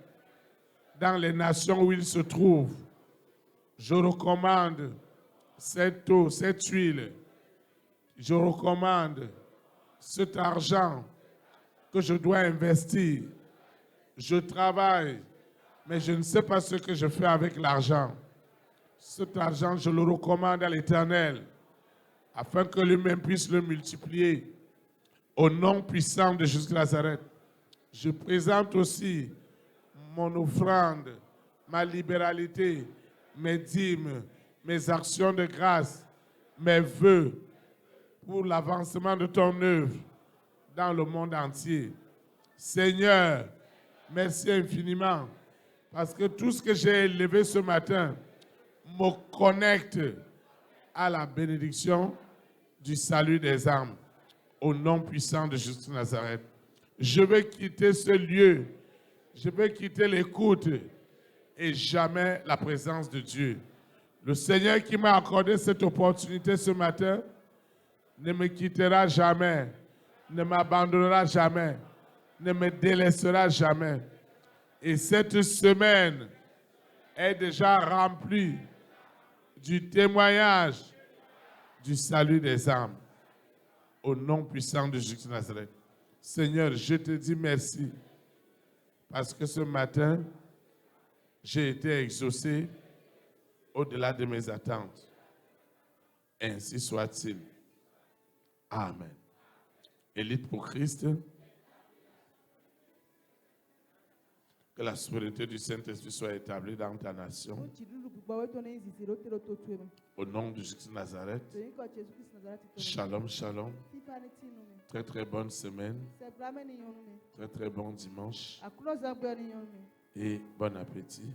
dans les nations où ils se trouvent. Je recommande cette eau, cette huile. Je recommande cet argent que je dois investir. Je travaille, mais je ne sais pas ce que je fais avec l'argent. Cet argent, je le recommande à l'Éternel, afin que lui-même puisse le multiplier. Au nom puissant de Jésus de Nazareth, je présente aussi mon offrande, ma libéralité, mes dîmes, mes actions de grâce, mes vœux pour l'avancement de ton œuvre dans le monde entier. Seigneur, merci infiniment parce que tout ce que j'ai élevé ce matin me connecte à la bénédiction du salut des âmes. Au nom puissant de Jésus de Nazareth, je vais quitter ce lieu, je vais quitter l'écoute et jamais la présence de Dieu. Le Seigneur qui m'a accordé cette opportunité ce matin ne me quittera jamais, ne m'abandonnera jamais, ne me délaissera jamais. Et cette semaine est déjà remplie du témoignage du salut des âmes. Au nom puissant de Jésus de Nazareth. Seigneur, je te dis merci parce que ce matin, j'ai été exaucé au-delà de mes attentes. Ainsi soit-il. Amen. Élite pour Christ, que la souveraineté du Saint-Esprit soit établie dans ta nation. Au nom de Jésus de Nazareth. Shalom, shalom. Très très bonne semaine. Très très bon dimanche. Et bon appétit.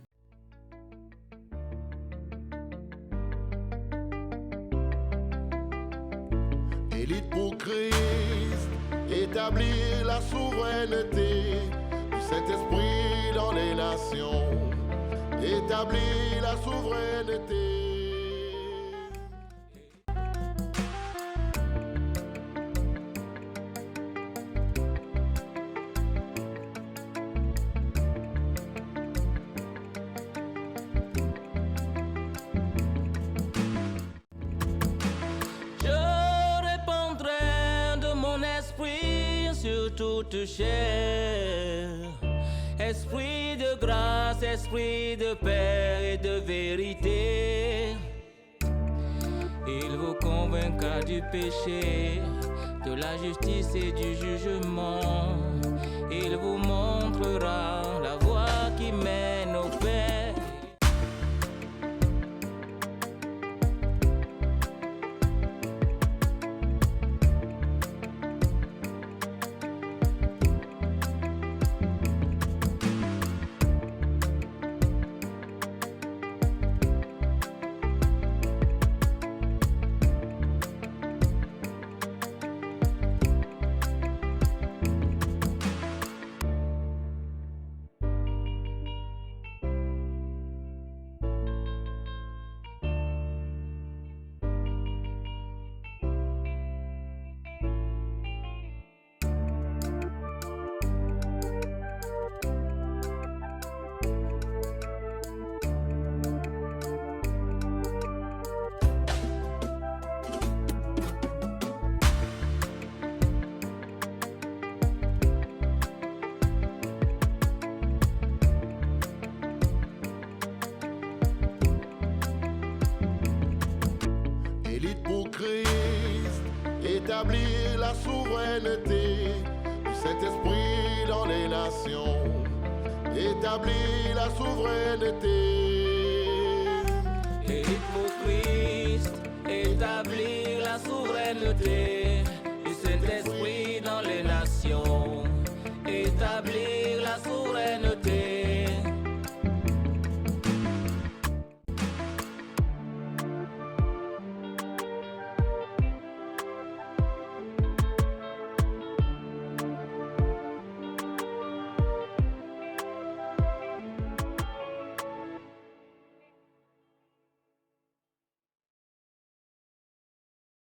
Élite pour Christ, établir la souveraineté du Saint-Esprit dans les nations. Établir la souveraineté. Toute chair, esprit de grâce, esprit de paix et de vérité, il vous convaincra du péché, de la justice et du jugement, il vous montrera la voie qui mène au Père. Établir la souveraineté du Saint-Esprit dans les nations. Établir la souveraineté. Élite pour Christ, établir la souveraineté du Saint-Esprit dans les nations. Établir la souveraineté.